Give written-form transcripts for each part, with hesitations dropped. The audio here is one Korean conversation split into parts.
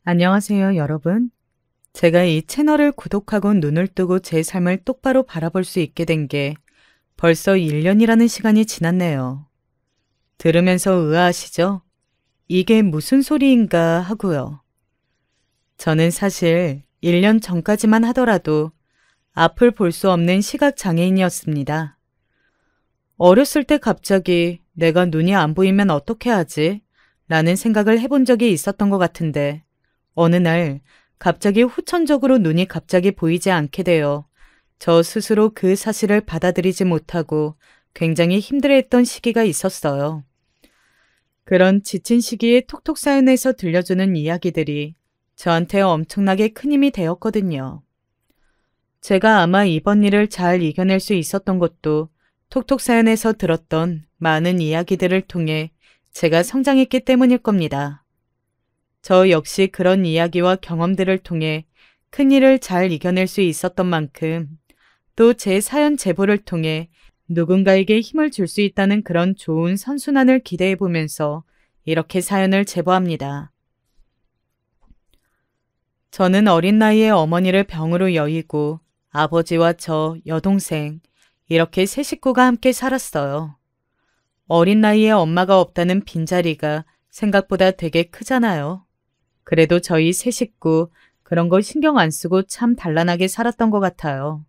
안녕하세요, 여러분. 제가 이 채널을 구독하고 눈을 뜨고 제 삶을 똑바로 바라볼 수 있게 된 게 벌써 1년이라는 시간이 지났네요. 들으면서 의아하시죠? 이게 무슨 소리인가 하고요. 저는 사실 1년 전까지만 하더라도 앞을 볼 수 없는 시각장애인이었습니다. 어렸을 때 갑자기 내가 눈이 안 보이면 어떻게 하지? 라는 생각을 해본 적이 있었던 것 같은데 어느 날 갑자기 후천적으로 눈이 갑자기 보이지 않게 되어 저 스스로 그 사실을 받아들이지 못하고 굉장히 힘들어했던 시기가 있었어요. 그런 지친 시기에 톡톡 사연에서 들려주는 이야기들이 저한테 엄청나게 큰 힘이 되었거든요. 제가 아마 이번 일을 잘 이겨낼 수 있었던 것도 톡톡 사연에서 들었던 많은 이야기들을 통해 제가 성장했기 때문일 겁니다. 저 역시 그런 이야기와 경험들을 통해 큰일을 잘 이겨낼 수 있었던 만큼 또 제 사연 제보를 통해 누군가에게 힘을 줄 수 있다는 그런 좋은 선순환을 기대해 보면서 이렇게 사연을 제보합니다. 저는 어린 나이에 어머니를 병으로 여의고 아버지와 저, 여동생 이렇게 세 식구가 함께 살았어요. 어린 나이에 엄마가 없다는 빈자리가 생각보다 되게 크잖아요. 그래도 저희 세 식구 그런 거 신경 안 쓰고 참 단란하게 살았던 것 같아요.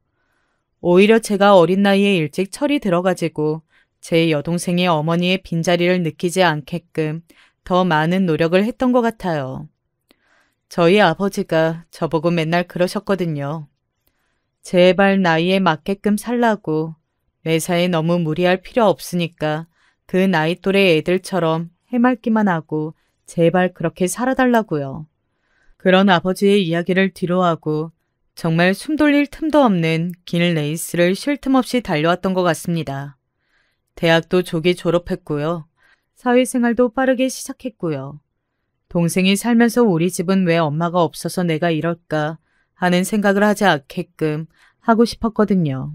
오히려 제가 어린 나이에 일찍 철이 들어가지고 제 여동생이 어머니의 빈자리를 느끼지 않게끔 더 많은 노력을 했던 것 같아요. 저희 아버지가 저보고 맨날 그러셨거든요. 제발 나이에 맞게끔 살라고 매사에 너무 무리할 필요 없으니까 그 나이 또래 애들처럼 해맑기만 하고 제발 그렇게 살아달라고요. 그런 아버지의 이야기를 뒤로하고 정말 숨 돌릴 틈도 없는 긴 레이스를 쉴 틈 없이 달려왔던 것 같습니다. 대학도 조기 졸업했고요. 사회생활도 빠르게 시작했고요. 동생이 살면서 우리 집은 왜 엄마가 없어서 내가 이럴까 하는 생각을 하지 않게끔 하고 싶었거든요.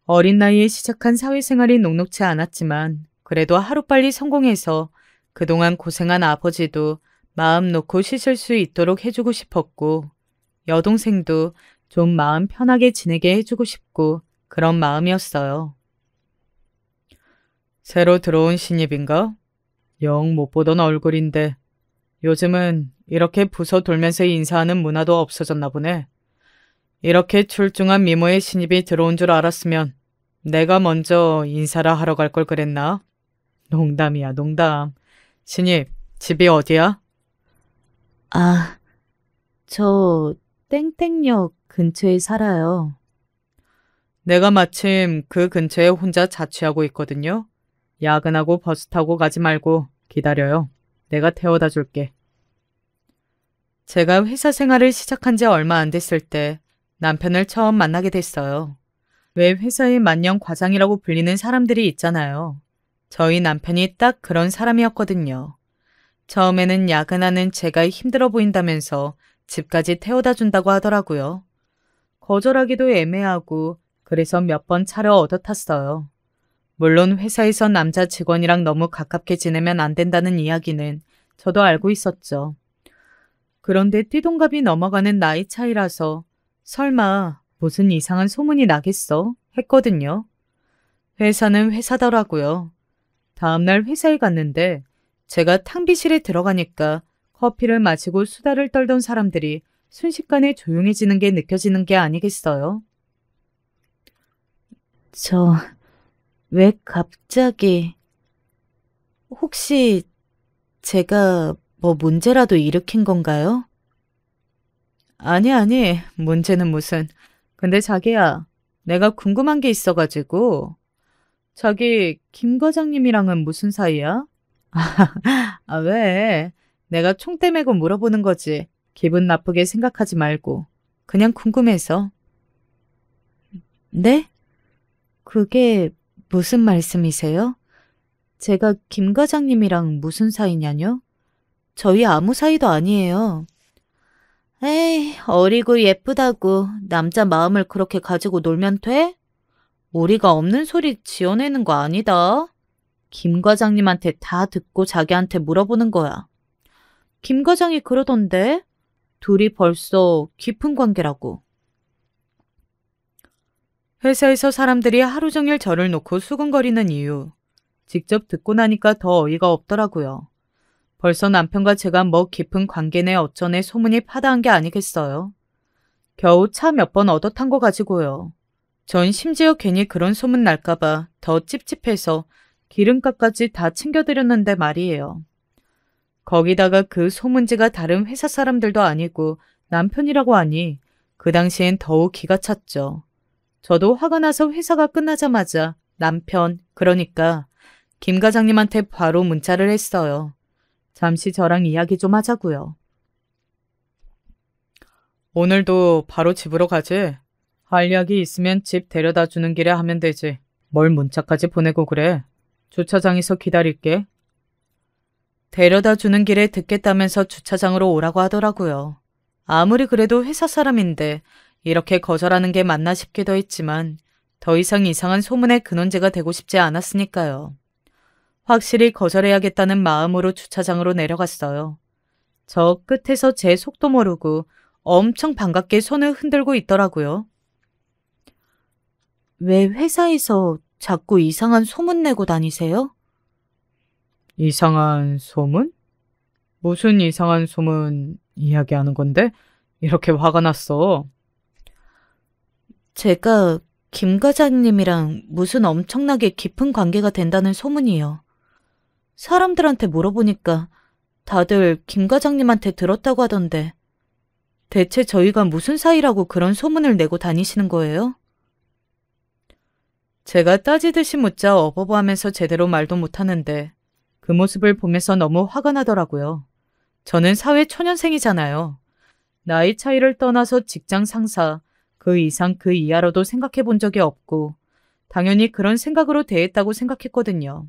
어린 나이에 시작한 사회생활이 녹록지 않았지만 그래도 하루빨리 성공해서 그동안 고생한 아버지도 마음 놓고 쉬실 수 있도록 해주고 싶었고 여동생도 좀 마음 편하게 지내게 해주고 싶고 그런 마음이었어요. 새로 들어온 신입인가? 영 못 보던 얼굴인데 요즘은 이렇게 부서 돌면서 인사하는 문화도 없어졌나 보네. 이렇게 출중한 미모의 신입이 들어온 줄 알았으면 내가 먼저 인사를 하러 갈 걸 그랬나? 농담이야, 농담. 신입, 집이 어디야? 아, 저 땡땡역 근처에 살아요. 내가 마침 그 근처에 혼자 자취하고 있거든요. 야근하고 버스 타고 가지 말고 기다려요. 내가 태워다 줄게. 제가 회사 생활을 시작한 지 얼마 안 됐을 때 남편을 처음 만나게 됐어요. 왜 회사의 만년 과장이라고 불리는 사람들이 있잖아요. 저희 남편이 딱 그런 사람이었거든요. 처음에는 야근하는 제가 힘들어 보인다면서 집까지 태워다 준다고 하더라고요. 거절하기도 애매하고 그래서 몇 번 차를 얻어 탔어요. 물론 회사에서 남자 직원이랑 너무 가깝게 지내면 안 된다는 이야기는 저도 알고 있었죠. 그런데 띠동갑이 넘어가는 나이 차이라서 설마 무슨 이상한 소문이 나겠어? 했거든요. 회사는 회사더라고요. 다음날 회사에 갔는데 제가 탕비실에 들어가니까 커피를 마시고 수다를 떨던 사람들이 순식간에 조용해지는 게 느껴지는 게 아니겠어요? 왜 갑자기... 혹시 제가 뭐 문제라도 일으킨 건가요? 아니, 문제는 무슨. 근데 자기야, 내가 궁금한 게 있어가지고. 자기 김 과장님이랑은 무슨 사이야? 왜? 내가 총대 메고 물어보는 거지. 기분 나쁘게 생각하지 말고. 그냥 궁금해서. 네? 그게 무슨 말씀이세요? 제가 김 과장님이랑 무슨 사이냐뇨? 저희 아무 사이도 아니에요. 에이, 어리고 예쁘다고 남자 마음을 그렇게 가지고 놀면 돼? 우리가 없는 소리 지어내는 거 아니다. 김 과장님한테 다 듣고 자기한테 물어보는 거야. 김 과장이 그러던데? 둘이 벌써 깊은 관계라고. 회사에서 사람들이 하루 종일 저를 놓고 수근거리는 이유. 직접 듣고 나니까 더 어이가 없더라고요. 벌써 남편과 제가 뭐 깊은 관계네 어쩌네 소문이 파다한 게 아니겠어요. 겨우 차 몇 번 얻어 탄 거 가지고요. 전 심지어 괜히 그런 소문 날까봐 더 찝찝해서 기름값까지 다 챙겨드렸는데 말이에요. 거기다가 그 소문지가 다른 회사 사람들도 아니고 남편이라고 하니 그 당시엔 더욱 기가 찼죠. 저도 화가 나서 회사가 끝나자마자 남편, 그러니까 김 과장님한테 바로 문자를 했어요. 잠시 저랑 이야기 좀 하자고요. 오늘도 바로 집으로 가지? 할 이야기 있으면 집 데려다 주는 길에 하면 되지. 뭘 문자까지 보내고 그래? 주차장에서 기다릴게. 데려다 주는 길에 듣겠다면서 주차장으로 오라고 하더라고요. 아무리 그래도 회사 사람인데 이렇게 거절하는 게 맞나 싶기도 했지만 더 이상 이상한 소문의 근원제가 되고 싶지 않았으니까요. 확실히 거절해야겠다는 마음으로 주차장으로 내려갔어요. 저 끝에서 제 속도 모르고 엄청 반갑게 손을 흔들고 있더라고요. 왜 회사에서 자꾸 이상한 소문 내고 다니세요? 이상한 소문? 무슨 이상한 소문 이야기하는 건데? 이렇게 화가 났어. 제가 김 과장님이랑 무슨 엄청나게 깊은 관계가 된다는 소문이요. 사람들한테 물어보니까 다들 김 과장님한테 들었다고 하던데 대체 저희가 무슨 사이라고 그런 소문을 내고 다니시는 거예요? 제가 따지듯이 묻자 어버버하면서 제대로 말도 못하는데 그 모습을 보면서 너무 화가 나더라고요. 저는 사회 초년생이잖아요. 나이 차이를 떠나서 직장 상사, 그 이상 그 이하로도 생각해 본 적이 없고 당연히 그런 생각으로 대했다고 생각했거든요.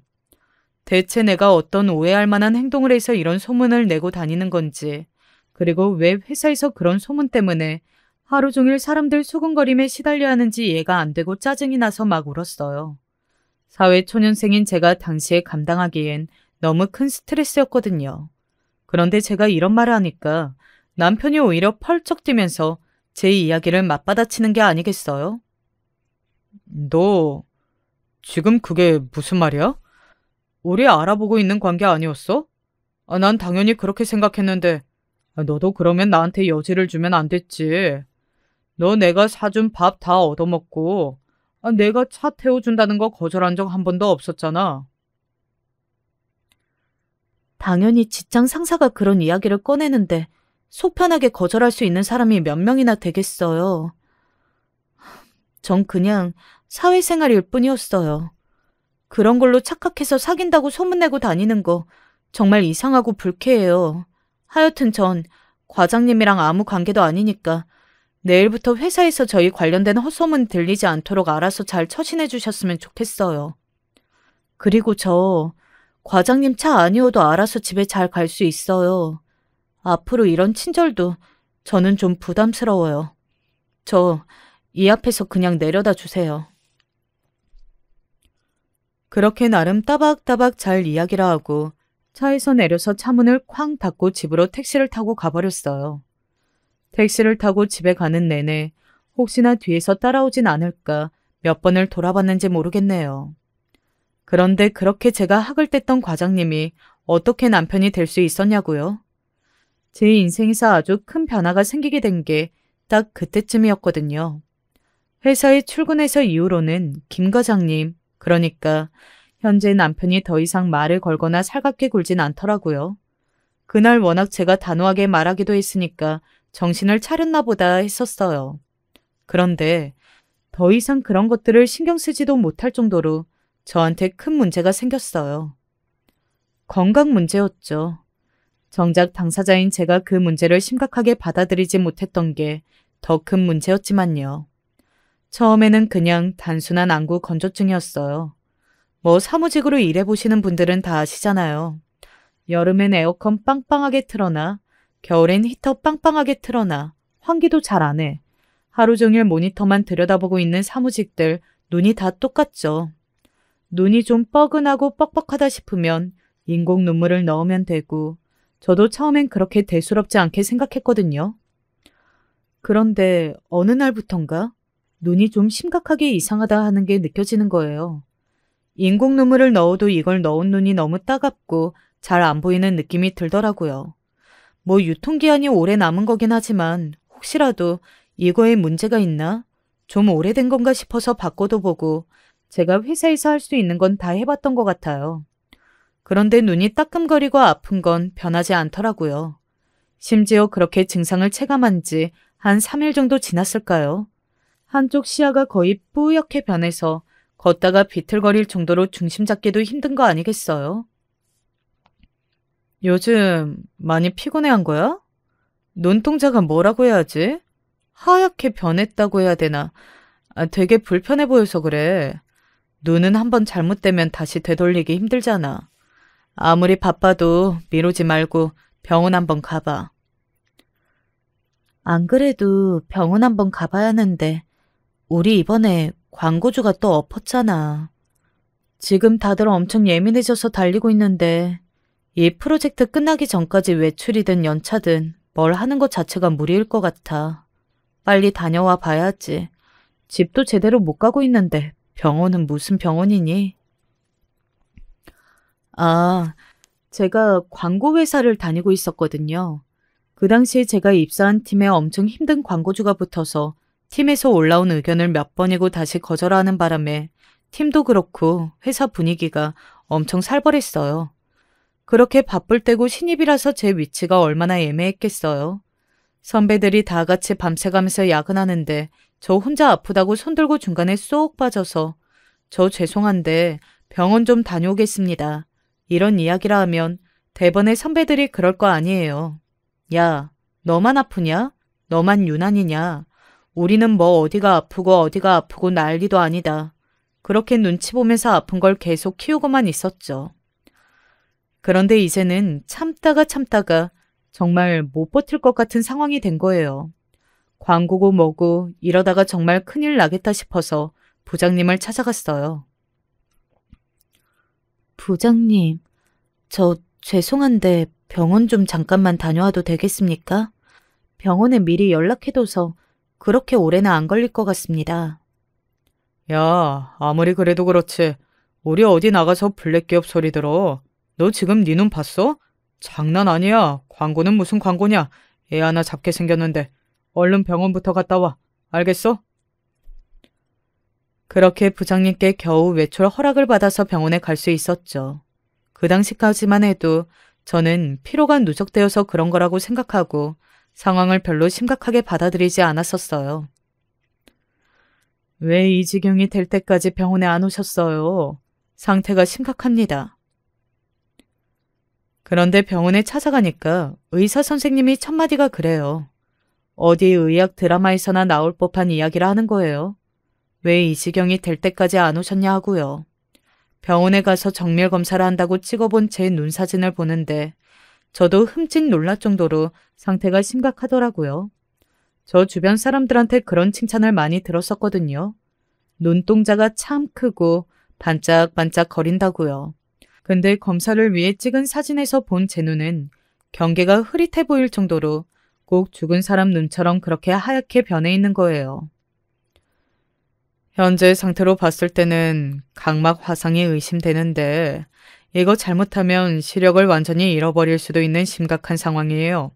대체 내가 어떤 오해할 만한 행동을 해서 이런 소문을 내고 다니는 건지, 그리고 왜 회사에서 그런 소문 때문에 하루 종일 사람들 수군거림에 시달려야 하는지 이해가 안 되고 짜증이 나서 막 울었어요. 사회 초년생인 제가 당시에 감당하기엔 너무 큰 스트레스였거든요. 그런데 제가 이런 말을 하니까 남편이 오히려 펄쩍 뛰면서 제 이야기를 맞받아치는 게 아니겠어요? 너 지금 그게 무슨 말이야? 우리 알아보고 있는 관계 아니었어? 난 당연히 그렇게 생각했는데 너도 그러면 나한테 여지를 주면 안 됐지. 너 내가 사준 밥 다 얻어먹고 내가 차 태워준다는 거 거절한 적 한 번도 없었잖아. 당연히 직장 상사가 그런 이야기를 꺼내는데 속 편하게 거절할 수 있는 사람이 몇 명이나 되겠어요. 전 그냥 사회생활일 뿐이었어요. 그런 걸로 착각해서 사귄다고 소문내고 다니는 거 정말 이상하고 불쾌해요. 하여튼 전 과장님이랑 아무 관계도 아니니까 내일부터 회사에서 저희 관련된 헛소문 들리지 않도록 알아서 잘 처신해 주셨으면 좋겠어요. 그리고 저 과장님 차 아니어도 알아서 집에 잘 갈 수 있어요. 앞으로 이런 친절도 저는 좀 부담스러워요. 저 이 앞에서 그냥 내려다 주세요. 그렇게 나름 따박따박 잘 이야기를 하고 차에서 내려서 차문을 쾅 닫고 집으로 택시를 타고 가버렸어요. 택시를 타고 집에 가는 내내 혹시나 뒤에서 따라오진 않을까 몇 번을 돌아봤는지 모르겠네요. 그런데 그렇게 제가 학을 뗐던 과장님이 어떻게 남편이 될 수 있었냐고요? 제 인생에서 아주 큰 변화가 생기게 된 게 딱 그때쯤이었거든요. 회사에 출근해서 이후로는 김 과장님, 그러니까 현재 남편이 더 이상 말을 걸거나 살갑게 굴진 않더라고요. 그날 워낙 제가 단호하게 말하기도 했으니까 정신을 차렸나 보다 했었어요. 그런데 더 이상 그런 것들을 신경 쓰지도 못할 정도로 저한테 큰 문제가 생겼어요. 건강 문제였죠. 정작 당사자인 제가 그 문제를 심각하게 받아들이지 못했던 게 더 큰 문제였지만요. 처음에는 그냥 단순한 안구 건조증이었어요. 뭐 사무직으로 일해보시는 분들은 다 아시잖아요. 여름엔 에어컨 빵빵하게 틀어놔, 겨울엔 히터 빵빵하게 틀어놔, 환기도 잘 안 해. 하루 종일 모니터만 들여다보고 있는 사무직들 눈이 다 똑같죠. 눈이 좀 뻐근하고 뻑뻑하다 싶으면 인공 눈물을 넣으면 되고 저도 처음엔 그렇게 대수롭지 않게 생각했거든요. 그런데 어느 날부턴가 눈이 좀 심각하게 이상하다 하는 게 느껴지는 거예요. 인공 눈물을 넣어도 이걸 넣은 눈이 너무 따갑고 잘 안 보이는 느낌이 들더라고요. 뭐 유통기한이 오래 남은 거긴 하지만 혹시라도 이거에 문제가 있나? 좀 오래된 건가 싶어서 바꿔도 보고 제가 회사에서 할 수 있는 건 다 해봤던 것 같아요. 그런데 눈이 따끔거리고 아픈 건 변하지 않더라고요. 심지어 그렇게 증상을 체감한 지 한 3일 정도 지났을까요? 한쪽 시야가 거의 뿌옇게 변해서 걷다가 비틀거릴 정도로 중심 잡기도 힘든 거 아니겠어요? 요즘 많이 피곤해한 거야? 눈동자가 뭐라고 해야지? 하얗게 변했다고 해야 되나? 되게 불편해 보여서 그래. 눈은 한번 잘못되면 다시 되돌리기 힘들잖아. 아무리 바빠도 미루지 말고 병원 한번 가봐. 안 그래도 병원 한번 가봐야 하는데 우리 이번에 광고주가 또 엎었잖아. 지금 다들 엄청 예민해져서 달리고 있는데 이 프로젝트 끝나기 전까지 외출이든 연차든 뭘 하는 것 자체가 무리일 것 같아. 빨리 다녀와 봐야지. 집도 제대로 못 가고 있는데 병원은 무슨 병원이니? 아, 제가 광고회사를 다니고 있었거든요. 그 당시에 제가 입사한 팀에 엄청 힘든 광고주가 붙어서 팀에서 올라온 의견을 몇 번이고 다시 거절하는 바람에 팀도 그렇고 회사 분위기가 엄청 살벌했어요. 그렇게 바쁠 때고 신입이라서 제 위치가 얼마나 애매했겠어요. 선배들이 다 같이 밤새가면서 야근하는데 저 혼자 아프다고 손들고 중간에 쏙 빠져서 저 죄송한데 병원 좀 다녀오겠습니다. 이런 이야기라 하면 대번에 선배들이 그럴 거 아니에요. 야, 너만 아프냐? 너만 유난이냐? 우리는 뭐 어디가 아프고 난리도 아니다. 그렇게 눈치 보면서 아픈 걸 계속 키우고만 있었죠. 그런데 이제는 참다가 정말 못 버틸 것 같은 상황이 된 거예요. 광고고 뭐고 이러다가 정말 큰일 나겠다 싶어서 부장님을 찾아갔어요. 부장님, 저 죄송한데 병원 좀 잠깐만 다녀와도 되겠습니까? 병원에 미리 연락해둬서 그렇게 오래는 안 걸릴 것 같습니다. 야, 아무리 그래도 그렇지. 우리 어디 나가서 블랙기업 소리 들어. 너 지금 네 눈 봤어? 장난 아니야. 광고는 무슨 광고냐. 애 하나 잡게 생겼는데. 얼른 병원부터 갔다 와. 알겠어? 그렇게 부장님께 겨우 외출 허락을 받아서 병원에 갈 수 있었죠. 그 당시까지만 해도 저는 피로가 누적되어서 그런 거라고 생각하고 상황을 별로 심각하게 받아들이지 않았었어요. 왜 이 지경이 될 때까지 병원에 안 오셨어요? 상태가 심각합니다. 그런데 병원에 찾아가니까 의사 선생님이 첫마디가 그래요. 어디 의학 드라마에서나 나올 법한 이야기라 하는 거예요. 왜 이 지경이 될 때까지 안 오셨냐 하고요. 병원에 가서 정밀 검사를 한다고 찍어본 제 눈 사진을 보는데 저도 흠칫 놀랄 정도로 상태가 심각하더라고요. 저 주변 사람들한테 그런 칭찬을 많이 들었었거든요. 눈동자가 참 크고 반짝반짝 거린다고요. 근데 검사를 위해 찍은 사진에서 본 제 눈은 경계가 흐릿해 보일 정도로 꼭 죽은 사람 눈처럼 그렇게 하얗게 변해 있는 거예요. 현재 상태로 봤을 때는 각막 화상이 의심되는데 이거 잘못하면 시력을 완전히 잃어버릴 수도 있는 심각한 상황이에요.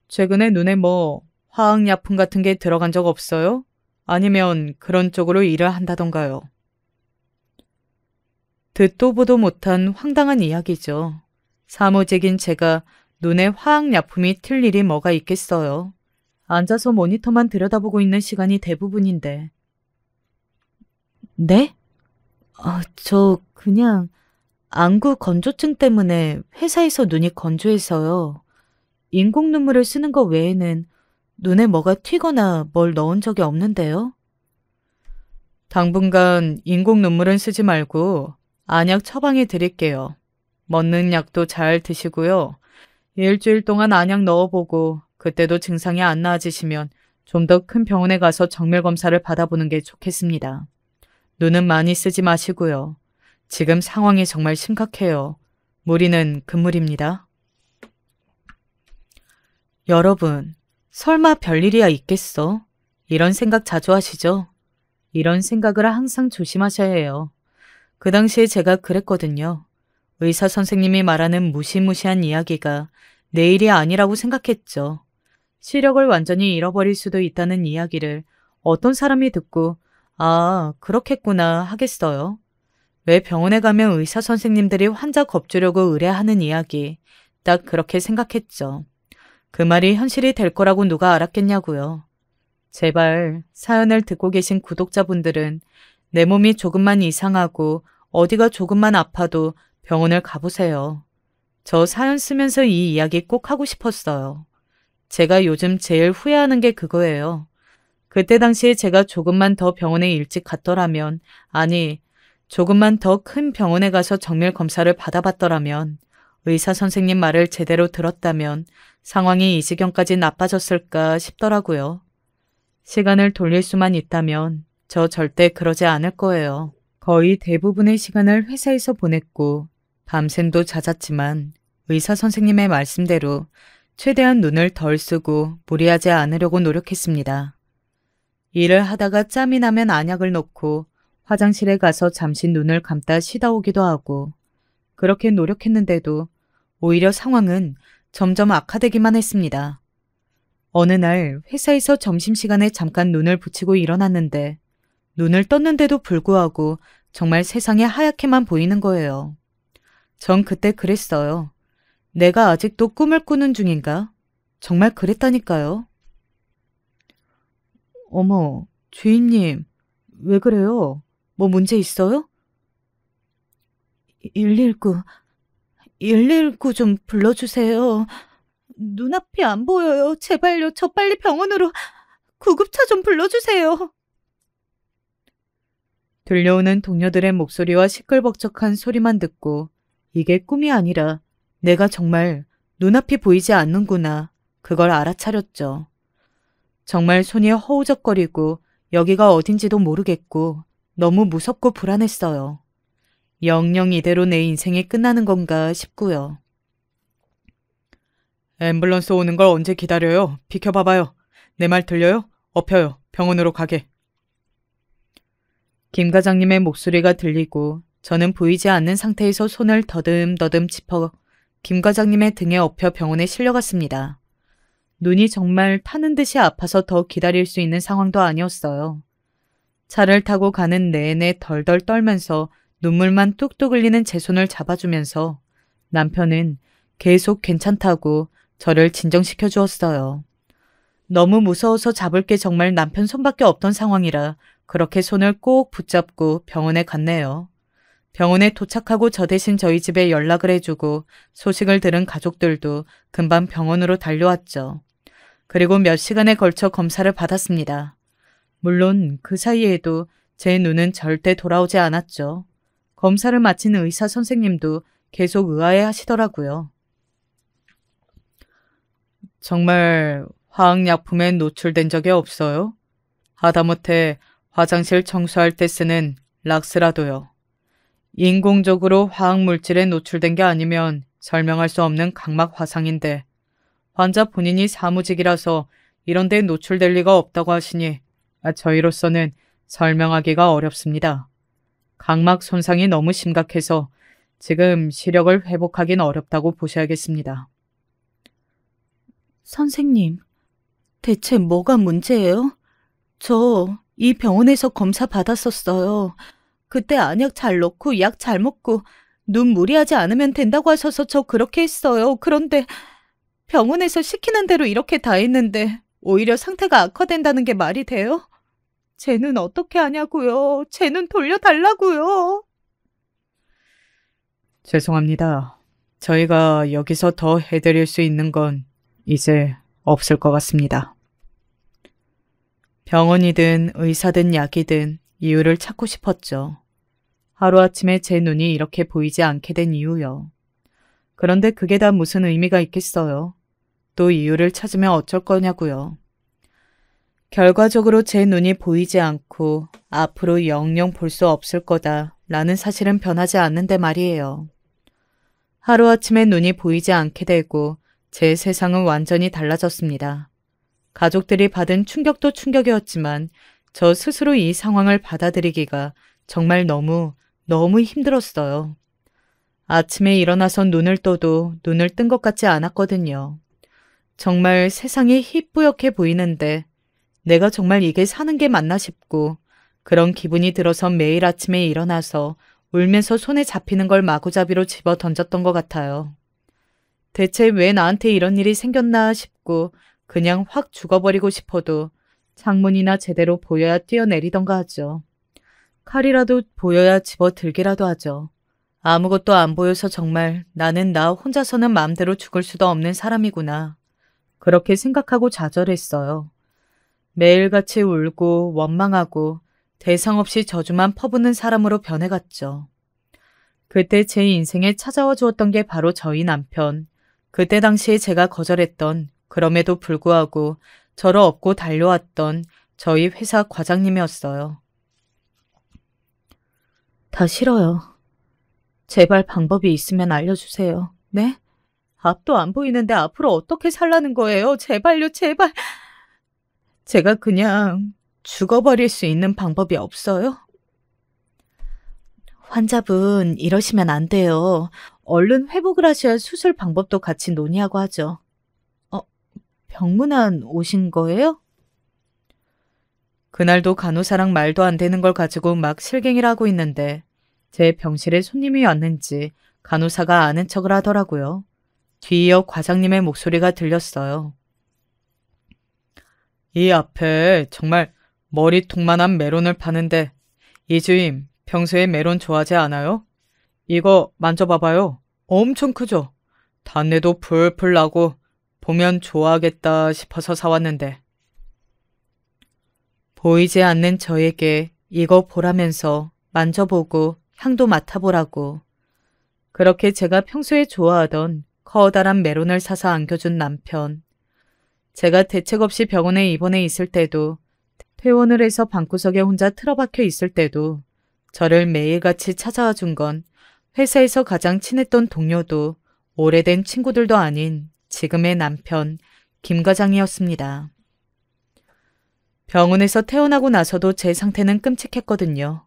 최근에 눈에 뭐 화학약품 같은 게 들어간 적 없어요? 아니면 그런 쪽으로 일을 한다던가요? 듣도 보도 못한 황당한 이야기죠. 사무직인 제가 눈에 화학약품이 튈 일이 뭐가 있겠어요. 앉아서 모니터만 들여다보고 있는 시간이 대부분인데. 네? 저 그냥 안구 건조증 때문에 회사에서 눈이 건조해서요. 인공 눈물을 쓰는 거 외에는 눈에 뭐가 튀거나 뭘 넣은 적이 없는데요. 당분간 인공 눈물은 쓰지 말고 안약 처방해 드릴게요. 먹는 약도 잘 드시고요. 일주일 동안 안약 넣어보고 그때도 증상이 안 나아지시면 좀 더 큰 병원에 가서 정밀 검사를 받아보는 게 좋겠습니다. 눈은 많이 쓰지 마시고요. 지금 상황이 정말 심각해요. 무리는 금물입니다. 여러분, 설마 별일이야 있겠어? 이런 생각 자주 하시죠? 이런 생각을 항상 조심하셔야 해요. 그 당시에 제가 그랬거든요. 의사 선생님이 말하는 무시무시한 이야기가 내 일이 아니라고 생각했죠. 시력을 완전히 잃어버릴 수도 있다는 이야기를 어떤 사람이 듣고 아, 그렇겠구나 하겠어요. 왜 병원에 가면 의사 선생님들이 환자 겁주려고 의뢰하는 이야기 딱 그렇게 생각했죠. 그 말이 현실이 될 거라고 누가 알았겠냐고요. 제발 사연을 듣고 계신 구독자분들은 내 몸이 조금만 이상하고 어디가 조금만 아파도 병원을 가보세요. 저 사연 쓰면서 이 이야기 꼭 하고 싶었어요. 제가 요즘 제일 후회하는 게 그거예요. 그때 당시에 제가 조금만 더 병원에 일찍 갔더라면, 아니, 조금만 더 큰 병원에 가서 정밀 검사를 받아봤더라면, 의사 선생님 말을 제대로 들었다면 상황이 이 지경까지 나빠졌을까 싶더라고요. 시간을 돌릴 수만 있다면 저 절대 그러지 않을 거예요. 거의 대부분의 시간을 회사에서 보냈고 밤샘도 잦았지만 의사 선생님의 말씀대로 최대한 눈을 덜 쓰고 무리하지 않으려고 노력했습니다. 일을 하다가 짬이 나면 안약을 넣고 화장실에 가서 잠시 눈을 감다 쉬다 오기도 하고 그렇게 노력했는데도 오히려 상황은 점점 악화되기만 했습니다. 어느 날 회사에서 점심시간에 잠깐 눈을 붙이고 일어났는데 눈을 떴는데도 불구하고 정말 세상이 하얗게만 보이는 거예요. 전 그때 그랬어요. 내가 아직도 꿈을 꾸는 중인가? 정말 그랬다니까요. 어머, 주인님, 왜 그래요? 뭐 문제 있어요? 119 좀 불러주세요. 눈앞이 안 보여요. 제발요. 저 빨리 병원으로 구급차 좀 불러주세요. 들려오는 동료들의 목소리와 시끌벅적한 소리만 듣고 이게 꿈이 아니라 내가 정말 눈앞이 보이지 않는구나. 그걸 알아차렸죠. 정말 손이 허우적거리고 여기가 어딘지도 모르겠고 너무 무섭고 불안했어요. 영영 이대로 내 인생이 끝나는 건가 싶고요. 앰뷸런스 오는 걸 언제 기다려요? 비켜봐봐요. 내 말 들려요? 엎혀요. 병원으로 가게. 김 과장님의 목소리가 들리고 저는 보이지 않는 상태에서 손을 더듬더듬 짚어 김 과장님의 등에 엎혀 병원에 실려갔습니다. 눈이 정말 타는 듯이 아파서 더 기다릴 수 있는 상황도 아니었어요. 차를 타고 가는 내내 덜덜 떨면서 눈물만 뚝뚝 흘리는 제 손을 잡아주면서 남편은 계속 괜찮다고 저를 진정시켜 주었어요. 너무 무서워서 잡을 게 정말 남편 손밖에 없던 상황이라 그렇게 손을 꼭 붙잡고 병원에 갔네요. 병원에 도착하고 저 대신 저희 집에 연락을 해주고 소식을 들은 가족들도 금방 병원으로 달려왔죠. 그리고 몇 시간에 걸쳐 검사를 받았습니다. 물론 그 사이에도 제 눈은 절대 돌아오지 않았죠. 검사를 마친 의사 선생님도 계속 의아해 하시더라고요. 정말 화학약품에 노출된 적이 없어요? 하다못해 화장실 청소할 때 쓰는 락스라도요. 인공적으로 화학물질에 노출된 게 아니면 설명할 수 없는 각막 화상인데 환자 본인이 사무직이라서 이런 데 노출될 리가 없다고 하시니 저희로서는 설명하기가 어렵습니다. 각막 손상이 너무 심각해서 지금 시력을 회복하긴 어렵다고 보셔야겠습니다. 선생님, 대체 뭐가 문제예요? 저 이 병원에서 검사 받았었어요. 그때 안약 잘 넣고 약 잘 먹고 눈 무리하지 않으면 된다고 하셔서 저 그렇게 했어요. 그런데 병원에서 시키는 대로 이렇게 다 했는데 오히려 상태가 악화된다는 게 말이 돼요? 제 눈 어떻게 하냐고요. 제 눈 돌려달라고요. 죄송합니다. 저희가 여기서 더 해드릴 수 있는 건 이제 없을 것 같습니다. 병원이든 의사든 약이든 이유를 찾고 싶었죠. 하루아침에 제 눈이 이렇게 보이지 않게 된 이유요. 그런데 그게 다 무슨 의미가 있겠어요. 또 이유를 찾으면 어쩔 거냐고요. 결과적으로 제 눈이 보이지 않고 앞으로 영영 볼 수 없을 거다라는 사실은 변하지 않는데 말이에요. 하루아침에 눈이 보이지 않게 되고 제 세상은 완전히 달라졌습니다. 가족들이 받은 충격도 충격이었지만 저 스스로 이 상황을 받아들이기가 정말 너무 힘들었어요. 아침에 일어나서 눈을 떠도 눈을 뜬 것 같지 않았거든요. 정말 세상이 희뿌옇게 보이는데 내가 정말 이게 사는 게 맞나 싶고 그런 기분이 들어서 매일 아침에 일어나서 울면서 손에 잡히는 걸 마구잡이로 집어 던졌던 것 같아요. 대체 왜 나한테 이런 일이 생겼나 싶고 그냥 확 죽어버리고 싶어도 창문이나 제대로 보여야 뛰어내리던가 하죠. 칼이라도 보여야 집어들기라도 하죠. 아무것도 안 보여서 정말 나는 나 혼자서는 마음대로 죽을 수도 없는 사람이구나. 그렇게 생각하고 좌절했어요. 매일같이 울고 원망하고 대상 없이 저주만 퍼붓는 사람으로 변해갔죠. 그때 제 인생에 찾아와 주었던 게 바로 저희 남편. 그때 당시에 제가 거절했던 그럼에도 불구하고 저를 업고 달려왔던 저희 회사 과장님이었어요. 다 싫어요. 제발 방법이 있으면 알려주세요. 네? 앞도 안 보이는데 앞으로 어떻게 살라는 거예요? 제발요, 제발. 제가 그냥 죽어버릴 수 있는 방법이 없어요? 환자분 이러시면 안 돼요. 얼른 회복을 하셔야 수술 방법도 같이 논의하고 하죠. 병문안 오신 거예요? 그날도 간호사랑 말도 안 되는 걸 가지고 막 실갱이를 하고 있는데 제 병실에 손님이 왔는지 간호사가 아는 척을 하더라고요. 뒤이어 과장님의 목소리가 들렸어요. 이 앞에 정말 머리통만한 메론을 파는데 이 주임 평소에 메론 좋아하지 않아요? 이거 만져봐봐요. 엄청 크죠? 단내도 풀풀 나고 보면 좋아하겠다 싶어서 사왔는데. 보이지 않는 저에게 이거 보라면서 만져보고 향도 맡아보라고. 그렇게 제가 평소에 좋아하던 커다란 메론을 사서 안겨준 남편. 제가 대책 없이 병원에 입원해 있을 때도 퇴원을 해서 방구석에 혼자 틀어박혀 있을 때도 저를 매일같이 찾아와 준 건 회사에서 가장 친했던 동료도 오래된 친구들도 아닌 지금의 남편 김 과장이었습니다. 병원에서 퇴원하고 나서도 제 상태는 끔찍했거든요.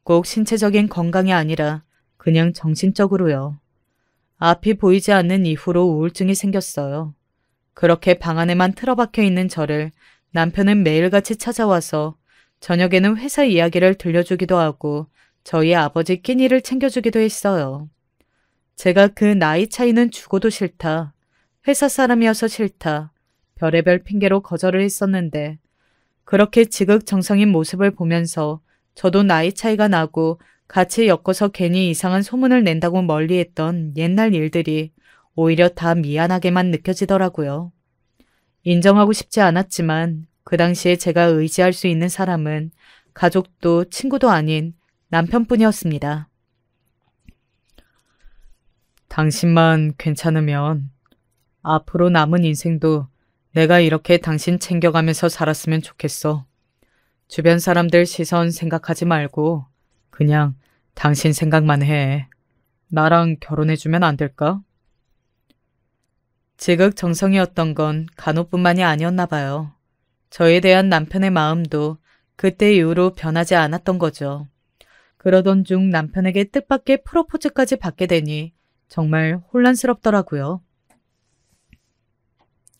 꼭 신체적인 건강이 아니라 그냥 정신적으로요. 앞이 보이지 않는 이후로 우울증이 생겼어요. 그렇게 방 안에만 틀어박혀 있는 저를 남편은 매일같이 찾아와서 저녁에는 회사 이야기를 들려주기도 하고 저희 아버지 끼니를 챙겨주기도 했어요. 제가 그 나이 차이는 죽어도 싫다. 회사 사람이어서 싫다. 별의별 핑계로 거절을 했었는데 그렇게 지극정성인 모습을 보면서 저도 나이 차이가 나고 같이 엮어서 괜히 이상한 소문을 낸다고 멀리했던 옛날 일들이 오히려 다 미안하게만 느껴지더라고요. 인정하고 싶지 않았지만 그 당시에 제가 의지할 수 있는 사람은 가족도 친구도 아닌 남편뿐이었습니다. 당신만 괜찮으면 앞으로 남은 인생도 내가 이렇게 당신 챙겨가면서 살았으면 좋겠어. 주변 사람들 시선 생각하지 말고 그냥 당신 생각만 해. 나랑 결혼해주면 안 될까? 지극정성이었던 건 간호뿐만이 아니었나 봐요. 저에 대한 남편의 마음도 그때 이후로 변하지 않았던 거죠. 그러던 중 남편에게 뜻밖의 프로포즈까지 받게 되니 정말 혼란스럽더라고요.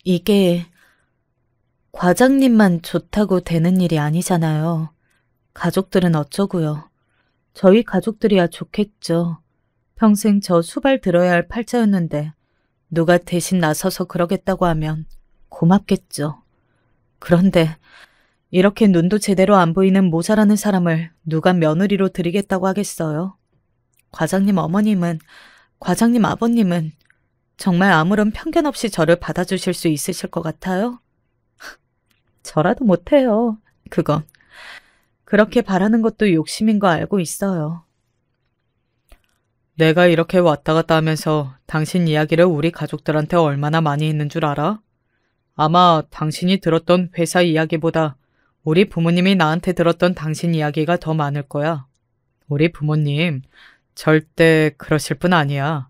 이게 과장님만 좋다고 되는 일이 아니잖아요. 가족들은 어쩌고요. 저희 가족들이야 좋겠죠. 평생 저 수발 들어야 할 팔자였는데 누가 대신 나서서 그러겠다고 하면 고맙겠죠. 그런데 이렇게 눈도 제대로 안 보이는 모자라는 사람을 누가 며느리로 드리겠다고 하겠어요. 과장님 어머님은, 과장님 아버님은 정말 아무런 편견 없이 저를 받아주실 수 있으실 것 같아요? 저라도 못해요. 그건. 그렇게 바라는 것도 욕심인 거 알고 있어요. 내가 이렇게 왔다 갔다 하면서 당신 이야기를 우리 가족들한테 얼마나 많이 했는 줄 알아? 아마 당신이 들었던 회사 이야기보다 우리 부모님이 나한테 들었던 당신 이야기가 더 많을 거야. 우리 부모님 절대 그러실 분 아니야.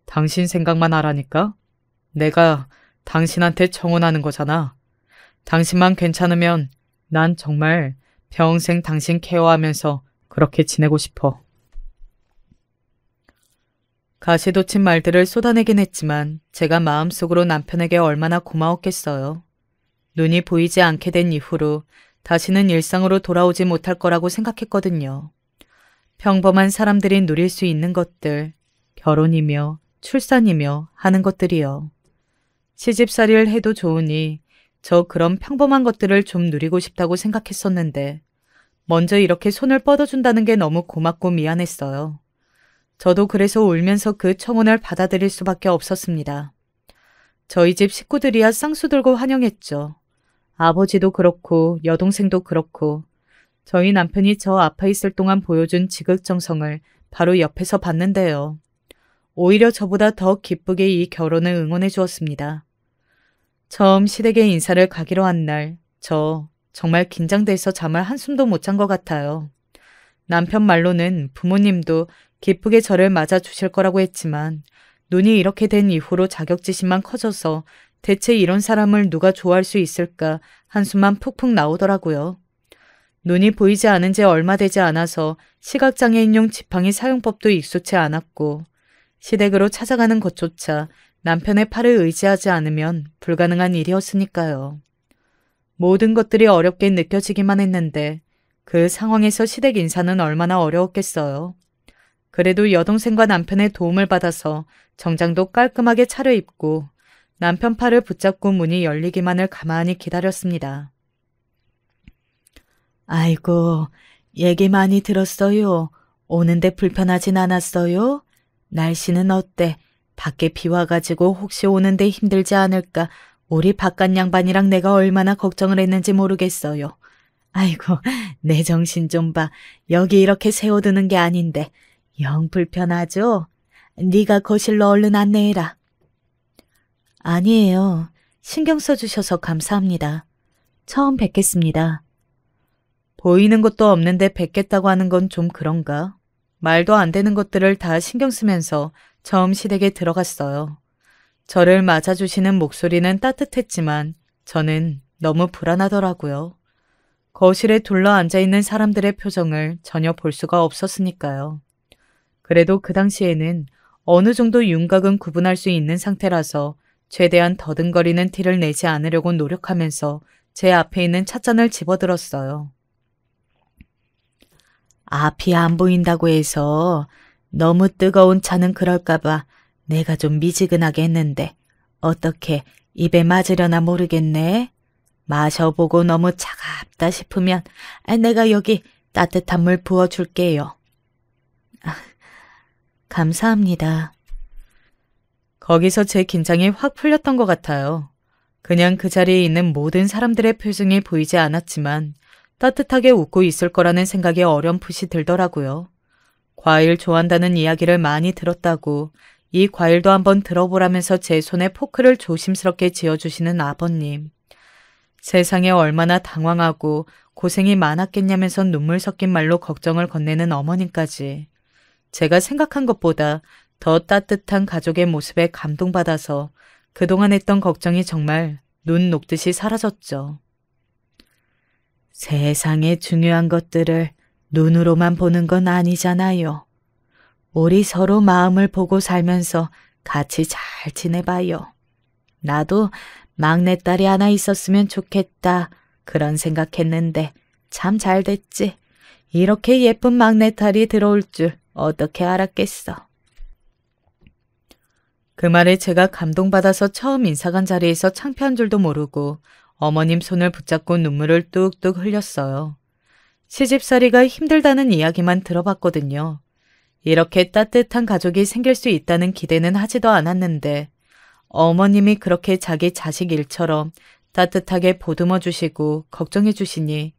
당신 생각만 하라니까. 내가 당신한테 청혼하는 거잖아. 당신만 괜찮으면 난 정말 평생 당신 케어하면서 그렇게 지내고 싶어. 가시돋친 말들을 쏟아내긴 했지만 제가 마음속으로 남편에게 얼마나 고마웠겠어요. 눈이 보이지 않게 된 이후로 다시는 일상으로 돌아오지 못할 거라고 생각했거든요. 평범한 사람들이 누릴 수 있는 것들, 결혼이며 출산이며 하는 것들이요. 시집살이를 해도 좋으니 저 그런 평범한 것들을 좀 누리고 싶다고 생각했었는데 먼저 이렇게 손을 뻗어준다는 게 너무 고맙고 미안했어요. 저도 그래서 울면서 그 청혼을 받아들일 수밖에 없었습니다. 저희 집 식구들이야 쌍수 들고 환영했죠. 아버지도 그렇고 여동생도 그렇고 저희 남편이 저 아파 있을 동안 보여준 지극정성을 바로 옆에서 봤는데요. 오히려 저보다 더 기쁘게 이 결혼을 응원해 주었습니다. 처음 시댁에 인사를 가기로 한 날, 저 정말 긴장돼서 잠을 한숨도 못 잔 것 같아요. 남편 말로는 부모님도 기쁘게 저를 맞아주실 거라고 했지만 눈이 이렇게 된 이후로 자격지심만 커져서 대체 이런 사람을 누가 좋아할 수 있을까 한숨만 푹푹 나오더라고요. 눈이 보이지 않은 지 얼마 되지 않아서 시각장애인용 지팡이 사용법도 익숙치 않았고 시댁으로 찾아가는 것조차 남편의 팔을 의지하지 않으면 불가능한 일이었으니까요. 모든 것들이 어렵게 느껴지기만 했는데 그 상황에서 시댁 인사는 얼마나 어려웠겠어요. 그래도 여동생과 남편의 도움을 받아서 정장도 깔끔하게 차려입고 남편 팔을 붙잡고 문이 열리기만을 가만히 기다렸습니다. 아이고, 얘기 많이 들었어요. 오는데 불편하진 않았어요? 날씨는 어때? 밖에 비 와가지고 혹시 오는데 힘들지 않을까? 우리 바깥 양반이랑 내가 얼마나 걱정을 했는지 모르겠어요. 아이고, 내 정신 좀 봐. 여기 이렇게 세워두는 게 아닌데. 영 불편하죠? 네가 거실로 얼른 안내해라. 아니에요. 신경 써주셔서 감사합니다. 처음 뵙겠습니다. 보이는 것도 없는데 뵙겠다고 하는 건 좀 그런가? 말도 안 되는 것들을 다 신경 쓰면서 처음 시댁에 들어갔어요. 저를 맞아주시는 목소리는 따뜻했지만 저는 너무 불안하더라고요. 거실에 둘러 앉아있는 사람들의 표정을 전혀 볼 수가 없었으니까요. 그래도 그 당시에는 어느 정도 윤곽은 구분할 수 있는 상태라서 최대한 더듬거리는 티를 내지 않으려고 노력하면서 제 앞에 있는 찻잔을 집어들었어요. 앞이 안 보인다고 해서 너무 뜨거운 차는 그럴까봐 내가 좀 미지근하게 했는데 어떻게 입에 맞으려나 모르겠네. 마셔보고 너무 차갑다 싶으면 내가 여기 따뜻한 물 부어줄게요. 감사합니다. 거기서 제 긴장이 확 풀렸던 것 같아요. 그냥 그 자리에 있는 모든 사람들의 표정이 보이지 않았지만 따뜻하게 웃고 있을 거라는 생각이 어렴풋이 들더라고요. 과일 좋아한다는 이야기를 많이 들었다고 이 과일도 한번 들어보라면서 제 손에 포크를 조심스럽게 쥐어주시는 아버님. 세상에 얼마나 당황하고 고생이 많았겠냐면서 눈물 섞인 말로 걱정을 건네는 어머님까지. 제가 생각한 것보다 더 따뜻한 가족의 모습에 감동받아서 그동안 했던 걱정이 정말 눈 녹듯이 사라졌죠. 세상에 중요한 것들을 눈으로만 보는 건 아니잖아요. 우리 서로 마음을 보고 살면서 같이 잘 지내봐요. 나도 막내딸이 하나 있었으면 좋겠다. 그런 생각했는데 참 잘 됐지. 이렇게 예쁜 막내딸이 들어올 줄 어떻게 알았겠어. 그 말에 제가 감동받아서 처음 인사간 자리에서 창피한 줄도 모르고 어머님 손을 붙잡고 눈물을 뚝뚝 흘렸어요. 시집살이가 힘들다는 이야기만 들어봤거든요. 이렇게 따뜻한 가족이 생길 수 있다는 기대는 하지도 않았는데 어머님이 그렇게 자기 자식 일처럼 따뜻하게 보듬어 주시고 걱정해 주시니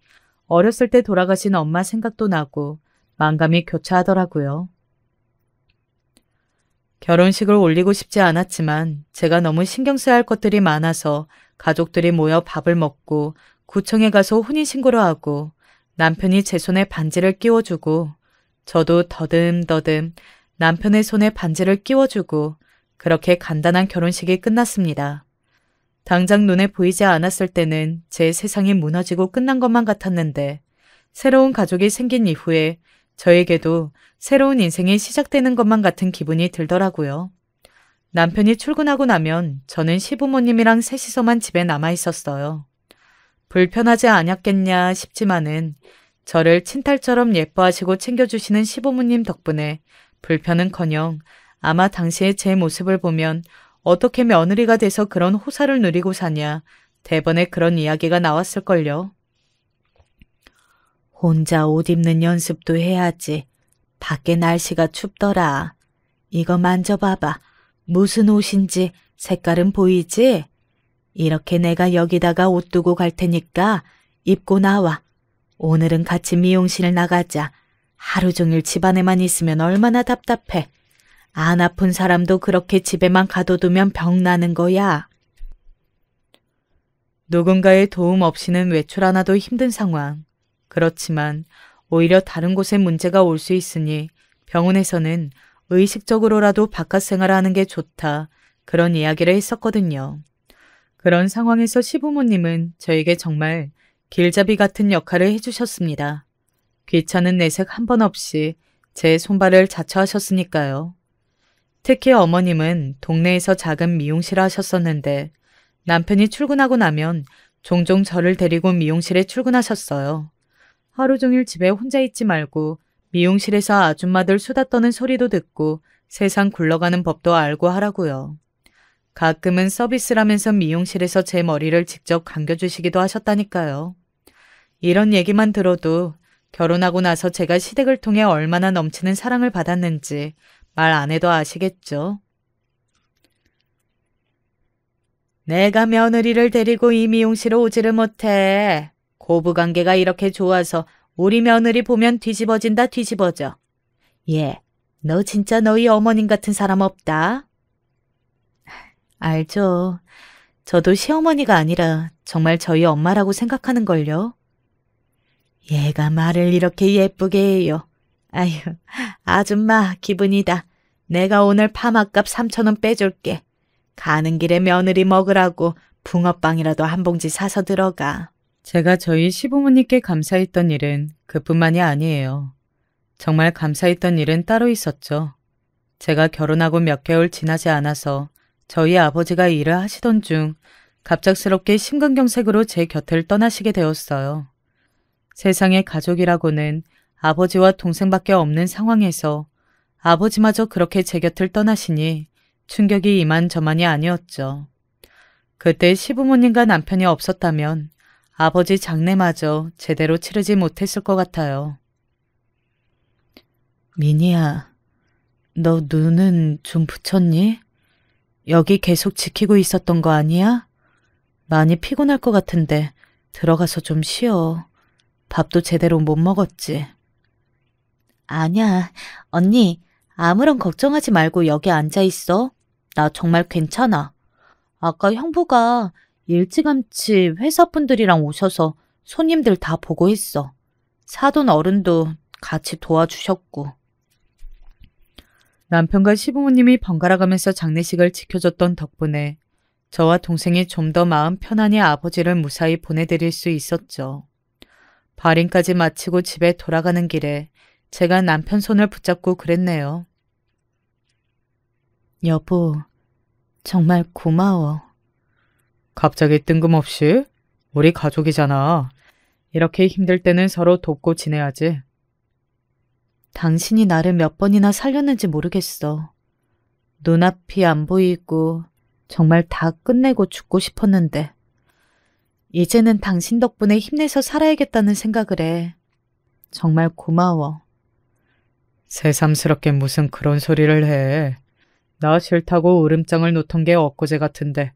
어렸을 때 돌아가신 엄마 생각도 나고 만감이 교차하더라고요. 결혼식을 올리고 싶지 않았지만 제가 너무 신경 써야 할 것들이 많아서 가족들이 모여 밥을 먹고 구청에 가서 혼인신고를 하고 남편이 제 손에 반지를 끼워주고 저도 더듬더듬 남편의 손에 반지를 끼워주고 그렇게 간단한 결혼식이 끝났습니다. 당장 눈에 보이지 않았을 때는 제 세상이 무너지고 끝난 것만 같았는데 새로운 가족이 생긴 이후에 저에게도 새로운 인생이 시작되는 것만 같은 기분이 들더라고요. 남편이 출근하고 나면 저는 시부모님이랑 셋이서만 집에 남아 있었어요. 불편하지 않았겠냐 싶지만은 저를 친딸처럼 예뻐하시고 챙겨주시는 시부모님 덕분에 불편은커녕 아마 당시에 제 모습을 보면 어떻게 며느리가 돼서 그런 호사를 누리고 사냐 대번에 그런 이야기가 나왔을걸요. 혼자 옷 입는 연습도 해야지. 밖에 날씨가 춥더라. 이거 만져봐봐. 무슨 옷인지 색깔은 보이지? 이렇게 내가 여기다가 옷 두고 갈 테니까 입고 나와. 오늘은 같이 미용실 나가자. 하루 종일 집안에만 있으면 얼마나 답답해. 안 아픈 사람도 그렇게 집에만 가둬두면 병 나는 거야. 누군가의 도움 없이는 외출 하나도 힘든 상황. 그렇지만 오히려 다른 곳에 문제가 올 수 있으니 병원에서는 의식적으로라도 바깥 생활하는 게 좋다. 그런 이야기를 했었거든요. 그런 상황에서 시부모님은 저에게 정말 길잡이 같은 역할을 해주셨습니다. 귀찮은 내색 한 번 없이 제 손발을 자처하셨으니까요. 특히 어머님은 동네에서 작은 미용실을 하셨었는데 남편이 출근하고 나면 종종 저를 데리고 미용실에 출근하셨어요. 하루 종일 집에 혼자 있지 말고 미용실에서 아줌마들 수다 떠는 소리도 듣고 세상 굴러가는 법도 알고 하라고요. 가끔은 서비스라면서 미용실에서 제 머리를 직접 감겨주시기도 하셨다니까요. 이런 얘기만 들어도 결혼하고 나서 제가 시댁을 통해 얼마나 넘치는 사랑을 받았는지 말 안 해도 아시겠죠? 내가 며느리를 데리고 이 미용실에 오지를 못해. 고부관계가 이렇게 좋아서 우리 며느리 보면 뒤집어진다 뒤집어져. 얘, 너 진짜 너희 어머님 같은 사람 없다. 알죠. 저도 시어머니가 아니라 정말 저희 엄마라고 생각하는걸요. 얘가 말을 이렇게 예쁘게 해요. 아휴, 아줌마 기분이다. 내가 오늘 파맛값 3,000원 빼줄게. 가는 길에 며느리 먹으라고 붕어빵이라도 한 봉지 사서 들어가. 제가 저희 시부모님께 감사했던 일은 그뿐만이 아니에요. 정말 감사했던 일은 따로 있었죠. 제가 결혼하고 몇 개월 지나지 않아서 저희 아버지가 일을 하시던 중 갑작스럽게 심근경색으로 제 곁을 떠나시게 되었어요. 세상에 가족이라고는 아버지와 동생밖에 없는 상황에서 아버지마저 그렇게 제 곁을 떠나시니 충격이 이만저만이 아니었죠. 그때 시부모님과 남편이 없었다면 아버지 장례마저 제대로 치르지 못했을 것 같아요. 미니야, 너 눈은 좀 붙였니? 여기 계속 지키고 있었던 거 아니야? 많이 피곤할 것 같은데 들어가서 좀 쉬어. 밥도 제대로 못 먹었지. 아니야, 언니. 아무런 걱정하지 말고 여기 앉아 있어. 나 정말 괜찮아. 아까 형부가 일찌감치 회사분들이랑 오셔서 손님들 다 보고 있어. 사돈 어른도 같이 도와주셨고. 남편과 시부모님이 번갈아가면서 장례식을 지켜줬던 덕분에 저와 동생이 좀 더 마음 편안히 아버지를 무사히 보내드릴 수 있었죠. 발인까지 마치고 집에 돌아가는 길에 제가 남편 손을 붙잡고 그랬네요. 여보, 정말 고마워. 갑자기 뜬금없이? 우리 가족이잖아. 이렇게 힘들 때는 서로 돕고 지내야지. 당신이 나를 몇 번이나 살렸는지 모르겠어. 눈앞이 안 보이고 정말 다 끝내고 죽고 싶었는데 이제는 당신 덕분에 힘내서 살아야겠다는 생각을 해. 정말 고마워. 새삼스럽게 무슨 그런 소리를 해. 나 싫다고 으름장을 놓던 게 엊그제 같은데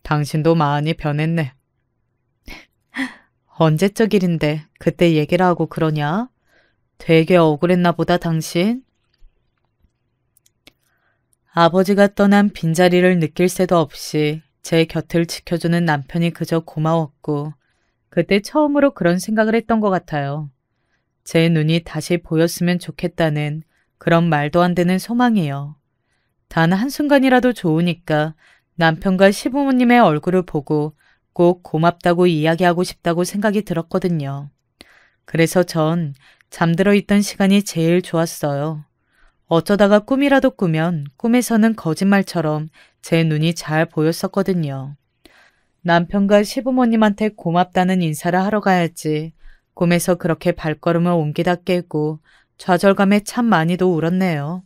당신도 많이 변했네. 언제적 일인데 그때 얘기를 하고 그러냐? 되게 억울했나 보다 당신. 아버지가 떠난 빈자리를 느낄 새도 없이 제 곁을 지켜주는 남편이 그저 고마웠고 그때 처음으로 그런 생각을 했던 것 같아요. 제 눈이 다시 보였으면 좋겠다는 그런 말도 안 되는 소망이요. 단 한순간이라도 좋으니까 남편과 시부모님의 얼굴을 보고 꼭 고맙다고 이야기하고 싶다고 생각이 들었거든요. 그래서 전 잠들어 있던 시간이 제일 좋았어요. 어쩌다가 꿈이라도 꾸면 꿈에서는 거짓말처럼 제 눈이 잘 보였었거든요. 남편과 시부모님한테 고맙다는 인사를 하러 가야지. 꿈에서 그렇게 발걸음을 옮기다 깨고 좌절감에 참 많이도 울었네요.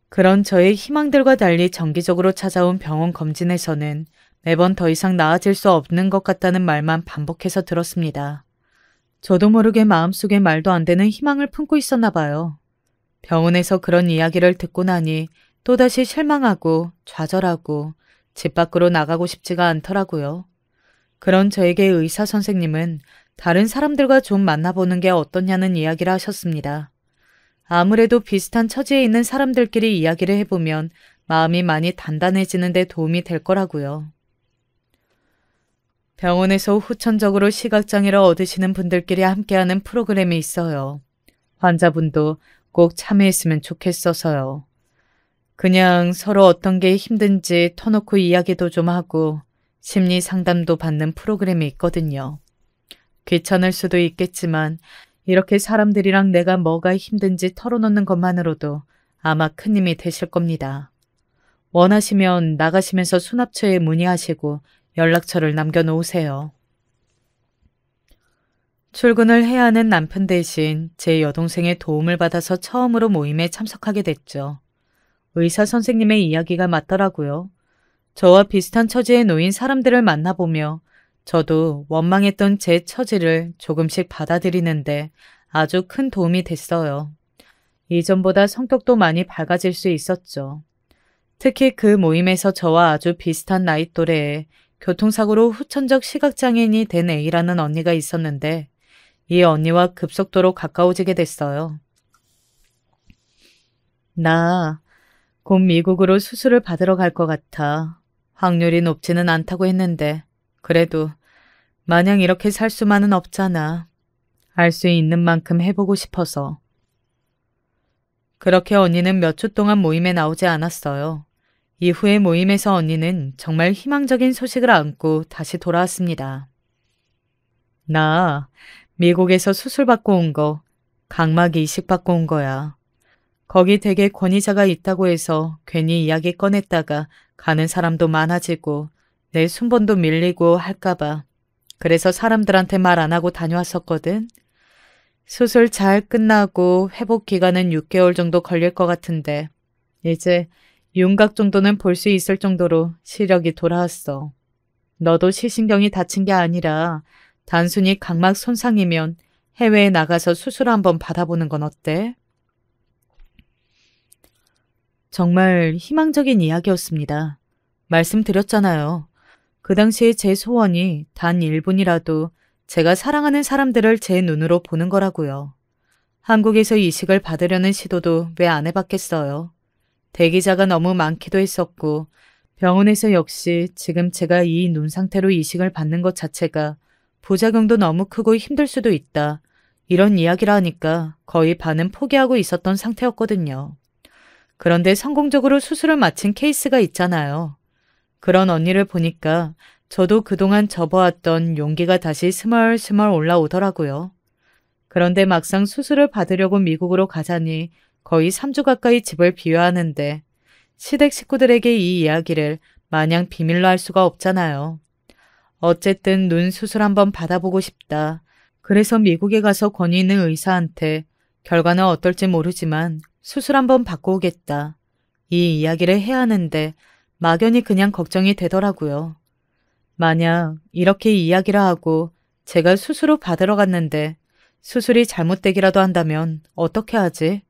그런 저의 희망들과 달리 정기적으로 찾아온 병원 검진에서는 매번 더 이상 나아질 수 없는 것 같다는 말만 반복해서 들었습니다. 저도 모르게 마음속에 말도 안 되는 희망을 품고 있었나 봐요. 병원에서 그런 이야기를 듣고 나니 또다시 실망하고 좌절하고 집 밖으로 나가고 싶지가 않더라고요. 그런 저에게 의사 선생님은 다른 사람들과 좀 만나보는 게 어떻냐는 이야기를 하셨습니다. 아무래도 비슷한 처지에 있는 사람들끼리 이야기를 해보면 마음이 많이 단단해지는 데 도움이 될 거라고요. 병원에서 후천적으로 시각장애를 얻으시는 분들끼리 함께하는 프로그램이 있어요. 환자분도 꼭 참여했으면 좋겠어서요. 그냥 서로 어떤 게 힘든지 터놓고 이야기도 좀 하고 심리 상담도 받는 프로그램이 있거든요. 귀찮을 수도 있겠지만 이렇게 사람들이랑 내가 뭐가 힘든지 털어놓는 것만으로도 아마 큰 힘이 되실 겁니다. 원하시면 나가시면서 수납처에 문의하시고 연락처를 남겨놓으세요. 출근을 해야 하는 남편 대신 제 여동생의 도움을 받아서 처음으로 모임에 참석하게 됐죠. 의사 선생님의 이야기가 맞더라고요. 저와 비슷한 처지에 놓인 사람들을 만나보며 저도 원망했던 제 처지를 조금씩 받아들이는데 아주 큰 도움이 됐어요. 이전보다 성격도 많이 밝아질 수 있었죠. 특히 그 모임에서 저와 아주 비슷한 나이 또래에 교통사고로 후천적 시각장애인이 된 A라는 언니가 있었는데 이 언니와 급속도로 가까워지게 됐어요. 나 곧 미국으로 수술을 받으러 갈 것 같아. 확률이 높지는 않다고 했는데 그래도 마냥 이렇게 살 수만은 없잖아. 할 수 있는 만큼 해보고 싶어서. 그렇게 언니는 몇 주 동안 모임에 나오지 않았어요. 이후에 모임에서 언니는 정말 희망적인 소식을 안고 다시 돌아왔습니다. 나 미국에서 수술받고 온 거, 각막 이식받고 온 거야. 거기 되게 권위자가 있다고 해서 괜히 이야기 꺼냈다가 가는 사람도 많아지고 내 순번도 밀리고 할까봐. 그래서 사람들한테 말 안 하고 다녀왔었거든. 수술 잘 끝나고 회복 기간은 6개월 정도 걸릴 것 같은데 이제 윤곽 정도는 볼 수 있을 정도로 시력이 돌아왔어. 너도 시신경이 다친 게 아니라 단순히 각막 손상이면 해외에 나가서 수술 한번 받아보는 건 어때? 정말 희망적인 이야기였습니다. 말씀드렸잖아요. 그 당시에 제 소원이 단 1분이라도 제가 사랑하는 사람들을 제 눈으로 보는 거라고요. 한국에서 이식을 받으려는 시도도 왜 안 해봤겠어요. 대기자가 너무 많기도 했었고 병원에서 역시 지금 제가 이 눈 상태로 이식을 받는 것 자체가 부작용도 너무 크고 힘들 수도 있다. 이런 이야기를 하니까 거의 반은 포기하고 있었던 상태였거든요. 그런데 성공적으로 수술을 마친 케이스가 있잖아요. 그런 언니를 보니까 저도 그동안 접어왔던 용기가 다시 스멀스멀 올라오더라고요. 그런데 막상 수술을 받으려고 미국으로 가자니 거의 3주 가까이 집을 비워야 하는데 시댁 식구들에게 이 이야기를 마냥 비밀로 할 수가 없잖아요. 어쨌든 눈 수술 한번 받아보고 싶다. 그래서 미국에 가서 권위 있는 의사한테 결과는 어떨지 모르지만 수술 한번 받고 오겠다. 이 이야기를 해야 하는데 막연히 그냥 걱정이 되더라고요. 만약 이렇게 이야기를 하고 제가 수술을 받으러 갔는데 수술이 잘못되기라도 한다면 어떻게 하지?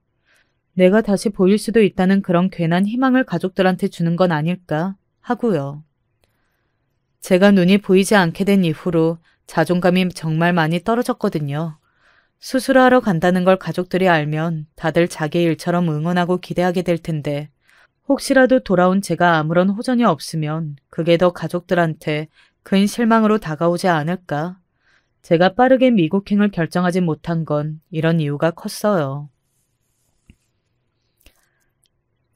내가 다시 보일 수도 있다는 그런 괜한 희망을 가족들한테 주는 건 아닐까 하고요. 제가 눈이 보이지 않게 된 이후로 자존감이 정말 많이 떨어졌거든요. 수술하러 간다는 걸 가족들이 알면 다들 자기 일처럼 응원하고 기대하게 될 텐데 혹시라도 돌아온 제가 아무런 호전이 없으면 그게 더 가족들한테 큰 실망으로 다가오지 않을까? 제가 빠르게 미국행을 결정하지 못한 건 이런 이유가 컸어요.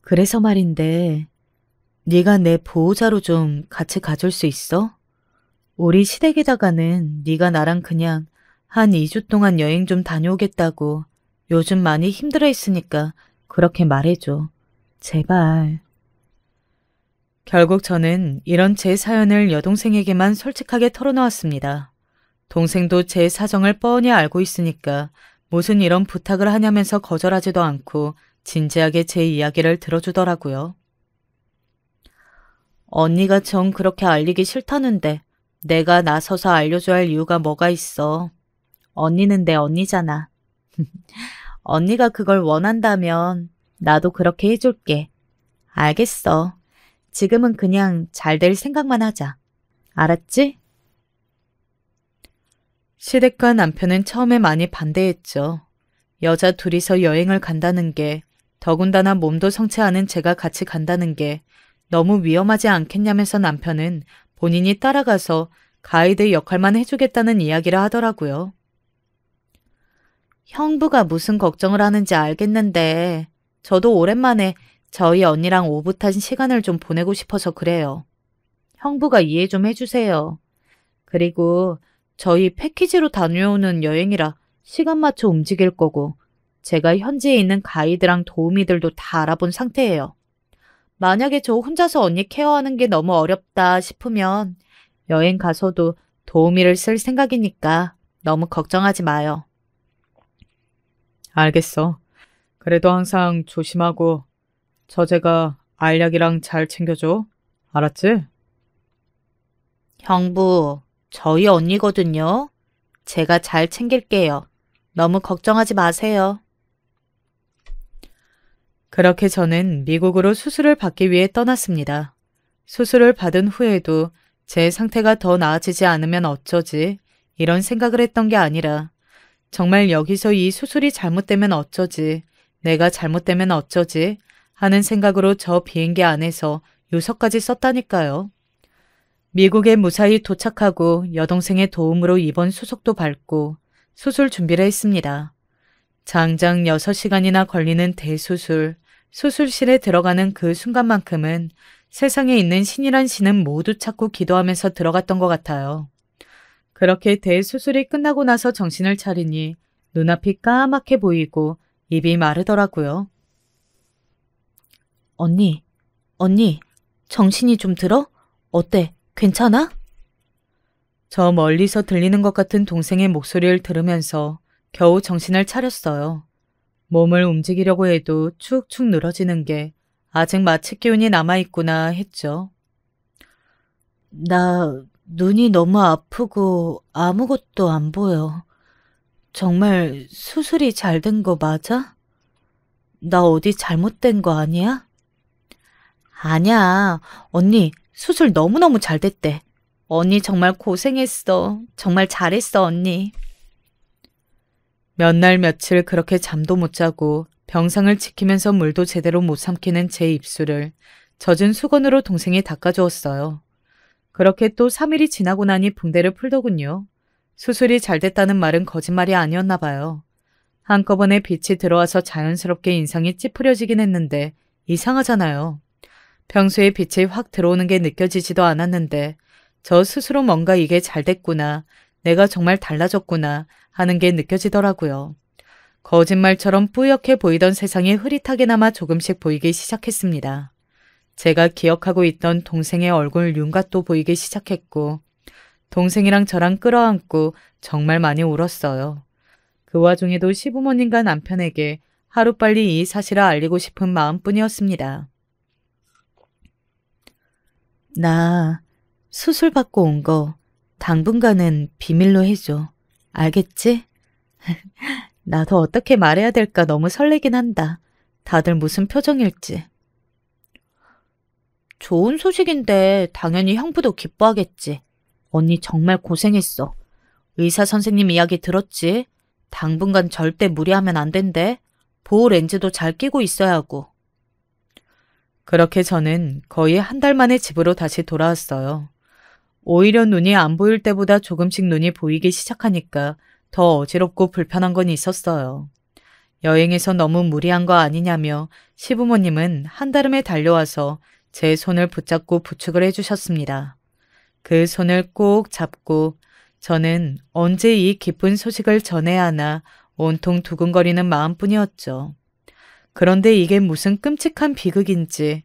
그래서 말인데, 네가 내 보호자로 좀 같이 가줄 수 있어? 우리 시댁에다가는 네가 나랑 그냥 한 2주 동안 여행 좀 다녀오겠다고 요즘 많이 힘들어 했으니까 그렇게 말해줘. 제발. 결국 저는 이런 제 사연을 여동생에게만 솔직하게 털어놓았습니다. 동생도 제 사정을 뻔히 알고 있으니까 무슨 이런 부탁을 하냐면서 거절하지도 않고 진지하게 제 이야기를 들어주더라고요. 언니가 정 그렇게 알리기 싫다는데 내가 나서서 알려줘야 할 이유가 뭐가 있어. 언니는 내 언니잖아. 언니가 그걸 원한다면 나도 그렇게 해줄게. 알겠어. 지금은 그냥 잘 될 생각만 하자. 알았지? 시댁과 남편은 처음에 많이 반대했죠. 여자 둘이서 여행을 간다는 게, 더군다나 몸도 성치 않은 제가 같이 간다는 게 너무 위험하지 않겠냐면서 남편은 본인이 따라가서 가이드 역할만 해주겠다는 이야기를 하더라고요. 형부가 무슨 걱정을 하는지 알겠는데 저도 오랜만에 저희 언니랑 오붓한 시간을 좀 보내고 싶어서 그래요. 형부가 이해 좀 해주세요. 그리고 저희 패키지로 다녀오는 여행이라 시간 맞춰 움직일 거고 제가 현지에 있는 가이드랑 도우미들도 다 알아본 상태예요. 만약에 저 혼자서 언니 케어하는 게 너무 어렵다 싶으면 여행 가서도 도우미를 쓸 생각이니까 너무 걱정하지 마요. 알겠어. 그래도 항상 조심하고 저제가 알약이랑 잘 챙겨줘. 알았지? 형부, 저희 언니거든요. 제가 잘 챙길게요. 너무 걱정하지 마세요. 그렇게 저는 미국으로 수술을 받기 위해 떠났습니다. 수술을 받은 후에도 제 상태가 더 나아지지 않으면 어쩌지 이런 생각을 했던 게 아니라 정말 여기서 이 수술이 잘못되면 어쩌지, 내가 잘못되면 어쩌지 하는 생각으로 저 비행기 안에서 유서까지 썼다니까요. 미국에 무사히 도착하고 여동생의 도움으로 입원 수속도 밟고 수술 준비를 했습니다. 장장 6시간이나 걸리는 대수술, 수술실에 들어가는 그 순간만큼은 세상에 있는 신이란 신은 모두 찾고 기도하면서 들어갔던 것 같아요. 그렇게 대수술이 끝나고 나서 정신을 차리니 눈앞이 까맣게 보이고 입이 마르더라고요. 언니, 정신이 좀 들어? 어때? 괜찮아? 저 멀리서 들리는 것 같은 동생의 목소리를 들으면서 겨우 정신을 차렸어요. 몸을 움직이려고 해도 축축 늘어지는 게 아직 마취 기운이 남아있구나 했죠. 나 눈이 너무 아프고 아무것도 안 보여. 정말 수술이 잘 된 거 맞아? 나 어디 잘못된 거 아니야? 아니야. 언니, 수술 너무너무 잘 됐대. 언니 정말 고생했어. 정말 잘했어, 언니. 몇 날 며칠 그렇게 잠도 못 자고 병상을 지키면서 물도 제대로 못 삼키는 제 입술을 젖은 수건으로 동생이 닦아주었어요. 그렇게 또 3일이 지나고 나니 붕대를 풀더군요. 수술이 잘 됐다는 말은 거짓말이 아니었나 봐요. 한꺼번에 빛이 들어와서 자연스럽게 인상이 찌푸려지긴 했는데 이상하잖아요. 평소에 빛이 확 들어오는 게 느껴지지도 않았는데 저 스스로 뭔가 이게 잘 됐구나, 내가 정말 달라졌구나 하는 게 느껴지더라고요. 거짓말처럼 뿌옇게 보이던 세상이 흐릿하게나마 조금씩 보이기 시작했습니다. 제가 기억하고 있던 동생의 얼굴 윤곽도 보이기 시작했고 동생이랑 저랑 끌어안고 정말 많이 울었어요. 그 와중에도 시부모님과 남편에게 하루빨리 이 사실을 알리고 싶은 마음뿐이었습니다. 나 수술 받고 온 거 당분간은 비밀로 해줘. 알겠지? 나도 어떻게 말해야 될까 너무 설레긴 한다. 다들 무슨 표정일지. 좋은 소식인데 당연히 형부도 기뻐하겠지. 언니 정말 고생했어. 의사 선생님 이야기 들었지? 당분간 절대 무리하면 안 된대. 보호 렌즈도 잘 끼고 있어야 하고. 그렇게 저는 거의 한 달 만에 집으로 다시 돌아왔어요. 오히려 눈이 안 보일 때보다 조금씩 눈이 보이기 시작하니까 더 어지럽고 불편한 건 있었어요. 여행에서 너무 무리한 거 아니냐며 시부모님은 한달음에 달려와서 제 손을 붙잡고 부축을 해주셨습니다. 그 손을 꼭 잡고 저는 언제 이 기쁜 소식을 전해야 하나 온통 두근거리는 마음뿐이었죠. 그런데 이게 무슨 끔찍한 비극인지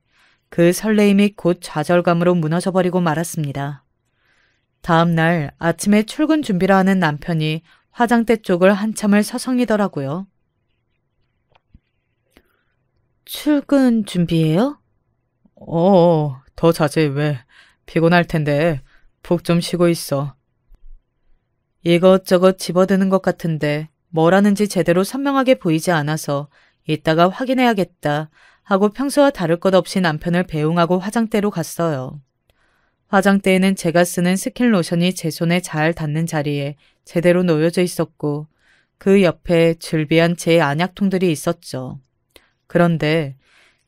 그 설레임이 곧 좌절감으로 무너져버리고 말았습니다. 다음 날 아침에 출근 준비를 하는 남편이 화장대 쪽을 한참을 서성이더라고요. 출근 준비해요? 더 자지 왜. 피곤할 텐데 푹 좀 쉬고 있어. 이것저것 집어드는 것 같은데 뭘 하는지 제대로 선명하게 보이지 않아서 이따가 확인해야겠다 하고 평소와 다를 것 없이 남편을 배웅하고 화장대로 갔어요. 화장대에는 제가 쓰는 스킨 로션이 제 손에 잘 닿는 자리에 제대로 놓여져 있었고 그 옆에 줄비한 제 안약통들이 있었죠. 그런데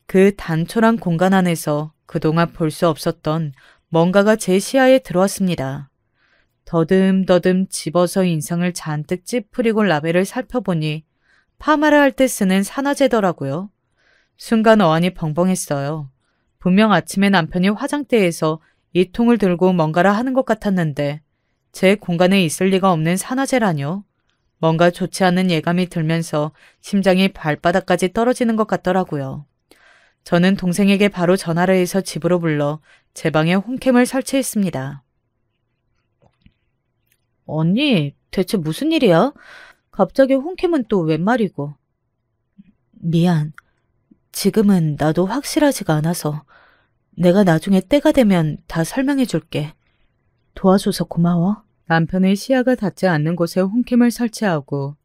그 단촐한 공간 안에서 그동안 볼 수 없었던 뭔가가 제 시야에 들어왔습니다. 더듬더듬 집어서 인상을 잔뜩 찌푸리고 라벨을 살펴보니 파마를 할 때 쓰는 산화제더라고요. 순간 어안이 벙벙했어요. 분명 아침에 남편이 화장대에서 이 통을 들고 뭔가를 하는 것 같았는데 제 공간에 있을 리가 없는 산화제라뇨. 뭔가 좋지 않은 예감이 들면서 심장이 발바닥까지 떨어지는 것 같더라고요. 저는 동생에게 바로 전화를 해서 집으로 불러 제 방에 홈캠을 설치했습니다. 언니, 대체 무슨 일이야? 갑자기 홈캠은 또 웬 말이고. 미안. 지금은 나도 확실하지가 않아서 내가 나중에 때가 되면 다 설명해 줄게. 도와줘서 고마워. 남편의 시야가 닿지 않는 곳에 홈캠을 설치하고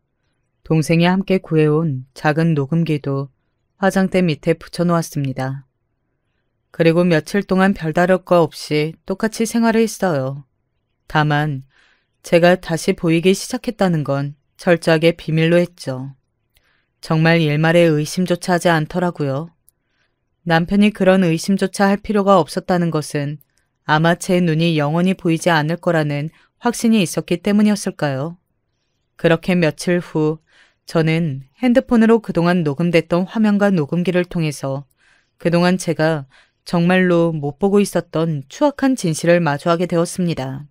동생이 함께 구해온 작은 녹음기도 화장대 밑에 붙여놓았습니다. 그리고 며칠 동안 별다를 거 없이 똑같이 생활을 했어요. 다만 제가 다시 보이기 시작했다는 건 철저하게 비밀로 했죠. 정말 일말의 의심조차 하지 않더라고요. 남편이 그런 의심조차 할 필요가 없었다는 것은 아마 제 눈이 영원히 보이지 않을 거라는 확신이 있었기 때문이었을까요? 그렇게 며칠 후 저는 핸드폰으로 그동안 녹음됐던 화면과 녹음기를 통해서 그동안 제가 정말로 못 보고 있었던 추악한 진실을 마주하게 되었습니다.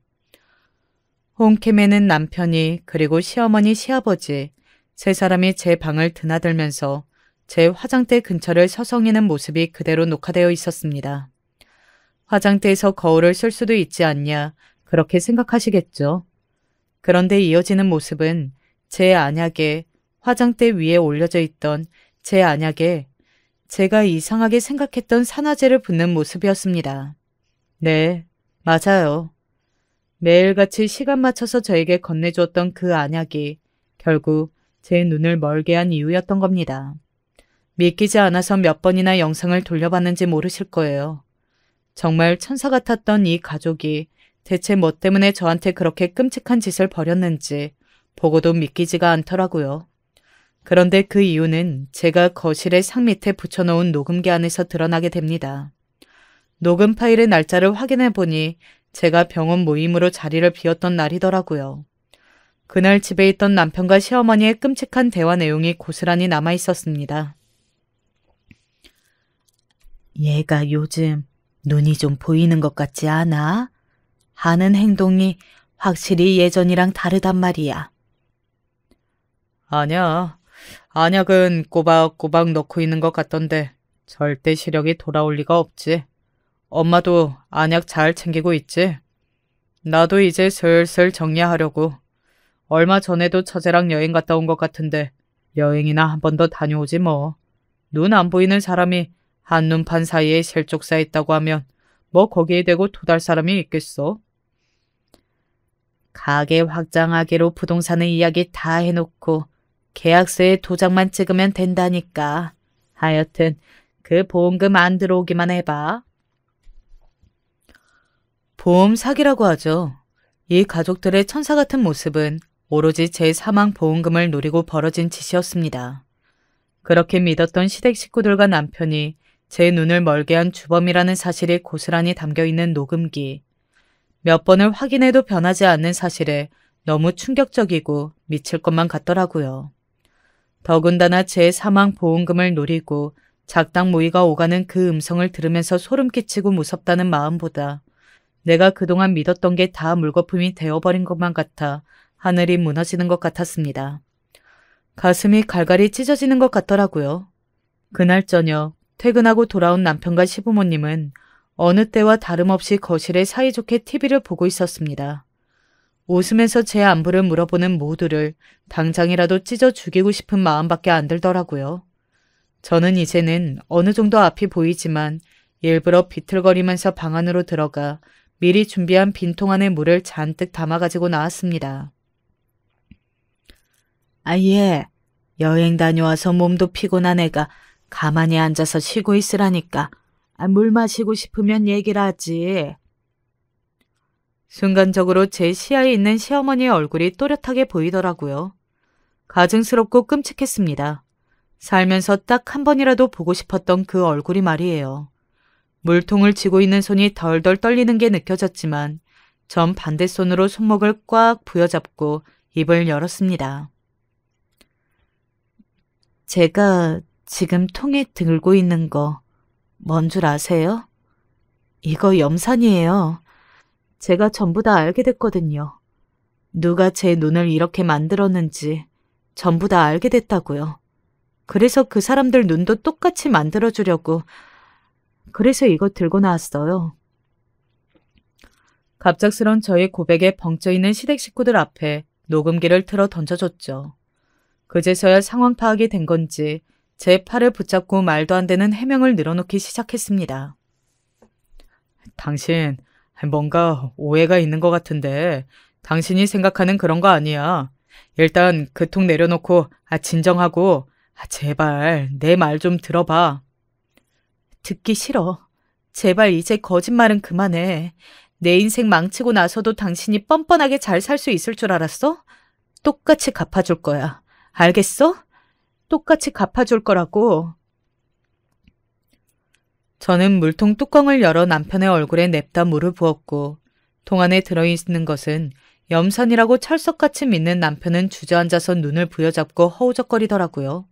홈캠에는 남편이 그리고 시어머니, 시아버지 세 사람이 제 방을 드나들면서 제 화장대 근처를 서성이는 모습이 그대로 녹화되어 있었습니다. 화장대에서 거울을 쓸 수도 있지 않냐 그렇게 생각하시겠죠. 그런데 이어지는 모습은 제 안약에 화장대 위에 올려져 있던 제 안약에 제가 이상하게 생각했던 산화제를 붓는 모습이었습니다. 네, 맞아요. 매일같이 시간 맞춰서 저에게 건네주었던 그 안약이 결국 제 눈을 멀게 한 이유였던 겁니다. 믿기지 않아서 몇 번이나 영상을 돌려봤는지 모르실 거예요. 정말 천사 같았던 이 가족이 대체 뭐 때문에 저한테 그렇게 끔찍한 짓을 벌였는지 보고도 믿기지가 않더라고요. 그런데 그 이유는 제가 거실의 상 밑에 붙여놓은 녹음기 안에서 드러나게 됩니다. 녹음 파일의 날짜를 확인해 보니 제가 병원 모임으로 자리를 비웠던 날이더라고요. 그날 집에 있던 남편과 시어머니의 끔찍한 대화 내용이 고스란히 남아 있었습니다. 얘가 요즘 눈이 좀 보이는 것 같지 않아? 하는 행동이 확실히 예전이랑 다르단 말이야. 아니야. 안약은 꼬박꼬박 넣고 있는 것 같던데 절대 시력이 돌아올 리가 없지. 엄마도 안약 잘 챙기고 있지? 나도 이제 슬슬 정리하려고. 얼마 전에도 처제랑 여행 갔다 온 것 같은데 여행이나 한 번 더 다녀오지 뭐. 눈 안 보이는 사람이 한눈판 사이에 실족사 있다고 하면 뭐 거기에 대고 토달 사람이 있겠어? 가게 확장하기로 부동산의 이야기 다 해놓고 계약서에 도장만 찍으면 된다니까. 하여튼 그 보험금 안 들어오기만 해봐. 보험 사기라고 하죠. 이 가족들의 천사 같은 모습은 오로지 제 사망 보험금을 노리고 벌어진 짓이었습니다. 그렇게 믿었던 시댁 식구들과 남편이 제 눈을 멀게 한 주범이라는 사실이 고스란히 담겨있는 녹음기. 몇 번을 확인해도 변하지 않는 사실에 너무 충격적이고 미칠 것만 같더라고요. 더군다나 제 사망 보험금을 노리고 작당 모의가 오가는 그 음성을 들으면서 소름 끼치고 무섭다는 마음보다 내가 그동안 믿었던 게 다 물거품이 되어버린 것만 같아 하늘이 무너지는 것 같았습니다. 가슴이 갈갈이 찢어지는 것 같더라고요. 그날 저녁 퇴근하고 돌아온 남편과 시부모님은 어느 때와 다름없이 거실에 사이좋게 TV를 보고 있었습니다. 웃으면서 제 안부를 물어보는 모두를 당장이라도 찢어 죽이고 싶은 마음밖에 안 들더라고요. 저는 이제는 어느 정도 앞이 보이지만 일부러 비틀거리면서 방 안으로 들어가 미리 준비한 빈통 안에 물을 잔뜩 담아가지고 나왔습니다. 예. 여행 다녀와서 몸도 피곤한 애가 가만히 앉아서 쉬고 있으라니까. 물 마시고 싶으면 얘기를 하지. 순간적으로 제 시야에 있는 시어머니의 얼굴이 또렷하게 보이더라고요. 가증스럽고 끔찍했습니다. 살면서 딱 한 번이라도 보고 싶었던 그 얼굴이 말이에요. 물통을 쥐고 있는 손이 덜덜 떨리는 게 느껴졌지만 전 반대손으로 손목을 꽉 부여잡고 입을 열었습니다. 제가 지금 통에 들고 있는 거 뭔 줄 아세요? 이거 염산이에요. 제가 전부 다 알게 됐거든요. 누가 제 눈을 이렇게 만들었는지 전부 다 알게 됐다고요. 그래서 그 사람들 눈도 똑같이 만들어주려고 그래서 이거 들고 나왔어요. 갑작스런 저의 고백에 벙쪄있는 시댁 식구들 앞에 녹음기를 틀어 던져줬죠. 그제서야 상황 파악이 된 건지 제 팔을 붙잡고 말도 안 되는 해명을 늘어놓기 시작했습니다. 당신 뭔가 오해가 있는 것 같은데 당신이 생각하는 그런 거 아니야. 일단 그 통 내려놓고 진정하고 제발 내 말 좀 들어봐. 듣기 싫어. 제발 이제 거짓말은 그만해. 내 인생 망치고 나서도 당신이 뻔뻔하게 잘 살 수 있을 줄 알았어? 똑같이 갚아줄 거야. 알겠어? 똑같이 갚아줄 거라고. 저는 물통 뚜껑을 열어 남편의 얼굴에 냅다 물을 부었고 통 안에 들어있는 것은 염산이라고 철석같이 믿는 남편은 주저앉아서 눈을 부여잡고 허우적거리더라고요.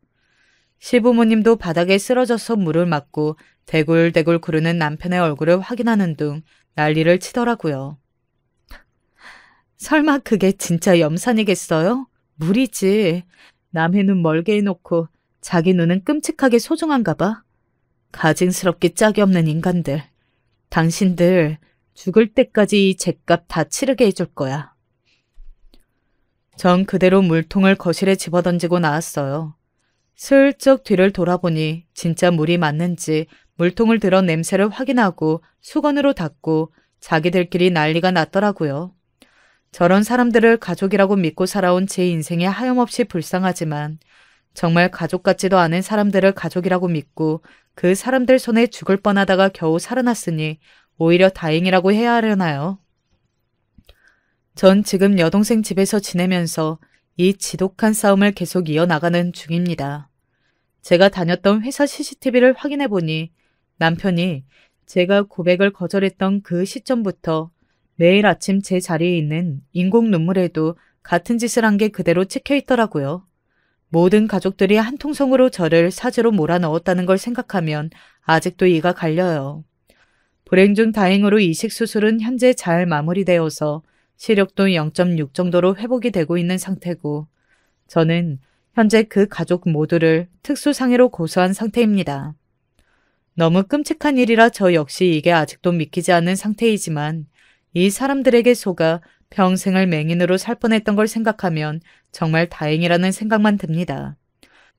시부모님도 바닥에 쓰러져서 물을 맞고 대굴대굴 구르는 남편의 얼굴을 확인하는 둥 난리를 치더라고요. 설마 그게 진짜 염산이겠어요? 물이지. 남의 눈 멀게 해놓고 자기 눈은 끔찍하게 소중한가 봐. 가증스럽게 짝이 없는 인간들. 당신들 죽을 때까지 이 죗값 다 치르게 해줄 거야. 전 그대로 물통을 거실에 집어던지고 나왔어요. 슬쩍 뒤를 돌아보니 진짜 물이 맞는지 물통을 들어 냄새를 확인하고 수건으로 닦고 자기들끼리 난리가 났더라고요. 저런 사람들을 가족이라고 믿고 살아온 제 인생이 하염없이 불쌍하지만 정말 가족 같지도 않은 사람들을 가족이라고 믿고 그 사람들 손에 죽을 뻔하다가 겨우 살아났으니 오히려 다행이라고 해야 하려나요? 전 지금 여동생 집에서 지내면서 이 지독한 싸움을 계속 이어나가는 중입니다. 제가 다녔던 회사 CCTV를 확인해보니 남편이 제가 고백을 거절했던 그 시점부터 매일 아침 제 자리에 있는 인공 눈물에도 같은 짓을 한 게 그대로 찍혀 있더라고요. 모든 가족들이 한 통성으로 저를 사지로 몰아넣었다는 걸 생각하면 아직도 이가 갈려요. 불행 중 다행으로 이식 수술은 현재 잘 마무리되어서 시력도 0.6 정도로 회복이 되고 있는 상태고 저는 현재 그 가족 모두를 특수상해로 고소한 상태입니다. 너무 끔찍한 일이라 저 역시 이게 아직도 믿기지 않는 상태이지만 이 사람들에게 속아 평생을 맹인으로 살 뻔했던 걸 생각하면 정말 다행이라는 생각만 듭니다.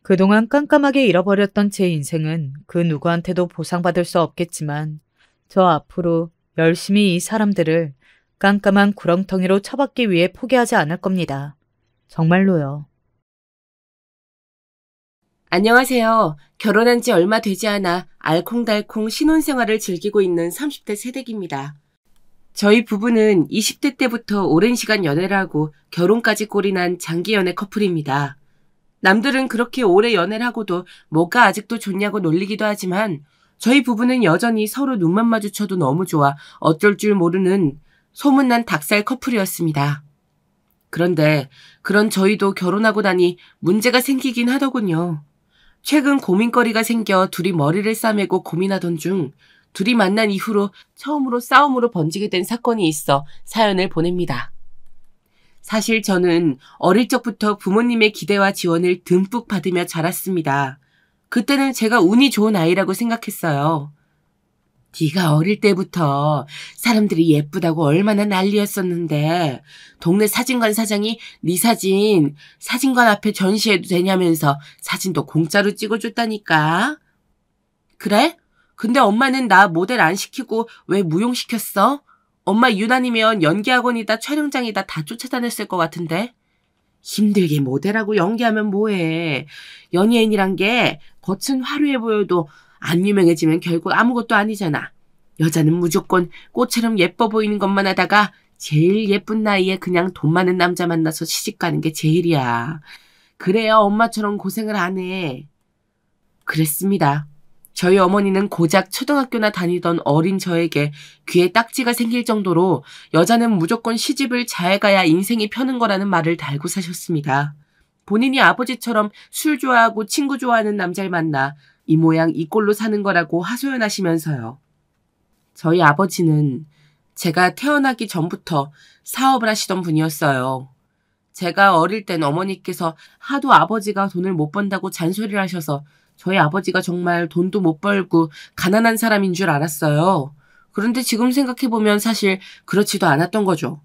그동안 깜깜하게 잃어버렸던 제 인생은 그 누구한테도 보상받을 수 없겠지만 저 앞으로 열심히 이 사람들을 깜깜한 구렁텅이로 처박기 위해 포기하지 않을 겁니다. 정말로요. 안녕하세요. 결혼한 지 얼마 되지 않아 알콩달콩 신혼생활을 즐기고 있는 30대 새댁입니다. 저희 부부는 20대 때부터 오랜 시간 연애를 하고 결혼까지 꼴이 난 장기 연애 커플입니다. 남들은 그렇게 오래 연애를 하고도 뭐가 아직도 좋냐고 놀리기도 하지만 저희 부부는 여전히 서로 눈만 마주쳐도 너무 좋아 어쩔 줄 모르는 소문난 닭살 커플이었습니다. 그런데 그런 저희도 결혼하고 나니 문제가 생기긴 하더군요. 최근 고민거리가 생겨 둘이 머리를 싸매고 고민하던 중 둘이 만난 이후로 처음으로 싸움으로 번지게 된 사건이 있어 사연을 보냅니다. 사실 저는 어릴 적부터 부모님의 기대와 지원을 듬뿍 받으며 자랐습니다. 그때는 제가 운이 좋은 아이라고 생각했어요. 네가 어릴 때부터 사람들이 예쁘다고 얼마나 난리였었는데 동네 사진관 사장이 네 사진 사진관 앞에 전시해도 되냐면서 사진도 공짜로 찍어줬다니까. 그래? 근데 엄마는 나 모델 안 시키고 왜 무용시켰어? 엄마 유난이면 연기학원이다 촬영장이다 다 쫓아다녔을 것 같은데. 힘들게 모델하고 연기하면 뭐해. 연예인이란 게 겉은 화려해 보여도 안 유명해지면 결국 아무것도 아니잖아. 여자는 무조건 꽃처럼 예뻐 보이는 것만 하다가 제일 예쁜 나이에 그냥 돈 많은 남자 만나서 시집가는 게 제일이야. 그래야 엄마처럼 고생을 안 해. 그랬습니다. 저희 어머니는 고작 초등학교나 다니던 어린 저에게 귀에 딱지가 생길 정도로 여자는 무조건 시집을 잘 가야 인생이 펴는 거라는 말을 달고 사셨습니다. 본인이 아버지처럼 술 좋아하고 친구 좋아하는 남자를 만나 이 모양 이 꼴로 사는 거라고 하소연하시면서요. 저희 아버지는 제가 태어나기 전부터 사업을 하시던 분이었어요. 제가 어릴 땐 어머니께서 하도 아버지가 돈을 못 번다고 잔소리를 하셔서 저희 아버지가 정말 돈도 못 벌고 가난한 사람인 줄 알았어요. 그런데 지금 생각해보면 사실 그렇지도 않았던 거죠.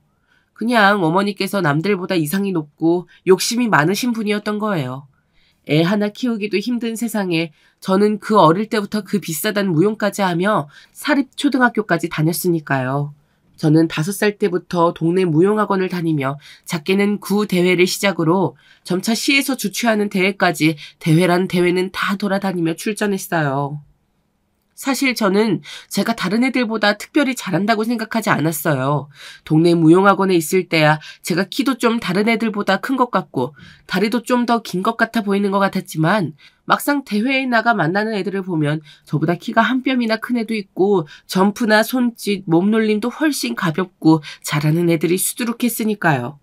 그냥 어머니께서 남들보다 이상이 높고 욕심이 많으신 분이었던 거예요. 애 하나 키우기도 힘든 세상에 저는 그 어릴 때부터 그 비싸단 무용까지 하며 사립초등학교까지 다녔으니까요. 저는 5살 때부터 동네 무용학원을 다니며 작게는 구 대회를 시작으로 점차 시에서 주최하는 대회까지 대회란 대회는 다 돌아다니며 출전했어요. 사실 저는 제가 다른 애들보다 특별히 잘한다고 생각하지 않았어요. 동네 무용학원에 있을 때야 제가 키도 좀 다른 애들보다 큰 것 같고 다리도 좀 더 긴 것 같아 보이는 것 같았지만 막상 대회에 나가 만나는 애들을 보면 저보다 키가 한 뼘이나 큰 애도 있고 점프나 손짓, 몸놀림도 훨씬 가볍고 잘하는 애들이 수두룩했으니까요.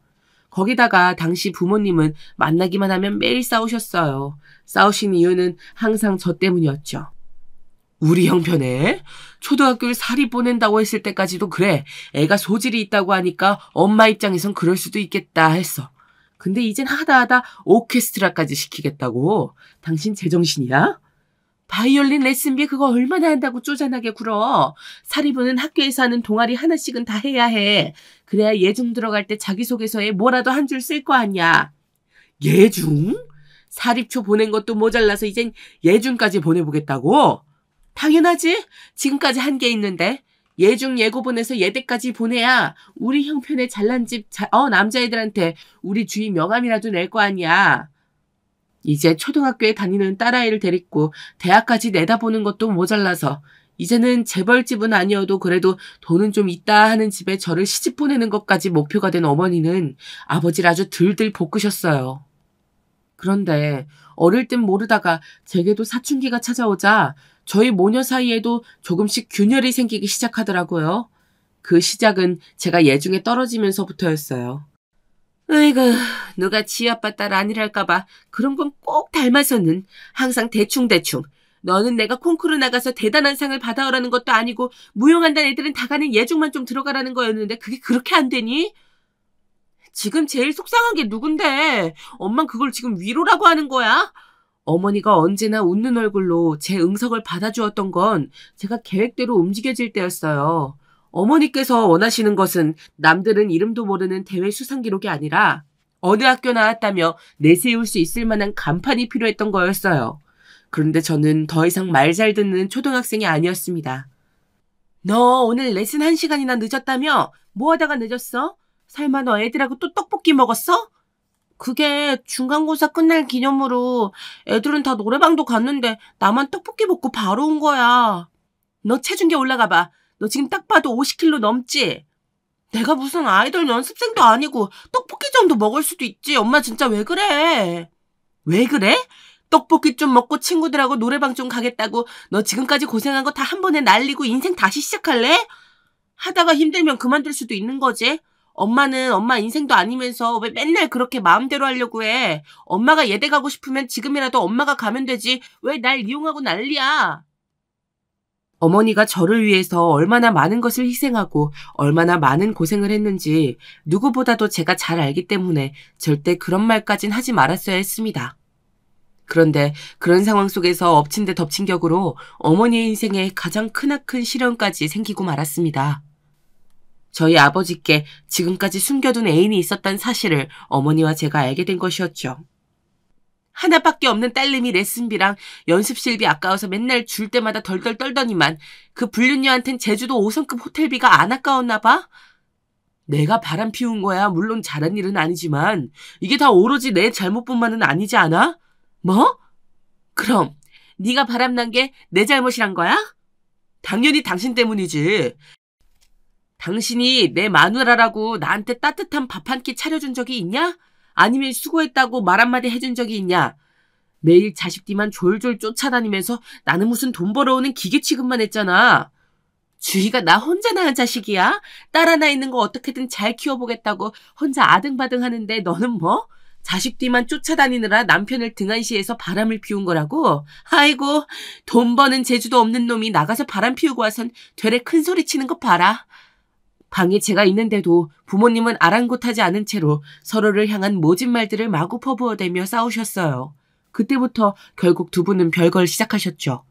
거기다가 당시 부모님은 만나기만 하면 매일 싸우셨어요. 싸우신 이유는 항상 저 때문이었죠. 우리 형편에 초등학교를 사립 보낸다고 했을 때까지도 그래. 애가 소질이 있다고 하니까 엄마 입장에선 그럴 수도 있겠다 했어. 근데 이젠 하다하다 오케스트라까지 시키겠다고. 당신 제정신이야? 바이올린 레슨비 그거 얼마나 한다고 쪼잔하게 굴어. 사립은 학교에서 하는 동아리 하나씩은 다 해야 해. 그래야 예중 들어갈 때 자기소개서에 뭐라도 한 줄 쓸 거 아니야. 예중? 사립초 보낸 것도 모자라서 이젠 예중까지 보내보겠다고? 당연하지. 지금까지 한 게 있는데. 예중 예고 보내서 예대까지 보내야 우리 형편의 잘난 집 남자애들한테 우리 주위 명함이라도 낼 거 아니야. 이제 초등학교에 다니는 딸아이를 데리고 대학까지 내다보는 것도 모자라서 이제는 재벌집은 아니어도 그래도 돈은 좀 있다 하는 집에 저를 시집 보내는 것까지 목표가 된 어머니는 아버지를 아주 들들 볶으셨어요. 그런데 어릴 땐 모르다가 제게도 사춘기가 찾아오자 저희 모녀 사이에도 조금씩 균열이 생기기 시작하더라고요. 그 시작은 제가 예중에 떨어지면서부터였어요. 으이구, 누가 지 아빠 딸 아니랄까봐 그런 건 꼭 닮아서는 항상 대충대충. 너는 내가 콩쿠르 나가서 대단한 상을 받아오라는 것도 아니고 무용한다는 애들은 다 가는 예중만 좀 들어가라는 거였는데 그게 그렇게 안 되니? 지금 제일 속상한 게 누군데? 엄만 그걸 지금 위로라고 하는 거야? 어머니가 언제나 웃는 얼굴로 제 응석을 받아주었던 건 제가 계획대로 움직여질 때였어요. 어머니께서 원하시는 것은 남들은 이름도 모르는 대회 수상 기록이 아니라 어느 학교 나왔다며 내세울 수 있을 만한 간판이 필요했던 거였어요. 그런데 저는 더 이상 말 잘 듣는 초등학생이 아니었습니다. 너 오늘 레슨 1시간이나 늦었다며? 뭐 하다가 늦었어? 설마 너 애들하고 또 떡볶이 먹었어? 그게 중간고사 끝날 기념으로 애들은 다 노래방도 갔는데 나만 떡볶이 먹고 바로 온 거야. 너 체중계 올라가 봐. 너 지금 딱 봐도 50kg 넘지? 내가 무슨 아이돌 연습생도 아니고 떡볶이 정도 먹을 수도 있지. 엄마 진짜 왜 그래? 왜 그래? 떡볶이 좀 먹고 친구들하고 노래방 좀 가겠다고 너 지금까지 고생한 거 다 한 번에 날리고 인생 다시 시작할래? 하다가 힘들면 그만둘 수도 있는 거지. 엄마는 엄마 인생도 아니면서 왜 맨날 그렇게 마음대로 하려고 해. 엄마가 예대 가고 싶으면 지금이라도 엄마가 가면 되지. 왜 날 이용하고 난리야. 어머니가 저를 위해서 얼마나 많은 것을 희생하고 얼마나 많은 고생을 했는지 누구보다도 제가 잘 알기 때문에 절대 그런 말까진 하지 말았어야 했습니다. 그런데 그런 상황 속에서 엎친 데 덮친 격으로 어머니의 인생에 가장 크나큰 시련까지 생기고 말았습니다. 저희 아버지께 지금까지 숨겨둔 애인이 있었다는 사실을 어머니와 제가 알게 된 것이었죠. 하나밖에 없는 딸내미 레슨비랑 연습실비 아까워서 맨날 줄 때마다 덜덜 떨더니만 그 불륜녀한텐 제주도 5성급 호텔비가 안 아까웠나 봐? 내가 바람 피운 거야 물론 잘한 일은 아니지만 이게 다 오로지 내 잘못뿐만은 아니지 않아? 뭐? 그럼 네가 바람난 게 내 잘못이란 거야? 당연히 당신 때문이지. 당신이 내 마누라라고 나한테 따뜻한 밥 한 끼 차려준 적이 있냐? 아니면 수고했다고 말 한마디 해준 적이 있냐? 매일 자식 뒤만 졸졸 쫓아다니면서 나는 무슨 돈 벌어오는 기계 취급만 했잖아. 주희가 나 혼자 낳은 자식이야? 딸 하나 있는 거 어떻게든 잘 키워보겠다고 혼자 아등바등 하는데 너는 뭐? 자식 뒤만 쫓아다니느라 남편을 등한시해서 바람을 피운 거라고? 아이고, 돈 버는 재주도 없는 놈이 나가서 바람 피우고 와선 되레 큰 소리 치는 거 봐라. 방에 제가 있는데도 부모님은 아랑곳하지 않은 채로 서로를 향한 모진 말들을 마구 퍼부어대며 싸우셨어요. 그때부터 결국 두 분은 별걸 시작하셨죠.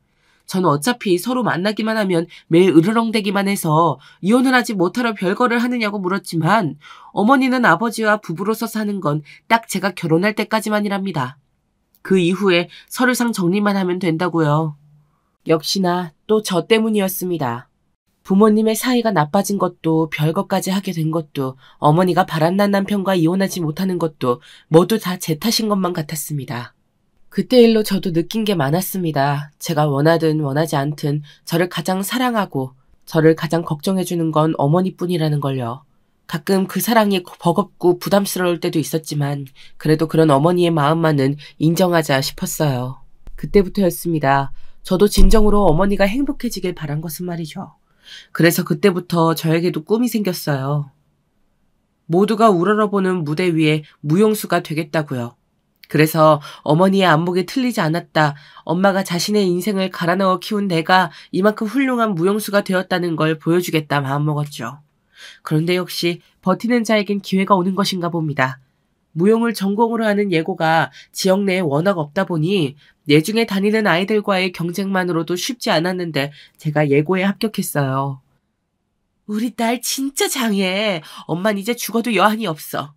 저는 어차피 서로 만나기만 하면 매일 으르렁대기만 해서 이혼을 하지 못하러 별거를 하느냐고 물었지만 어머니는 아버지와 부부로서 사는 건 딱 제가 결혼할 때까지만이랍니다. 그 이후에 서류상 정리만 하면 된다고요. 역시나 또 저 때문이었습니다. 부모님의 사이가 나빠진 것도 별것까지 하게 된 것도 어머니가 바람난 남편과 이혼하지 못하는 것도 모두 다 제 탓인 것만 같았습니다. 그때 일로 저도 느낀 게 많았습니다. 제가 원하든 원하지 않든 저를 가장 사랑하고 저를 가장 걱정해주는 건 어머니뿐이라는 걸요. 가끔 그 사랑이 버겁고 부담스러울 때도 있었지만 그래도 그런 어머니의 마음만은 인정하자 싶었어요. 그때부터였습니다. 저도 진정으로 어머니가 행복해지길 바란 것은 말이죠. 그래서 그때부터 저에게도 꿈이 생겼어요. 모두가 우러러보는 무대 위에 무용수가 되겠다고요. 그래서 어머니의 안목이 틀리지 않았다. 엄마가 자신의 인생을 갈아 넣어 키운 내가 이만큼 훌륭한 무용수가 되었다는 걸 보여주겠다 마음먹었죠. 그런데 역시 버티는 자에겐 기회가 오는 것인가 봅니다. 무용을 전공으로 하는 예고가 지역 내에 워낙 없다 보니 예중에 다니는 아이들과의 경쟁만으로도 쉽지 않았는데 제가 예고에 합격했어요. 우리 딸 진짜 장해. 엄만 이제 죽어도 여한이 없어.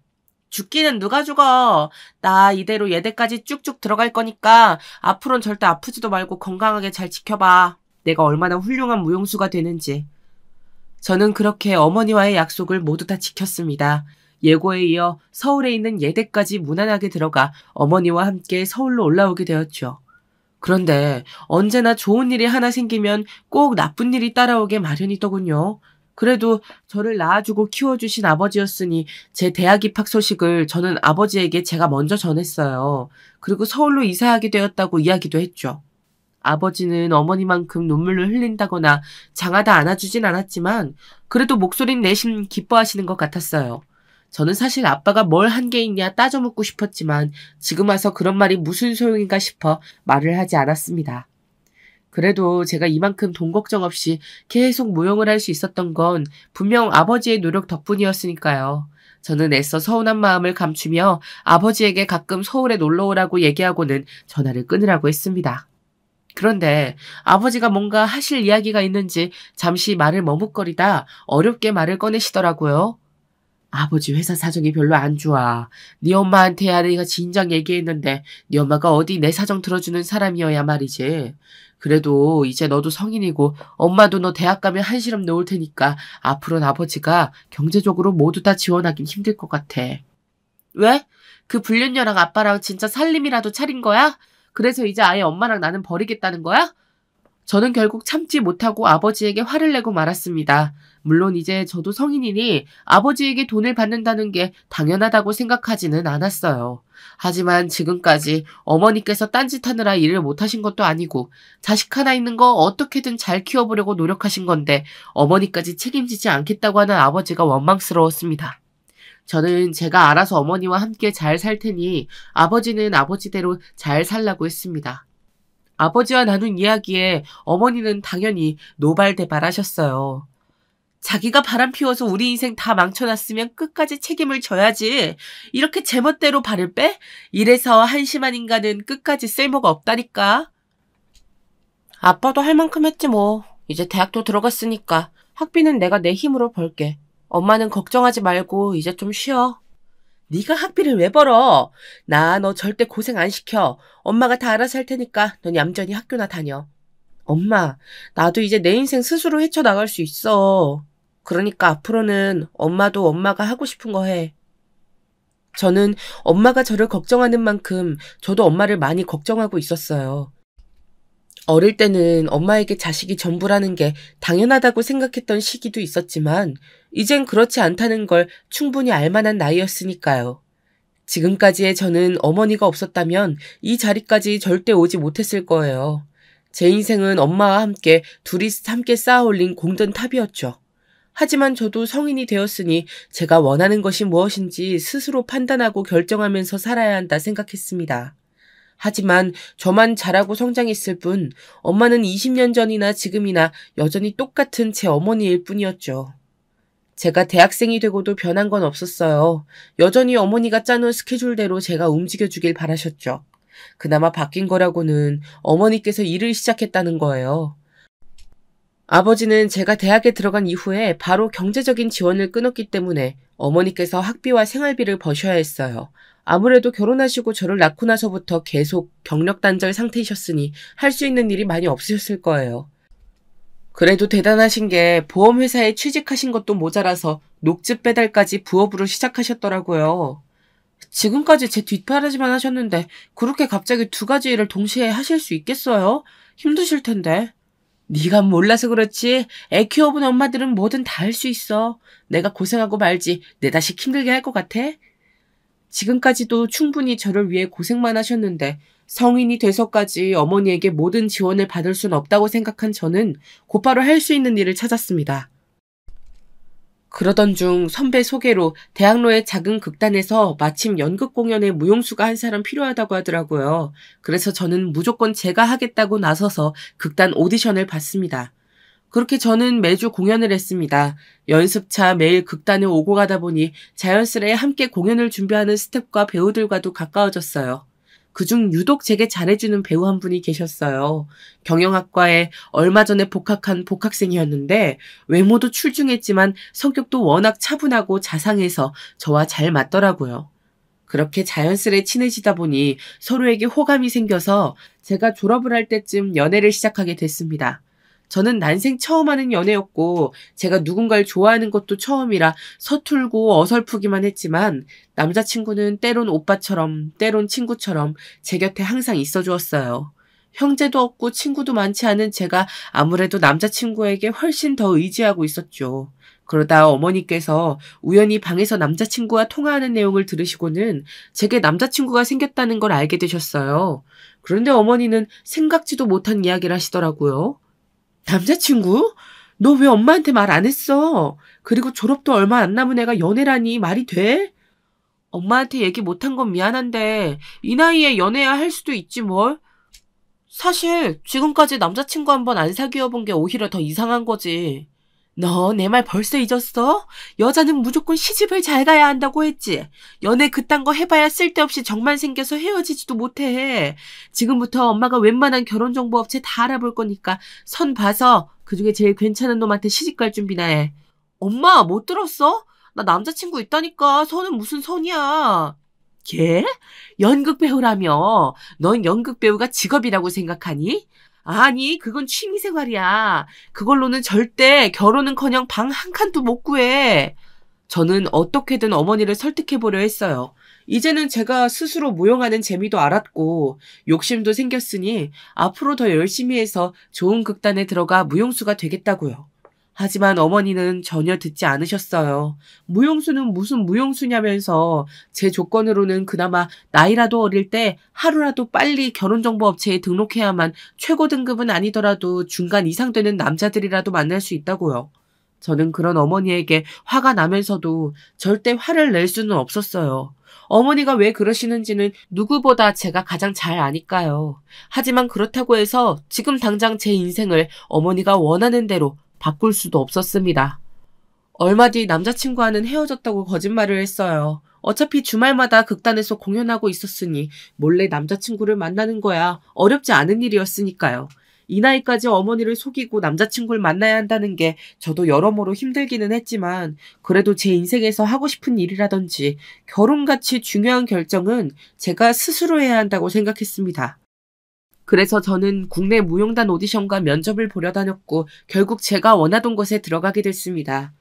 죽기는 누가 죽어. 나 이대로 예대까지 쭉쭉 들어갈 거니까 앞으로는 절대 아프지도 말고 건강하게 잘 지켜봐. 내가 얼마나 훌륭한 무용수가 되는지. 저는 그렇게 어머니와의 약속을 모두 다 지켰습니다. 예고에 이어 서울에 있는 예대까지 무난하게 들어가 어머니와 함께 서울로 올라오게 되었죠. 그런데 언제나 좋은 일이 하나 생기면 꼭 나쁜 일이 따라오게 마련이더군요. 그래도 저를 낳아주고 키워주신 아버지였으니 제 대학 입학 소식을 저는 아버지에게 제가 먼저 전했어요. 그리고 서울로 이사하게 되었다고 이야기도 했죠. 아버지는 어머니만큼 눈물을 흘린다거나 장하다 안아주진 않았지만 그래도 목소리는 내심 기뻐하시는 것 같았어요. 저는 사실 아빠가 뭘 한 게 있냐 따져 묻고 싶었지만 지금 와서 그런 말이 무슨 소용인가 싶어 말을 하지 않았습니다. 그래도 제가 이만큼 돈 걱정 없이 계속 무용을 할 수 있었던 건 분명 아버지의 노력 덕분이었으니까요. 저는 애써 서운한 마음을 감추며 아버지에게 가끔 서울에 놀러 오라고 얘기하고는 전화를 끊으라고 했습니다. 그런데 아버지가 뭔가 하실 이야기가 있는지 잠시 말을 머뭇거리다 어렵게 말을 꺼내시더라고요. 아버지 회사 사정이 별로 안 좋아. 네 엄마한테야 내가 진작 얘기했는데 네 엄마가 어디 내 사정 들어주는 사람이어야 말이지. 그래도 이제 너도 성인이고 엄마도 너 대학 가면 한시름 놓을 테니까 앞으로는 아버지가 경제적으로 모두 다 지원하긴 힘들 것 같아. 왜? 그 불륜녀랑 아빠랑 진짜 살림이라도 차린 거야? 그래서 이제 아예 엄마랑 나는 버리겠다는 거야? 저는 결국 참지 못하고 아버지에게 화를 내고 말았습니다. 물론 이제 저도 성인이니 아버지에게 돈을 받는다는 게 당연하다고 생각하지는 않았어요. 하지만 지금까지 어머니께서 딴짓하느라 일을 못하신 것도 아니고 자식 하나 있는 거 어떻게든 잘 키워보려고 노력하신 건데 어머니까지 책임지지 않겠다고 하는 아버지가 원망스러웠습니다. 저는 제가 알아서 어머니와 함께 잘 살 테니 아버지는 아버지대로 잘 살라고 했습니다. 아버지와 나눈 이야기에 어머니는 당연히 노발대발하셨어요. 자기가 바람 피워서 우리 인생 다 망쳐놨으면 끝까지 책임을 져야지. 이렇게 제멋대로 발을 빼? 이래서 한심한 인간은 끝까지 쓸모가 없다니까. 아빠도 할 만큼 했지 뭐. 이제 대학도 들어갔으니까 학비는 내가 내 힘으로 벌게. 엄마는 걱정하지 말고 이제 좀 쉬어. 네가 학비를 왜 벌어? 나 너 절대 고생 안 시켜. 엄마가 다 알아서 할 테니까 넌 얌전히 학교나 다녀. 엄마, 나도 이제 내 인생 스스로 헤쳐나갈 수 있어. 그러니까 앞으로는 엄마도 엄마가 하고 싶은 거 해. 저는 엄마가 저를 걱정하는 만큼 저도 엄마를 많이 걱정하고 있었어요. 어릴 때는 엄마에게 자식이 전부라는 게 당연하다고 생각했던 시기도 있었지만 이젠 그렇지 않다는 걸 충분히 알 만한 나이였으니까요. 지금까지의 저는 어머니가 없었다면 이 자리까지 절대 오지 못했을 거예요. 제 인생은 엄마와 함께 둘이 함께 쌓아 올린 공든 탑이었죠. 하지만 저도 성인이 되었으니 제가 원하는 것이 무엇인지 스스로 판단하고 결정하면서 살아야 한다 생각했습니다. 하지만 저만 자라고 성장했을 뿐 엄마는 20년 전이나 지금이나 여전히 똑같은 제 어머니일 뿐이었죠. 제가 대학생이 되고도 변한 건 없었어요. 여전히 어머니가 짜놓은 스케줄대로 제가 움직여주길 바라셨죠. 그나마 바뀐 거라고는 어머니께서 일을 시작했다는 거예요. 아버지는 제가 대학에 들어간 이후에 바로 경제적인 지원을 끊었기 때문에 어머니께서 학비와 생활비를 버셔야 했어요. 아무래도 결혼하시고 저를 낳고 나서부터 계속 경력 단절 상태이셨으니 할 수 있는 일이 많이 없으셨을 거예요. 그래도 대단하신 게 보험회사에 취직하신 것도 모자라서 녹즙 배달까지 부업으로 시작하셨더라고요. 지금까지 제 뒷바라지만 하셨는데 그렇게 갑자기 두 가지 일을 동시에 하실 수 있겠어요? 힘드실 텐데. 네가 몰라서 그렇지 애 키워본 엄마들은 뭐든 다 할 수 있어. 내가 고생하고 말지 내 자식 힘들게 할 것 같아? 지금까지도 충분히 저를 위해 고생만 하셨는데 성인이 돼서까지 어머니에게 모든 지원을 받을 순 없다고 생각한 저는 곧바로 할 수 있는 일을 찾았습니다. 그러던 중 선배 소개로 대학로의 작은 극단에서 마침 연극 공연에 무용수가 한 사람 필요하다고 하더라고요. 그래서 저는 무조건 제가 하겠다고 나서서 극단 오디션을 봤습니다. 그렇게 저는 매주 공연을 했습니다. 연습차 매일 극단에 오고 가다 보니 자연스레 함께 공연을 준비하는 스태프과 배우들과도 가까워졌어요. 그중 유독 제게 잘해주는 배우 한 분이 계셨어요. 경영학과에 얼마 전에 복학한 복학생이었는데 외모도 출중했지만 성격도 워낙 차분하고 자상해서 저와 잘 맞더라고요. 그렇게 자연스레 친해지다 보니 서로에게 호감이 생겨서 제가 졸업을 할 때쯤 연애를 시작하게 됐습니다. 저는 난생 처음 하는 연애였고 제가 누군가를 좋아하는 것도 처음이라 서툴고 어설프기만 했지만 남자친구는 때론 오빠처럼 때론 친구처럼 제 곁에 항상 있어 주었어요. 형제도 없고 친구도 많지 않은 제가 아무래도 남자친구에게 훨씬 더 의지하고 있었죠. 그러다 어머니께서 우연히 방에서 남자친구와 통화하는 내용을 들으시고는 제게 남자친구가 생겼다는 걸 알게 되셨어요. 그런데 어머니는 생각지도 못한 이야기를 하시더라고요. 남자친구? 너 왜 엄마한테 말 안 했어? 그리고 졸업도 얼마 안 남은 애가 연애라니 말이 돼? 엄마한테 얘기 못한 건 미안한데 이 나이에 연애야 할 수도 있지 뭘? 사실 지금까지 남자친구 한 번 안 사귀어 본 게 오히려 더 이상한 거지. 너 내 말 벌써 잊었어? 여자는 무조건 시집을 잘 가야 한다고 했지. 연애 그딴 거 해봐야 쓸데없이 정만 생겨서 헤어지지도 못해. 지금부터 엄마가 웬만한 결혼정보업체 다 알아볼 거니까 선 봐서 그중에 제일 괜찮은 놈한테 시집갈 준비나 해. 엄마 못 들었어? 나 남자친구 있다니까. 선은 무슨 선이야. 걔? 연극배우라며. 넌 연극배우가 직업이라고 생각하니? 아니, 그건 취미생활이야. 그걸로는 절대 결혼은커녕 방 한 칸도 못 구해. 저는 어떻게든 어머니를 설득해보려 했어요. 이제는 제가 스스로 무용하는 재미도 알았고 욕심도 생겼으니 앞으로 더 열심히 해서 좋은 극단에 들어가 무용수가 되겠다고요. 하지만 어머니는 전혀 듣지 않으셨어요. 무용수는 무슨 무용수냐면서 제 조건으로는 그나마 나이라도 어릴 때 하루라도 빨리 결혼정보업체에 등록해야만 최고 등급은 아니더라도 중간 이상 되는 남자들이라도 만날 수 있다고요. 저는 그런 어머니에게 화가 나면서도 절대 화를 낼 수는 없었어요. 어머니가 왜 그러시는지는 누구보다 제가 가장 잘 아니까요. 하지만 그렇다고 해서 지금 당장 제 인생을 어머니가 원하는 대로 바꿀 수도 없었습니다. 얼마 뒤 남자친구와는 헤어졌다고 거짓말을 했어요. 어차피 주말마다 극단에서 공연하고 있었으니 몰래 남자친구를 만나는 거야 어렵지 않은 일이었으니까요. 이 나이까지 어머니를 속이고 남자친구를 만나야 한다는 게 저도 여러모로 힘들기는 했지만 그래도 제 인생에서 하고 싶은 일이라든지 결혼같이 중요한 결정은 제가 스스로 해야 한다고 생각했습니다. 그래서 저는 국내 무용단 오디션과 면접을 보러 다녔고 결국 제가 원하던 곳에 들어가게 됐습니다.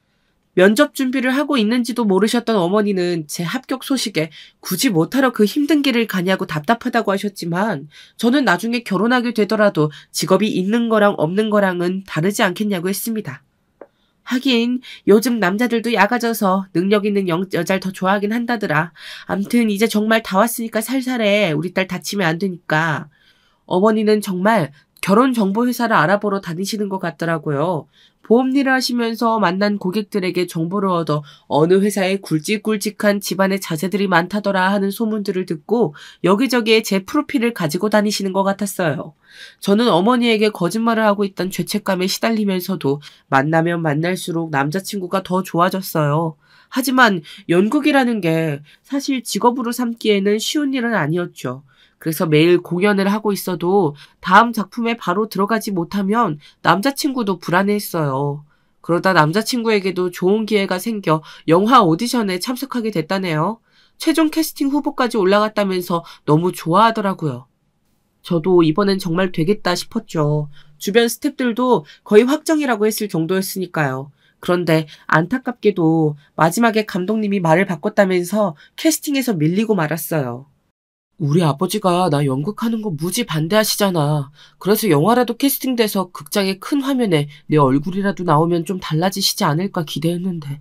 면접 준비를 하고 있는지도 모르셨던 어머니는 제 합격 소식에 굳이 못하러 그 힘든 길을 가냐고 답답하다고 하셨지만 저는 나중에 결혼하게 되더라도 직업이 있는 거랑 없는 거랑은 다르지 않겠냐고 했습니다. 하긴 요즘 남자들도 약아져서 능력 있는 여자를 더 좋아하긴 한다더라. 암튼 이제 정말 다 왔으니까 살살해. 우리 딸 다치면 안 되니까. 어머니는 정말 결혼정보회사를 알아보러 다니시는 것 같더라고요. 보험 일을 하시면서 만난 고객들에게 정보를 얻어 어느 회사에 굵직굵직한 집안의 자제들이 많다더라 하는 소문들을 듣고 여기저기에 제 프로필을 가지고 다니시는 것 같았어요. 저는 어머니에게 거짓말을 하고 있던 죄책감에 시달리면서도 만나면 만날수록 남자친구가 더 좋아졌어요. 하지만 연극이라는 게 사실 직업으로 삼기에는 쉬운 일은 아니었죠. 그래서 매일 공연을 하고 있어도 다음 작품에 바로 들어가지 못하면 남자친구도 불안해했어요. 그러다 남자친구에게도 좋은 기회가 생겨 영화 오디션에 참석하게 됐다네요. 최종 캐스팅 후보까지 올라갔다면서 너무 좋아하더라고요. 저도 이번엔 정말 되겠다 싶었죠. 주변 스태프들도 거의 확정이라고 했을 정도였으니까요. 그런데 안타깝게도 마지막에 감독님이 말을 바꿨다면서 캐스팅에서 밀리고 말았어요. 우리 아버지가 나 연극하는 거 무지 반대하시잖아. 그래서 영화라도 캐스팅돼서 극장의 큰 화면에 내 얼굴이라도 나오면 좀 달라지시지 않을까 기대했는데.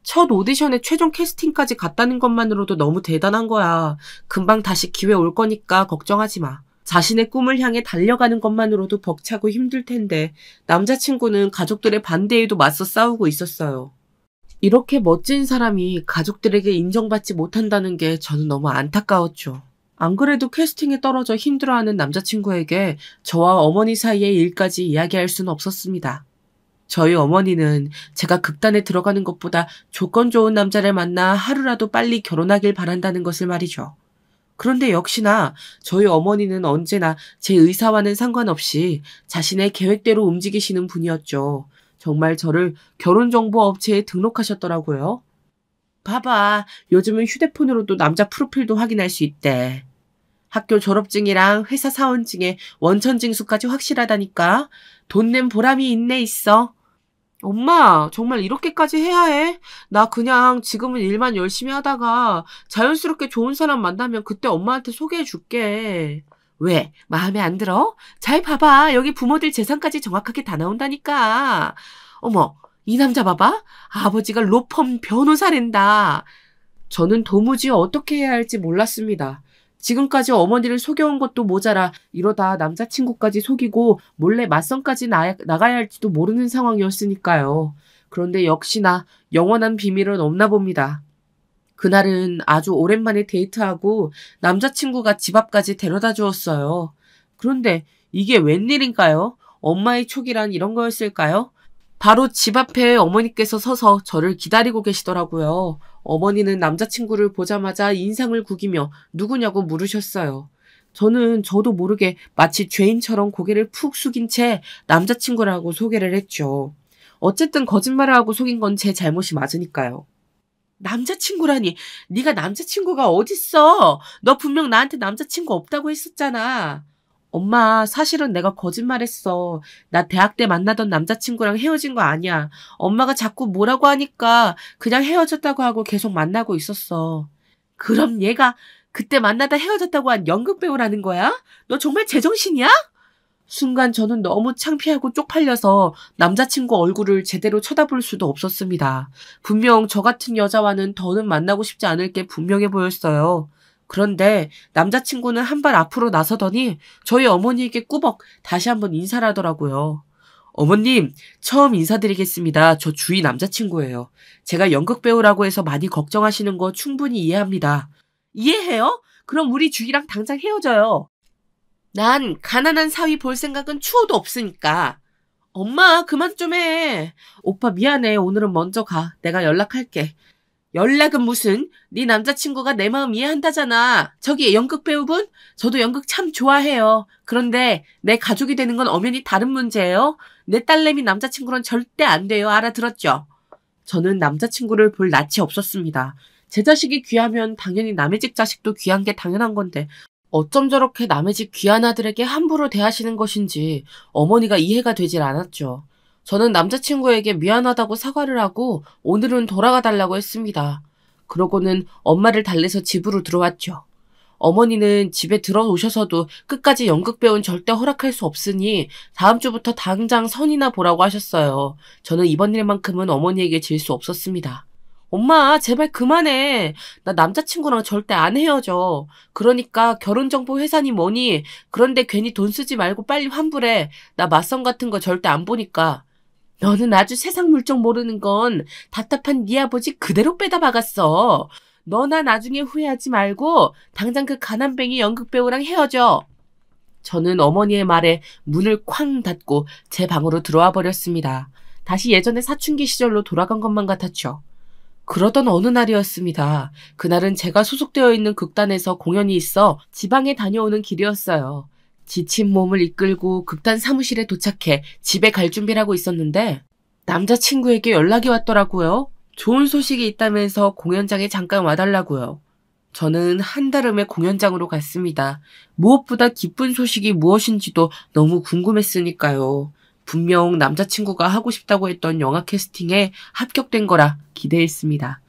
첫 오디션에 최종 캐스팅까지 갔다는 것만으로도 너무 대단한 거야. 금방 다시 기회 올 거니까 걱정하지 마. 자신의 꿈을 향해 달려가는 것만으로도 벅차고 힘들 텐데 남자친구는 가족들의 반대에도 맞서 싸우고 있었어요. 이렇게 멋진 사람이 가족들에게 인정받지 못한다는 게 저는 너무 안타까웠죠. 안 그래도 캐스팅에 떨어져 힘들어하는 남자친구에게 저와 어머니 사이의 일까지 이야기할 수는 없었습니다. 저희 어머니는 제가 극단에 들어가는 것보다 조건 좋은 남자를 만나 하루라도 빨리 결혼하길 바란다는 것을 말이죠. 그런데 역시나 저희 어머니는 언제나 제 의사와는 상관없이 자신의 계획대로 움직이시는 분이었죠. 정말 저를 결혼정보업체에 등록하셨더라고요. 봐봐, 요즘은 휴대폰으로도 남자 프로필도 확인할 수 있대. 학교 졸업증이랑 회사 사원증에 원천징수까지 확실하다니까. 돈 낸 보람이 있네 있어. 엄마, 정말 이렇게까지 해야 해? 나 그냥 지금은 일만 열심히 하다가 자연스럽게 좋은 사람 만나면 그때 엄마한테 소개해 줄게. 왜? 마음에 안 들어? 잘 봐봐. 여기 부모들 재산까지 정확하게 다 나온다니까. 어머, 이 남자 봐봐. 아버지가 로펌 변호사랜다. 저는 도무지 어떻게 해야 할지 몰랐습니다. 지금까지 어머니를 속여온 것도 모자라 이러다 남자친구까지 속이고 몰래 맞선까지 나가야 할지도 모르는 상황이었으니까요. 그런데 역시나 영원한 비밀은 없나 봅니다. 그날은 아주 오랜만에 데이트하고 남자친구가 집 앞까지 데려다 주었어요. 그런데 이게 웬일인가요? 엄마의 촉이란 이런 거였을까요? 바로 집 앞에 어머니께서 서서 저를 기다리고 계시더라고요. 어머니는 남자친구를 보자마자 인상을 구기며 누구냐고 물으셨어요. 저는 저도 모르게 마치 죄인처럼 고개를 푹 숙인 채 남자친구라고 소개를 했죠. 어쨌든 거짓말을 하고 속인 건 제 잘못이 맞으니까요. 남자친구라니, 네가 남자친구가 어딨어? 너 분명 나한테 남자친구 없다고 했었잖아. 엄마, 사실은 내가 거짓말했어. 나 대학 때 만나던 남자친구랑 헤어진 거 아니야. 엄마가 자꾸 뭐라고 하니까 그냥 헤어졌다고 하고 계속 만나고 있었어. 그럼 얘가 그때 만나다 헤어졌다고 한 연극배우라는 거야? 너 정말 제정신이야? 순간 저는 너무 창피하고 쪽팔려서 남자친구 얼굴을 제대로 쳐다볼 수도 없었습니다. 분명 저 같은 여자와는 더는 만나고 싶지 않을 게 분명해 보였어요. 그런데 남자친구는 한 발 앞으로 나서더니 저희 어머니에게 꾸벅 다시 한번 인사를 하더라고요. 어머님, 처음 인사드리겠습니다. 저 주희 남자친구예요. 제가 연극 배우라고 해서 많이 걱정하시는 거 충분히 이해합니다. 이해해요? 그럼 우리 주희랑 당장 헤어져요. 난 가난한 사위 볼 생각은 추호도 없으니까. 엄마, 그만 좀 해. 오빠 미안해. 오늘은 먼저 가. 내가 연락할게. 연락은 무슨? 네 남자친구가 내 마음 이해한다잖아. 저기 연극 배우분? 저도 연극 참 좋아해요. 그런데 내 가족이 되는 건 엄연히 다른 문제예요. 내 딸내미 남자친구는 절대 안 돼요. 알아들었죠? 저는 남자친구를 볼 낯이 없었습니다. 제 자식이 귀하면 당연히 남의 집 자식도 귀한 게 당연한 건데 어쩜 저렇게 남의 집 귀한 아들에게 함부로 대하시는 것인지 어머니가 이해가 되질 않았죠. 저는 남자친구에게 미안하다고 사과를 하고 오늘은 돌아가 달라고 했습니다. 그러고는 엄마를 달래서 집으로 들어왔죠. 어머니는 집에 들어오셔서도 끝까지 연극 배우는 절대 허락할 수 없으니 다음 주부터 당장 선이나 보라고 하셨어요. 저는 이번 일만큼은 어머니에게 질 수 없었습니다. 엄마, 제발 그만해. 나 남자친구랑 절대 안 헤어져. 그러니까 결혼정보 회사니 뭐니. 그런데 괜히 돈 쓰지 말고 빨리 환불해. 나 맞선 같은 거 절대 안 보니까. 너는 아주 세상 물정 모르는 건 답답한 네 아버지 그대로 빼다 박았어. 너나 나중에 후회하지 말고 당장 그 가난뱅이 연극배우랑 헤어져. 저는 어머니의 말에 문을 쾅 닫고 제 방으로 들어와 버렸습니다. 다시 예전의 사춘기 시절로 돌아간 것만 같았죠. 그러던 어느 날이었습니다. 그날은 제가 소속되어 있는 극단에서 공연이 있어 지방에 다녀오는 길이었어요. 지친 몸을 이끌고 극단 사무실에 도착해 집에 갈 준비를 하고 있었는데 남자친구에게 연락이 왔더라고요. 좋은 소식이 있다면서 공연장에 잠깐 와달라고요. 저는 한달음에 공연장으로 갔습니다. 무엇보다 기쁜 소식이 무엇인지도 너무 궁금했으니까요. 분명 남자친구가 하고 싶다고 했던 영화 캐스팅에 합격된 거라 기대했습니다.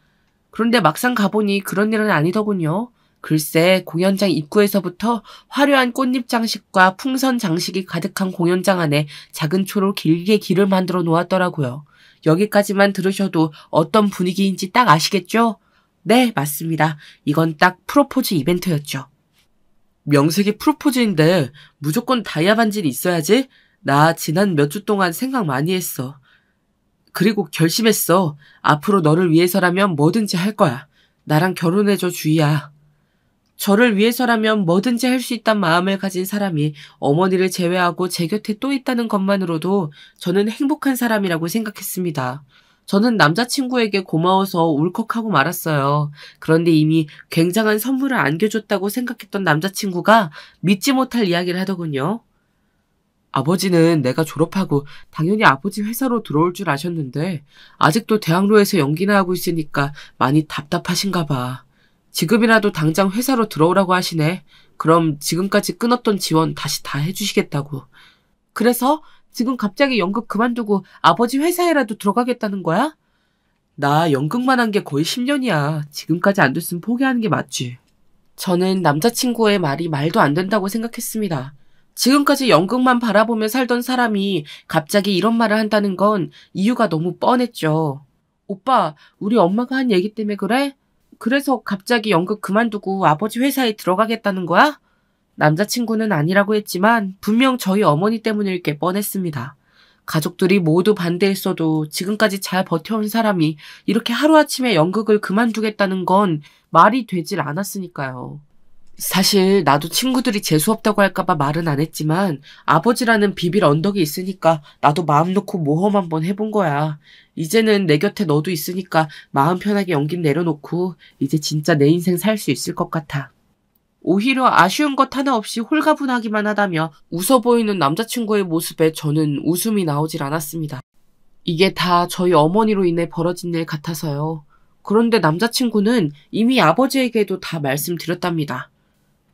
그런데 막상 가보니 그런 일은 아니더군요. 글쎄 공연장 입구에서부터 화려한 꽃잎 장식과 풍선 장식이 가득한 공연장 안에 작은 초로 길게 길을 만들어 놓았더라고요. 여기까지만 들으셔도 어떤 분위기인지 딱 아시겠죠? 네, 맞습니다. 이건 딱 프로포즈 이벤트였죠. 명색이 프로포즈인데 무조건 다이아 반지는 있어야지? 나 지난 몇 주 동안 생각 많이 했어. 그리고 결심했어. 앞으로 너를 위해서라면 뭐든지 할 거야. 나랑 결혼해줘, 주희야. 저를 위해서라면 뭐든지 할 수 있단 마음을 가진 사람이 어머니를 제외하고 제 곁에 또 있다는 것만으로도 저는 행복한 사람이라고 생각했습니다. 저는 남자친구에게 고마워서 울컥하고 말았어요. 그런데 이미 굉장한 선물을 안겨줬다고 생각했던 남자친구가 믿지 못할 이야기를 하더군요. 아버지는 내가 졸업하고 당연히 아버지 회사로 들어올 줄 아셨는데 아직도 대학로에서 연기나 하고 있으니까 많이 답답하신가 봐. 지금이라도 당장 회사로 들어오라고 하시네. 그럼 지금까지 끊었던 지원 다시 다 해주시겠다고. 그래서 지금 갑자기 연극 그만두고 아버지 회사에라도 들어가겠다는 거야? 나 연극만 한 게 거의 10년이야. 지금까지 안 됐으면 포기하는 게 맞지. 저는 남자친구의 말이 말도 안 된다고 생각했습니다. 지금까지 연극만 바라보며 살던 사람이 갑자기 이런 말을 한다는 건 이유가 너무 뻔했죠. 오빠, 우리 엄마가 한 얘기 때문에 그래? 그래서 갑자기 연극 그만두고 아버지 회사에 들어가겠다는 거야? 남자친구는 아니라고 했지만 분명 저희 어머니 때문일 게 뻔했습니다. 가족들이 모두 반대했어도 지금까지 잘 버텨온 사람이 이렇게 하루아침에 연극을 그만두겠다는 건 말이 되질 않았으니까요. 사실 나도 친구들이 재수없다고 할까봐 말은 안 했지만 아버지라는 비빌 언덕이 있으니까 나도 마음 놓고 모험 한번 해본 거야. 이제는 내 곁에 너도 있으니까 마음 편하게 연긴 내려놓고 이제 진짜 내 인생 살 수 있을 것 같아. 오히려 아쉬운 것 하나 없이 홀가분하기만 하다며 웃어 보이는 남자친구의 모습에 저는 웃음이 나오질 않았습니다. 이게 다 저희 어머니로 인해 벌어진 일 같아서요. 그런데 남자친구는 이미 아버지에게도 다 말씀드렸답니다.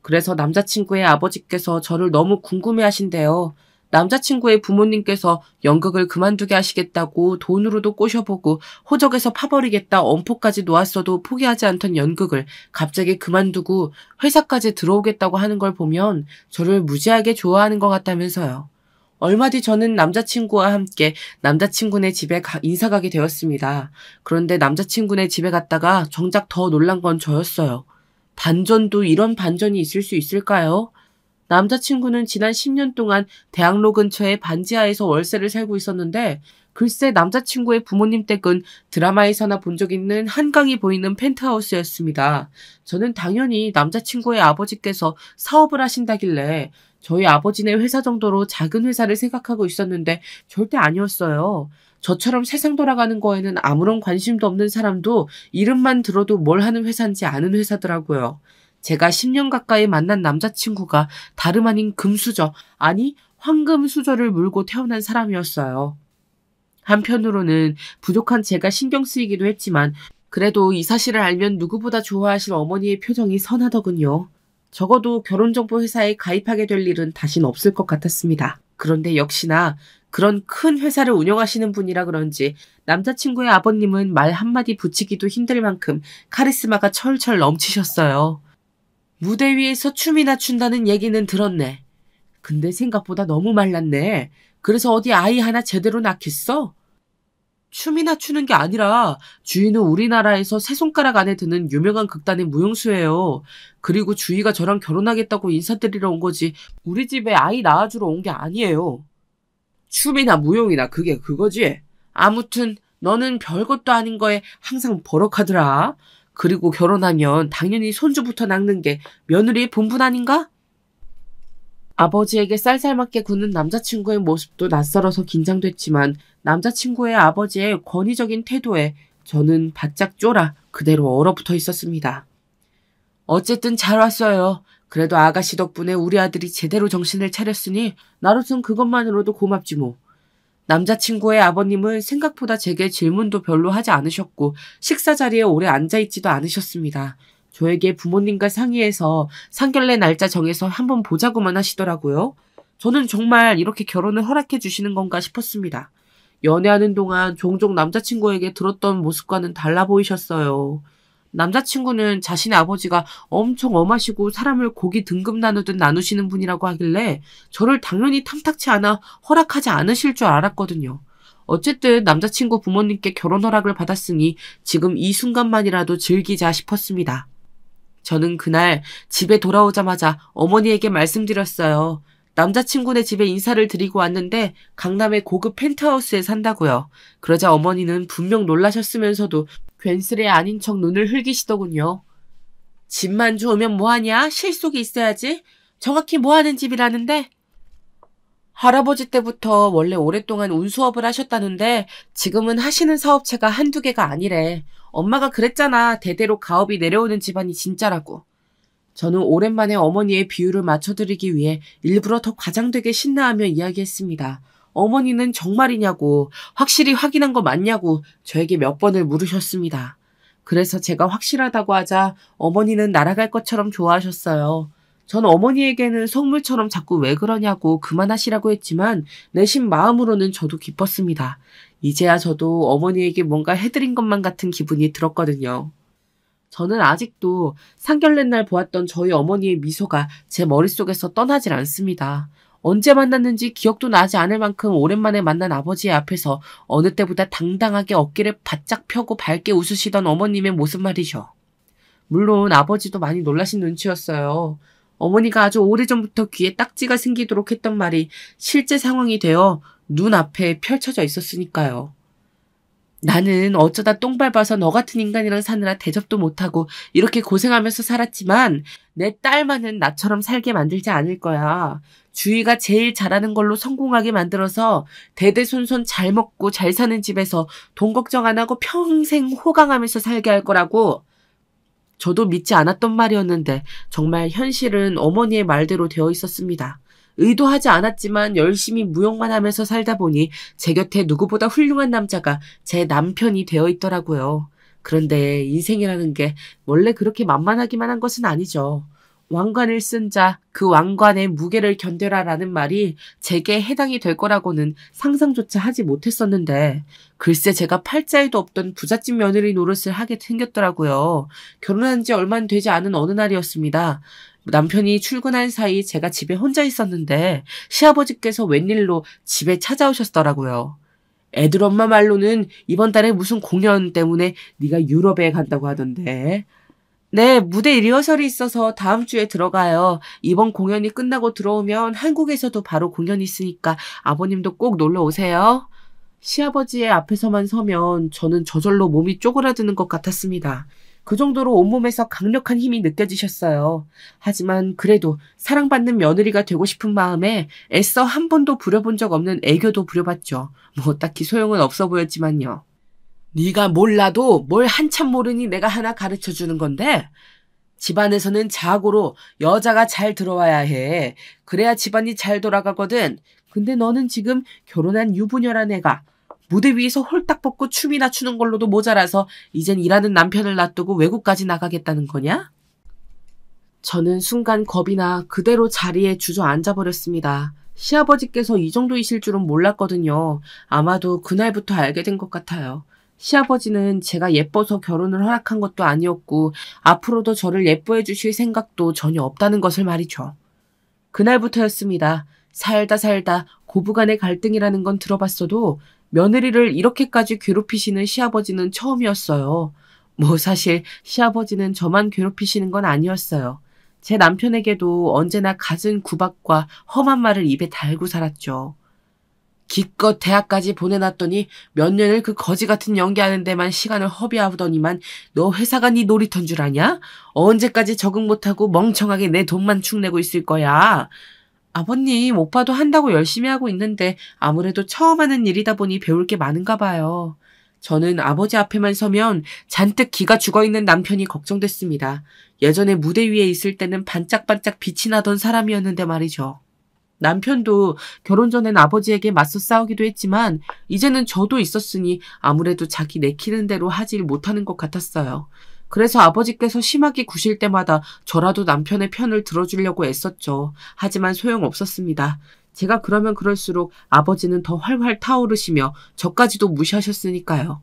그래서 남자친구의 아버지께서 저를 너무 궁금해하신대요. 남자친구의 부모님께서 연극을 그만두게 하시겠다고 돈으로도 꼬셔보고 호적에서 파버리겠다 엄포까지 놓았어도 포기하지 않던 연극을 갑자기 그만두고 회사까지 들어오겠다고 하는 걸 보면 저를 무지하게 좋아하는 것 같다면서요. 얼마 뒤 저는 남자친구와 함께 남자친구네 집에 인사 가게 되었습니다. 그런데 남자친구네 집에 갔다가 정작 더 놀란 건 저였어요. 반전도 이런 반전이 있을 수 있을까요? 남자친구는 지난 10년 동안 대학로 근처의 반지하에서 월세를 살고 있었는데 글쎄 남자친구의 부모님 댁은 드라마에서나 본 적 있는 한강이 보이는 펜트하우스였습니다. 저는 당연히 남자친구의 아버지께서 사업을 하신다길래 저희 아버지네 회사 정도로 작은 회사를 생각하고 있었는데 절대 아니었어요. 저처럼 세상 돌아가는 거에는 아무런 관심도 없는 사람도 이름만 들어도 뭘 하는 회사인지 아는 회사더라고요. 제가 10년 가까이 만난 남자친구가 다름 아닌 금수저, 아니 황금수저를 물고 태어난 사람이었어요. 한편으로는 부족한 제가 신경 쓰이기도 했지만 그래도 이 사실을 알면 누구보다 좋아하실 어머니의 표정이 선하더군요. 적어도 결혼정보 회사에 가입하게 될 일은 다신 없을 것 같았습니다. 그런데 역시나 그런 큰 회사를 운영하시는 분이라 그런지 남자친구의 아버님은 말 한마디 붙이기도 힘들 만큼 카리스마가 철철 넘치셨어요. 무대 위에서 춤이나 춘다는 얘기는 들었네. 근데 생각보다 너무 말랐네. 그래서 어디 아이 하나 제대로 낳겠어? 춤이나 추는 게 아니라 주희는 우리나라에서 세 손가락 안에 드는 유명한 극단의 무용수예요. 그리고 주희가 저랑 결혼하겠다고 인사드리러 온 거지 우리 집에 아이 낳아주러 온 게 아니에요. 춤이나 무용이나 그게 그거지. 아무튼 너는 별것도 아닌 거에 항상 버럭하더라. 그리고 결혼하면 당연히 손주부터 낳는 게 며느리의 본분 아닌가? 아버지에게 쌀쌀맞게 구는 남자친구의 모습도 낯설어서 긴장됐지만 남자친구의 아버지의 권위적인 태도에 저는 바짝 쫄아 그대로 얼어붙어 있었습니다. 어쨌든 잘 왔어요. 그래도 아가씨 덕분에 우리 아들이 제대로 정신을 차렸으니 나로선 그것만으로도 고맙지 뭐. 남자친구의 아버님은 생각보다 제게 질문도 별로 하지 않으셨고 식사 자리에 오래 앉아있지도 않으셨습니다. 저에게 부모님과 상의해서 상견례 날짜 정해서 한번 보자고만 하시더라고요. 저는 정말 이렇게 결혼을 허락해 주시는 건가 싶었습니다. 연애하는 동안 종종 남자친구에게 들었던 모습과는 달라 보이셨어요. 남자친구는 자신의 아버지가 엄청 엄하시고 사람을 고기 등급 나누듯 나누시는 분이라고 하길래 저를 당연히 탐탁치 않아 허락하지 않으실 줄 알았거든요. 어쨌든 남자친구 부모님께 결혼 허락을 받았으니 지금 이 순간만이라도 즐기자 싶었습니다. 저는 그날 집에 돌아오자마자 어머니에게 말씀드렸어요. 남자친구네 집에 인사를 드리고 왔는데 강남의 고급 펜트하우스에 산다고요. 그러자 어머니는 분명 놀라셨으면서도 괜스레 아닌 척 눈을 흘기시더군요. 집만 좋으면 뭐하냐? 실속이 있어야지. 정확히 뭐하는 집이라는데? 할아버지 때부터 원래 오랫동안 운수업을 하셨다는데 지금은 하시는 사업체가 한두 개가 아니래. 엄마가 그랬잖아. 대대로 가업이 내려오는 집안이 진짜라고. 저는 오랜만에 어머니의 비유를 맞춰드리기 위해 일부러 더 과장되게 신나하며 이야기했습니다. 어머니는 정말이냐고, 확실히 확인한 거 맞냐고 저에게 몇 번을 물으셨습니다. 그래서 제가 확실하다고 하자 어머니는 날아갈 것처럼 좋아하셨어요. 전 어머니에게는 속물처럼 자꾸 왜 그러냐고 그만하시라고 했지만 내심 마음으로는 저도 기뻤습니다. 이제야 저도 어머니에게 뭔가 해드린 것만 같은 기분이 들었거든요. 저는 아직도 상견례 날 보았던 저희 어머니의 미소가 제 머릿속에서 떠나질 않습니다. 언제 만났는지 기억도 나지 않을 만큼 오랜만에 만난 아버지의 앞에서 어느 때보다 당당하게 어깨를 바짝 펴고 밝게 웃으시던 어머님의 모습 말이죠. 물론 아버지도 많이 놀라신 눈치였어요. 어머니가 아주 오래전부터 귀에 딱지가 생기도록 했던 말이 실제 상황이 되어 눈앞에 펼쳐져 있었으니까요. 나는 어쩌다 똥 밟아서 너 같은 인간이랑 사느라 대접도 못하고 이렇게 고생하면서 살았지만 내 딸만은 나처럼 살게 만들지 않을 거야. 주희가 제일 잘하는 걸로 성공하게 만들어서 대대손손 잘 먹고 잘 사는 집에서 돈 걱정 안 하고 평생 호강하면서 살게 할 거라고. 저도 믿지 않았던 말이었는데 정말 현실은 어머니의 말대로 되어 있었습니다. 의도하지 않았지만 열심히 무용만 하면서 살다 보니 제 곁에 누구보다 훌륭한 남자가 제 남편이 되어 있더라고요. 그런데 인생이라는 게 원래 그렇게 만만하기만 한 것은 아니죠. 왕관을 쓴 자, 그 왕관의 무게를 견뎌라라는 말이 제게 해당이 될 거라고는 상상조차 하지 못했었는데 글쎄 제가 팔자에도 없던 부잣집 며느리 노릇을 하게 생겼더라고요. 결혼한 지 얼마 되지 않은 어느 날이었습니다. 남편이 출근한 사이 제가 집에 혼자 있었는데 시아버지께서 웬일로 집에 찾아오셨더라고요. 애들 엄마 말로는 이번 달에 무슨 공연 때문에 네가 유럽에 간다고 하던데. 네, 무대 리허설이 있어서 다음 주에 들어가요. 이번 공연이 끝나고 들어오면 한국에서도 바로 공연이 있으니까 아버님도 꼭 놀러 오세요. 시아버지의 앞에서만 서면 저는 저절로 몸이 쪼그라드는 것 같았습니다. 그 정도로 온몸에서 강력한 힘이 느껴지셨어요. 하지만 그래도 사랑받는 며느리가 되고 싶은 마음에 애써 한 번도 부려본 적 없는 애교도 부려봤죠. 뭐 딱히 소용은 없어 보였지만요. 네가 몰라도 뭘 한참 모르니 내가 하나 가르쳐주는 건데 집안에서는 자고로 여자가 잘 들어와야 해. 그래야 집안이 잘 돌아가거든. 근데 너는 지금 결혼한 유부녀란 애가 무대 위에서 홀딱 벗고 춤이나 추는 걸로도 모자라서 이젠 일하는 남편을 놔두고 외국까지 나가겠다는 거냐? 저는 순간 겁이 나 그대로 자리에 주저앉아버렸습니다. 시아버지께서 이 정도이실 줄은 몰랐거든요. 아마도 그날부터 알게 된 것 같아요. 시아버지는 제가 예뻐서 결혼을 허락한 것도 아니었고 앞으로도 저를 예뻐해 주실 생각도 전혀 없다는 것을 말이죠. 그날부터였습니다. 살다 고부간의 갈등이라는 건 들어봤어도 며느리를 이렇게까지 괴롭히시는 시아버지는 처음이었어요. 뭐 사실 시아버지는 저만 괴롭히시는 건 아니었어요. 제 남편에게도 언제나 갖은 구박과 험한 말을 입에 달고 살았죠. 기껏 대학까지 보내놨더니 몇 년을 그 거지 같은 연기하는 데만 시간을 허비하더니만 너 회사가 네 놀이터인 줄 아냐? 언제까지 적응 못하고 멍청하게 내 돈만 축내고 있을 거야. 아버님, 오빠도 한다고 열심히 하고 있는데 아무래도 처음 하는 일이다 보니 배울 게 많은가 봐요. 저는 아버지 앞에만 서면 잔뜩 기가 죽어있는 남편이 걱정됐습니다. 예전에 무대 위에 있을 때는 반짝반짝 빛이 나던 사람이었는데 말이죠. 남편도 결혼 전엔 아버지에게 맞서 싸우기도 했지만 이제는 저도 있었으니 아무래도 자기 내키는 대로 하질 못하는 것 같았어요. 그래서 아버지께서 심하게 구실 때마다 저라도 남편의 편을 들어주려고 애썼죠. 하지만 소용없었습니다. 제가 그러면 그럴수록 아버지는 더 활활 타오르시며 저까지도 무시하셨으니까요.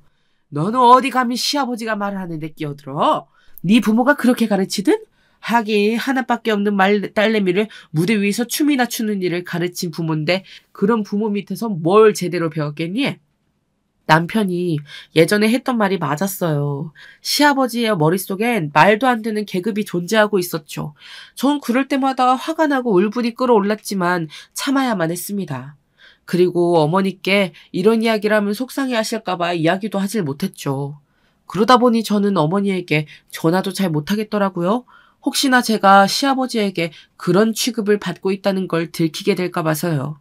너는 어디 감히 시아버지가 말을 하는데 끼어들어? 네 부모가 그렇게 가르치든? 하긴 하나밖에 없는 딸내미를 무대 위에서 춤이나 추는 일을 가르친 부모인데 그런 부모 밑에서 뭘 제대로 배웠겠니? 남편이 예전에 했던 말이 맞았어요. 시아버지의 머릿속엔 말도 안 되는 계급이 존재하고 있었죠. 전 그럴 때마다 화가 나고 울분이 끓어올랐지만 참아야만 했습니다. 그리고 어머니께 이런 이야기를 하면 속상해 하실까봐 이야기도 하질 못했죠. 그러다 보니 저는 어머니에게 전화도 잘 못하겠더라고요. 혹시나 제가 시아버지에게 그런 취급을 받고 있다는 걸 들키게 될까 봐서요.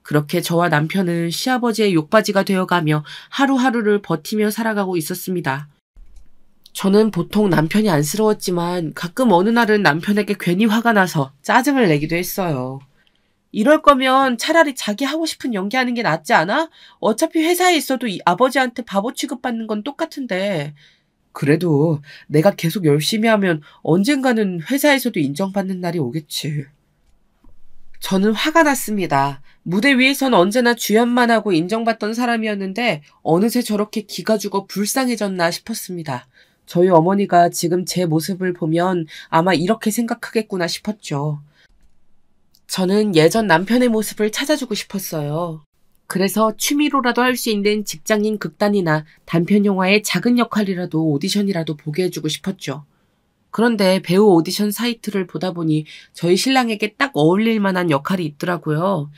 그렇게 저와 남편은 시아버지의 욕바지가 되어가며 하루하루를 버티며 살아가고 있었습니다. 저는 보통 남편이 안쓰러웠지만 가끔 어느 날은 남편에게 괜히 화가 나서 짜증을 내기도 했어요. 이럴 거면 차라리 자기 하고 싶은 연기하는 게 낫지 않아? 어차피 회사에 있어도 이 아버지한테 바보 취급받는 건 똑같은데. 그래도 내가 계속 열심히 하면 언젠가는 회사에서도 인정받는 날이 오겠지. 저는 화가 났습니다. 무대 위에선 언제나 주연만 하고 인정받던 사람이었는데 어느새 저렇게 기가 죽어 불쌍해졌나 싶었습니다. 저희 어머니가 지금 제 모습을 보면 아마 이렇게 생각하겠구나 싶었죠. 저는 예전 남편의 모습을 찾아주고 싶었어요. 그래서 취미로라도 할 수 있는 직장인 극단이나 단편 영화의 작은 역할이라도 오디션이라도 보게 해주고 싶었죠. 그런데 배우 오디션 사이트를 보다 보니 저희 신랑에게 딱 어울릴 만한 역할이 있더라고요.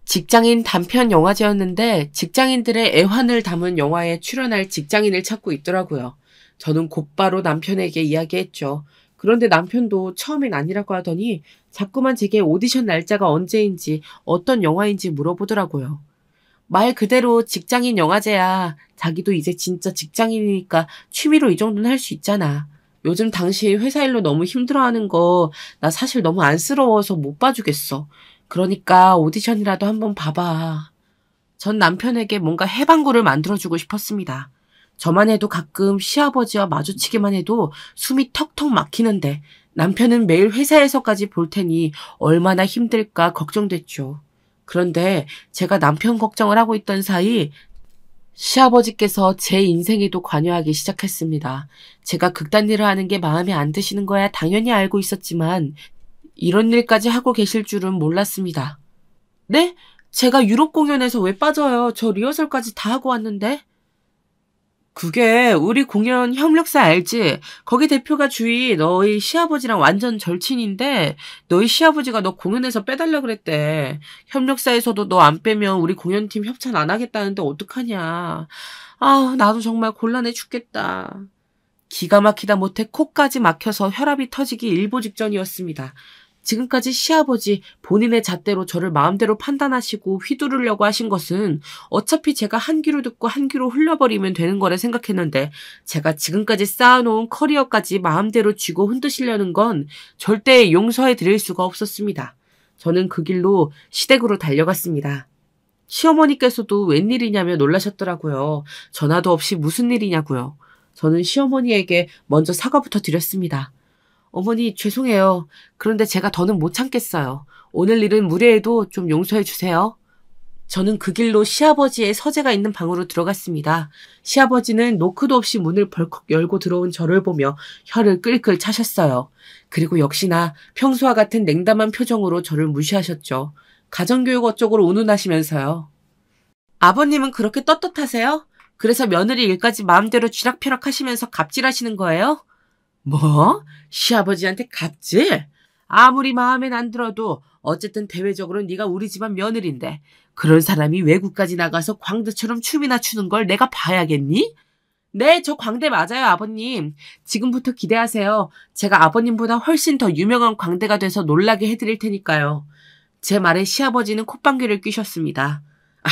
직장인 단편 영화제였는데 직장인들의 애환을 담은 영화에 출연할 직장인을 찾고 있더라고요. 저는 곧바로 남편에게 이야기했죠. 그런데 남편도 처음엔 아니라고 하더니 자꾸만 제게 오디션 날짜가 언제인지 어떤 영화인지 물어보더라고요. 말 그대로 직장인 영화제야. 자기도 이제 진짜 직장인이니까 취미로 이 정도는 할 수 있잖아. 요즘 당신 회사 일로 너무 힘들어하는 거 나 사실 너무 안쓰러워서 못 봐주겠어. 그러니까 오디션이라도 한번 봐봐. 전 남편에게 뭔가 해방구를 만들어주고 싶었습니다. 저만 해도 가끔 시아버지와 마주치기만 해도 숨이 턱턱 막히는데 남편은 매일 회사에서까지 볼 테니 얼마나 힘들까 걱정됐죠. 그런데 제가 남편 걱정을 하고 있던 사이 시아버지께서 제 인생에도 관여하기 시작했습니다. 제가 극단 일을 하는 게 마음에 안 드시는 거야 당연히 알고 있었지만 이런 일까지 하고 계실 줄은 몰랐습니다. 네? 제가 유럽 공연에서 왜 빠져요? 저 리허설까지 다 하고 왔는데? 그게 우리 공연 협력사 알지? 거기 대표가 주희 너희 시아버지랑 완전 절친인데 너희 시아버지가 너 공연에서 빼달라 그랬대. 협력사에서도 너 안 빼면 우리 공연팀 협찬 안 하겠다는데 어떡하냐. 아, 나도 정말 곤란해 죽겠다. 기가 막히다 못해 코까지 막혀서 혈압이 터지기 일보 직전이었습니다. 지금까지 시아버지 본인의 잣대로 저를 마음대로 판단하시고 휘두르려고 하신 것은 어차피 제가 한 귀로 듣고 한 귀로 흘려버리면 되는 거라 생각했는데 제가 지금까지 쌓아놓은 커리어까지 마음대로 쥐고 흔드시려는 건 절대 용서해 드릴 수가 없었습니다. 저는 그 길로 시댁으로 달려갔습니다. 시어머니께서도 웬일이냐며 놀라셨더라고요. 전화도 없이 무슨 일이냐고요. 저는 시어머니에게 먼저 사과부터 드렸습니다. 어머니 죄송해요. 그런데 제가 더는 못 참겠어요. 오늘 일은 무례해도 좀 용서해 주세요. 저는 그 길로 시아버지의 서재가 있는 방으로 들어갔습니다. 시아버지는 노크도 없이 문을 벌컥 열고 들어온 저를 보며 혀를 끌끌 차셨어요. 그리고 역시나 평소와 같은 냉담한 표정으로 저를 무시하셨죠. 가정교육 어쪽으로 운운하시면서요. 아버님은 그렇게 떳떳하세요? 그래서 며느리 일까지 마음대로 쥐락펴락 하시면서 갑질하시는 거예요? 뭐? 시아버지한테 갑질? 아무리 마음엔 안 들어도 어쨌든 대외적으로 네가 우리 집안 며느리인데 그런 사람이 외국까지 나가서 광대처럼 춤이나 추는 걸 내가 봐야겠니? 네, 저 광대 맞아요, 아버님. 지금부터 기대하세요. 제가 아버님보다 훨씬 더 유명한 광대가 돼서 놀라게 해드릴 테니까요. 제 말에 시아버지는 콧방귀를 뀌셨습니다.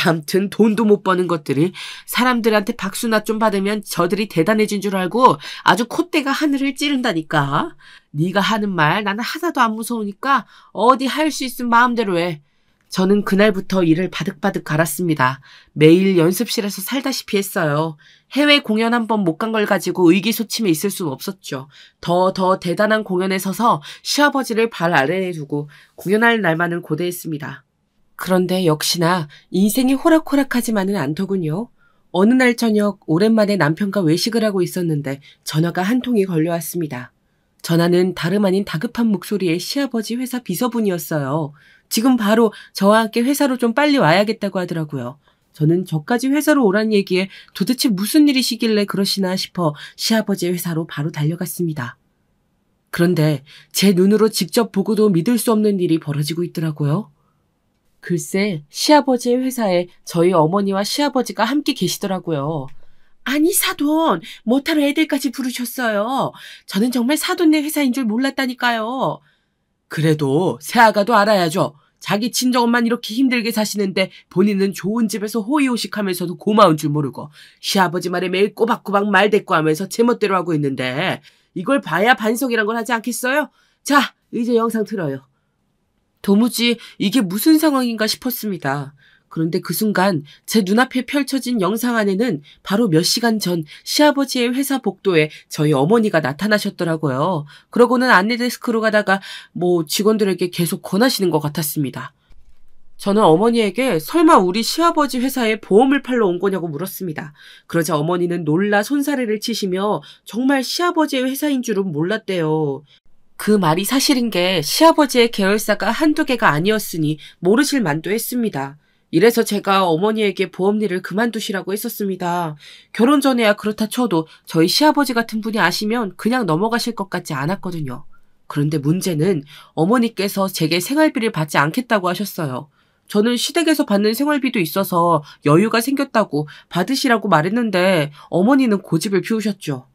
암튼 돈도 못 버는 것들이 사람들한테 박수나 좀 받으면 저들이 대단해진 줄 알고 아주 콧대가 하늘을 찌른다니까. 네가 하는 말 나는 하나도 안 무서우니까 어디 할 수 있으면 마음대로 해. 저는 그날부터 일을 바득바득 갈았습니다. 매일 연습실에서 살다시피 했어요. 해외 공연 한 번 못 간 걸 가지고 의기소침해 있을 수는 없었죠. 더 대단한 공연에 서서 시아버지를 발 아래에 두고 공연할 날만을 고대했습니다. 그런데 역시나 인생이 호락호락하지만은 않더군요. 어느 날 저녁 오랜만에 남편과 외식을 하고 있었는데 전화가 한 통이 걸려왔습니다. 전화는 다름 아닌 다급한 목소리의 시아버지 회사 비서분이었어요. 지금 바로 저와 함께 회사로 좀 빨리 와야겠다고 하더라고요. 저는 저까지 회사로 오란 얘기에 도대체 무슨 일이시길래 그러시나 싶어 시아버지의 회사로 바로 달려갔습니다. 그런데 제 눈으로 직접 보고도 믿을 수 없는 일이 벌어지고 있더라고요. 글쎄, 시아버지의 회사에 저희 어머니와 시아버지가 함께 계시더라고요. 아니, 사돈, 뭐하러 애들까지 부르셨어요? 저는 정말 사돈네 회사인 줄 몰랐다니까요. 그래도 새아가도 알아야죠. 자기 친정엄만 이렇게 힘들게 사시는데 본인은 좋은 집에서 호의호식하면서도 고마운 줄 모르고 시아버지 말에 매일 꼬박꼬박 말대꾸하면서 제멋대로 하고 있는데 이걸 봐야 반성이란 걸 하지 않겠어요? 자, 이제 영상 틀어요. 도무지 이게 무슨 상황인가 싶었습니다. 그런데 그 순간 제 눈앞에 펼쳐진 영상 안에는 바로 몇 시간 전 시아버지의 회사 복도에 저희 어머니가 나타나셨더라고요. 그러고는 안내데스크로 가다가 직원들에게 계속 권하시는 것 같았습니다. 저는 어머니에게 설마 우리 시아버지 회사에 보험을 팔러 온 거냐고 물었습니다. 그러자 어머니는 놀라 손사래를 치시며 정말 시아버지의 회사인 줄은 몰랐대요. 그 말이 사실인 게 시아버지의 계열사가 한두 개가 아니었으니 모르실 만도 했습니다. 이래서 제가 어머니에게 보험 일을 그만두시라고 했었습니다. 결혼 전에야 그렇다 쳐도 저희 시아버지 같은 분이 아시면 그냥 넘어가실 것 같지 않았거든요. 그런데 문제는 어머니께서 제게 생활비를 받지 않겠다고 하셨어요. 저는 시댁에서 받는 생활비도 있어서 여유가 생겼다고 받으시라고 말했는데 어머니는 고집을 피우셨죠.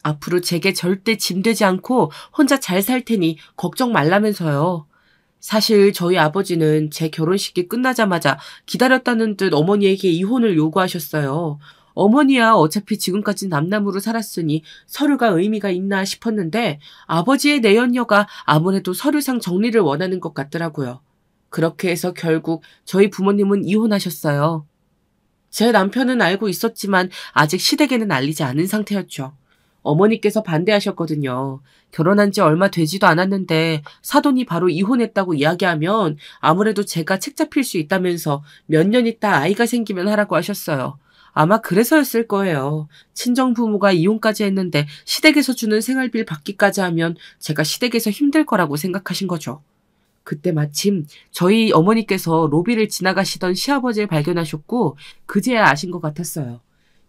앞으로 제게 절대 짐되지 않고 혼자 잘 살 테니 걱정 말라면서요. 사실 저희 아버지는 제 결혼식이 끝나자마자 기다렸다는 듯 어머니에게 이혼을 요구하셨어요. 어머니야 어차피 지금까지 남남으로 살았으니 서류가 의미가 있나 싶었는데 아버지의 내연녀가 아무래도 서류상 정리를 원하는 것 같더라고요. 그렇게 해서 결국 저희 부모님은 이혼하셨어요. 제 남편은 알고 있었지만 아직 시댁에는 알리지 않은 상태였죠. 어머니께서 반대하셨거든요. 결혼한 지 얼마 되지도 않았는데 사돈이 바로 이혼했다고 이야기하면 아무래도 제가 책 잡힐 수 있다면서 몇 년 있다 아이가 생기면 하라고 하셨어요. 아마 그래서였을 거예요. 친정부모가 이혼까지 했는데 시댁에서 주는 생활비를 받기까지 하면 제가 시댁에서 힘들 거라고 생각하신 거죠. 그때 마침 저희 어머니께서 로비를 지나가시던 시아버지를 발견하셨고 그제야 아신 것 같았어요.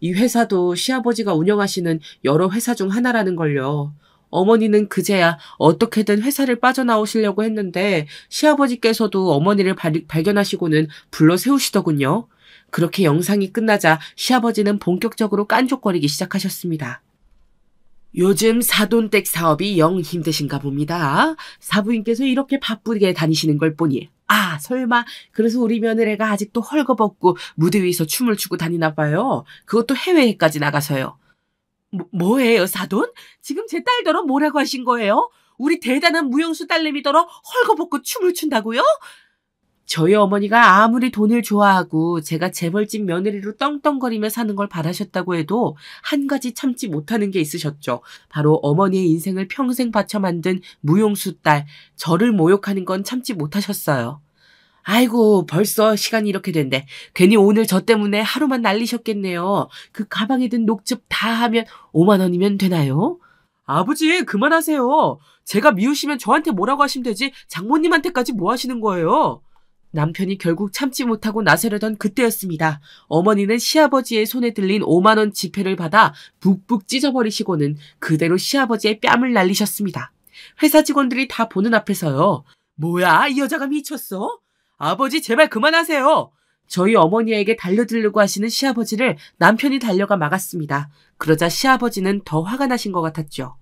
이 회사도 시아버지가 운영하시는 여러 회사 중 하나라는 걸요. 어머니는 그제야 어떻게든 회사를 빠져나오시려고 했는데 시아버지께서도 어머니를 발견하시고는 불러 세우시더군요. 그렇게 영상이 끝나자 시아버지는 본격적으로 깐족거리기 시작하셨습니다. 요즘 사돈댁 사업이 영 힘드신가 봅니다. 사부인께서 이렇게 바쁘게 다니시는 걸 보니 설마 그래서 우리 며느리가 아직도 헐거벗고 무대 위에서 춤을 추고 다니나 봐요. 그것도 해외에까지 나가서요. 뭐예요, 사돈? 지금 제 딸더러 뭐라고 하신 거예요? 우리 대단한 무용수 딸내미더러 헐거벗고 춤을 춘다고요? 저희 어머니가 아무리 돈을 좋아하고 제가 재벌집 며느리로 떵떵거리며 사는 걸 바라셨다고 해도 한 가지 참지 못하는 게 있으셨죠. 바로 어머니의 인생을 평생 바쳐 만든 무용수 딸, 저를 모욕하는 건 참지 못하셨어요. 아이고, 벌써 시간이 이렇게 된대. 괜히 오늘 저 때문에 하루만 날리셨겠네요. 그 가방에 든 녹즙 다 하면 5만 원이면 되나요? 아버지, 그만하세요. 제가 미우시면 저한테 뭐라고 하시면 되지 장모님한테까지 뭐 하시는 거예요? 남편이 결국 참지 못하고 나서려던 그때였습니다. 어머니는 시아버지의 손에 들린 5만 원 지폐를 받아 북북 찢어버리시고는 그대로 시아버지의 뺨을 날리셨습니다. 회사 직원들이 다 보는 앞에서요. 뭐야, 이 여자가 미쳤어? 아버지, 제발 그만하세요. 저희 어머니에게 달려들려고 하시는 시아버지를 남편이 달려가 막았습니다. 그러자 시아버지는 더 화가 나신 것 같았죠.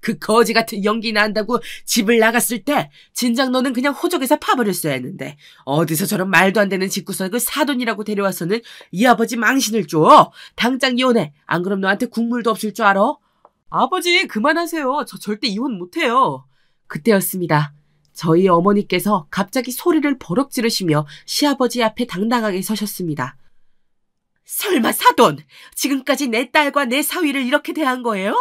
그 거지 같은 연기나 한다고 집을 나갔을 때 진작 너는 그냥 호적에서 파버렸어야 했는데 어디서 저런 말도 안 되는 집구석을 사돈이라고 데려와서는 이 아버지 망신을 줘. 당장 이혼해. 안 그럼 너한테 국물도 없을 줄 알아? 아버지, 그만하세요. 저 절대 이혼 못해요. 그때였습니다. 저희 어머니께서 갑자기 소리를 버럭 지르시며 시아버지 앞에 당당하게 서셨습니다. 설마 사돈, 지금까지 내 딸과 내 사위를 이렇게 대한 거예요?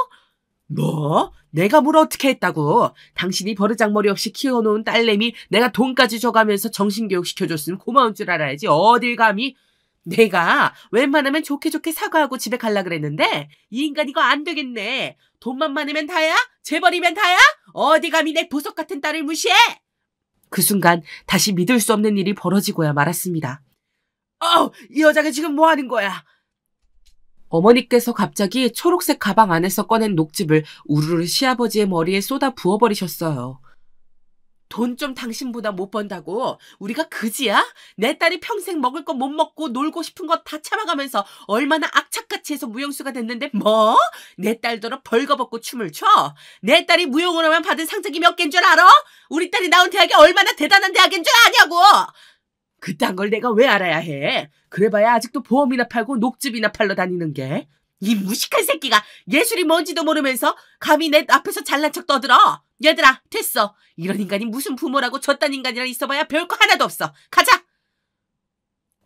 뭐? 내가 뭘 어떻게 했다고? 당신이 버르장머리 없이 키워놓은 딸내미 내가 돈까지 줘가면서 정신교육 시켜줬으면 고마운 줄 알아야지. 어딜 감히? 내가 웬만하면 좋게 사과하고 집에 갈라 그랬는데 이 인간 이거 안 되겠네. 돈만 많으면 다야? 재벌이면 다야? 어디 감히 내 보석 같은 딸을 무시해? 그 순간 다시 믿을 수 없는 일이 벌어지고야 말았습니다. 이 여자가 지금 뭐 하는 거야? 어머니께서 갑자기 초록색 가방 안에서 꺼낸 녹즙을 우르르 시아버지의 머리에 쏟아 부어버리셨어요. 돈 좀 당신보다 못 번다고? 우리가 그지야? 내 딸이 평생 먹을 거 못 먹고 놀고 싶은 거 다 참아가면서 얼마나 악착같이 해서 무용수가 됐는데 뭐? 내 딸더러 벌거벗고 춤을 춰? 내 딸이 무용을 하면 받은 상장이 몇 개인 줄 알아? 우리 딸이 나온 대학이 얼마나 대단한 대학인 줄 아냐고! 그딴 걸 내가 왜 알아야 해? 그래봐야 아직도 보험이나 팔고 녹즙이나 팔러 다니는 게. 이 무식한 새끼가 예술이 뭔지도 모르면서 감히 내 앞에서 잘난 척 떠들어. 얘들아, 됐어. 이런 인간이 무슨 부모라고 저딴 인간이랑 있어봐야 별거 하나도 없어. 가자.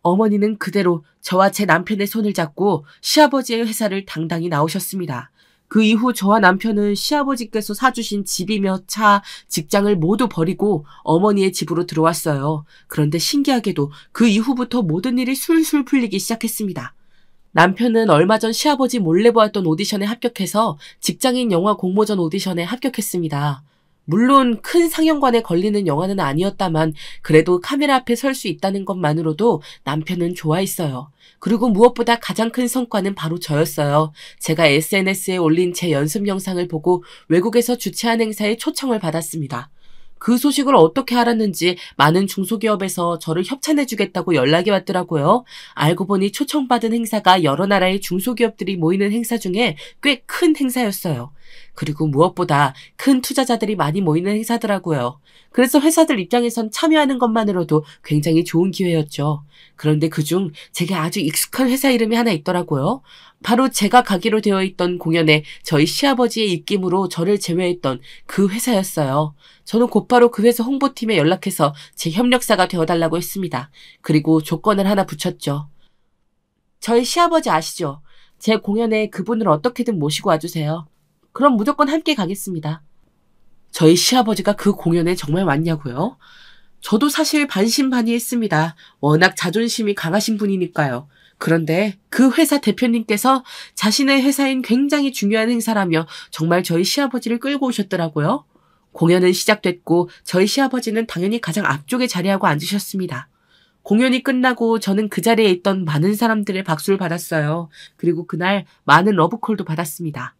어머니는 그대로 저와 제 남편의 손을 잡고 시아버지의 회사를 당당히 나오셨습니다. 그 이후 저와 남편은 시아버지께서 사주신 집이며 차, 직장을 모두 버리고 어머니의 집으로 들어왔어요. 그런데 신기하게도 그 이후부터 모든 일이 술술 풀리기 시작했습니다. 남편은 얼마 전 시아버지 몰래 보았던 오디션에 합격해서 직장인 영화 공모전 오디션에 합격했습니다. 물론 큰 상영관에 걸리는 영화는 아니었다만 그래도 카메라 앞에 설 수 있다는 것만으로도 남편은 좋아했어요. 그리고 무엇보다 가장 큰 성과는 바로 저였어요. 제가 SNS에 올린 제 연습 영상을 보고 외국에서 주최한 행사에 초청을 받았습니다. 그 소식을 어떻게 알았는지 많은 중소기업에서 저를 협찬해주겠다고 연락이 왔더라고요. 알고 보니 초청받은 행사가 여러 나라의 중소기업들이 모이는 행사 중에 꽤 큰 행사였어요. 그리고 무엇보다 큰 투자자들이 많이 모이는 행사더라고요. 그래서 회사들 입장에선 참여하는 것만으로도 굉장히 좋은 기회였죠. 그런데 그중 제게 아주 익숙한 회사 이름이 하나 있더라고요. 바로 제가 가기로 되어 있던 공연에 저희 시아버지의 입김으로 저를 제외했던 그 회사였어요. 저는 곧바로 그 회사 홍보팀에 연락해서 제 협력사가 되어달라고 했습니다. 그리고 조건을 하나 붙였죠. 저희 시아버지 아시죠? 제 공연에 그분을 어떻게든 모시고 와주세요. 그럼 무조건 함께 가겠습니다. 저희 시아버지가 그 공연에 정말 왔냐고요? 저도 사실 반신반의했습니다. 워낙 자존심이 강하신 분이니까요. 그런데 그 회사 대표님께서 자신의 회사인 굉장히 중요한 행사라며 정말 저희 시아버지를 끌고 오셨더라고요. 공연은 시작됐고 저희 시아버지는 당연히 가장 앞쪽에 자리하고 앉으셨습니다. 공연이 끝나고 저는 그 자리에 있던 많은 사람들의 박수를 받았어요. 그리고 그날 많은 러브콜도 받았습니다.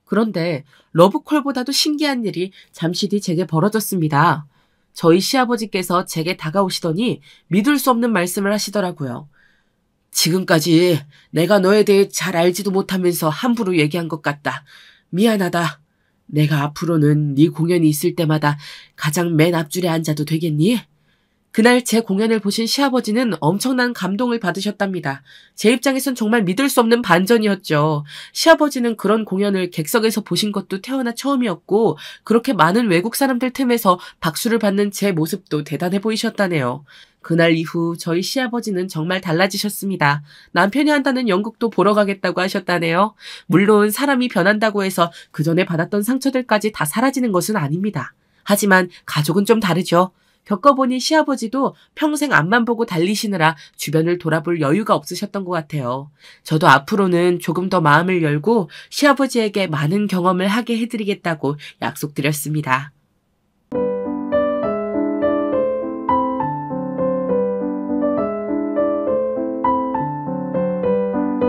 그런데 러브콜보다도 신기한 일이 잠시 뒤 제게 벌어졌습니다. 저희 시아버지께서 제게 다가오시더니 믿을 수 없는 말씀을 하시더라고요. 지금까지 내가 너에 대해 잘 알지도 못하면서 함부로 얘기한 것 같다. 미안하다. 내가 앞으로는 네 공연이 있을 때마다 가장 맨 앞줄에 앉아도 되겠니? 그날 제 공연을 보신 시아버지는 엄청난 감동을 받으셨답니다. 제 입장에선 정말 믿을 수 없는 반전이었죠. 시아버지는 그런 공연을 객석에서 보신 것도 태어나 처음이었고 그렇게 많은 외국 사람들 틈에서 박수를 받는 제 모습도 대단해 보이셨다네요. 그날 이후 저희 시아버지는 정말 달라지셨습니다. 남편이 한다는 연극도 보러 가겠다고 하셨다네요. 물론 사람이 변한다고 해서 그 전에 받았던 상처들까지 다 사라지는 것은 아닙니다. 하지만 가족은 좀 다르죠. 겪어보니 시아버지도 평생 앞만 보고 달리시느라 주변을 돌아볼 여유가 없으셨던 것 같아요. 저도 앞으로는 조금 더 마음을 열고 시아버지에게 많은 경험을 하게 해드리겠다고 약속드렸습니다.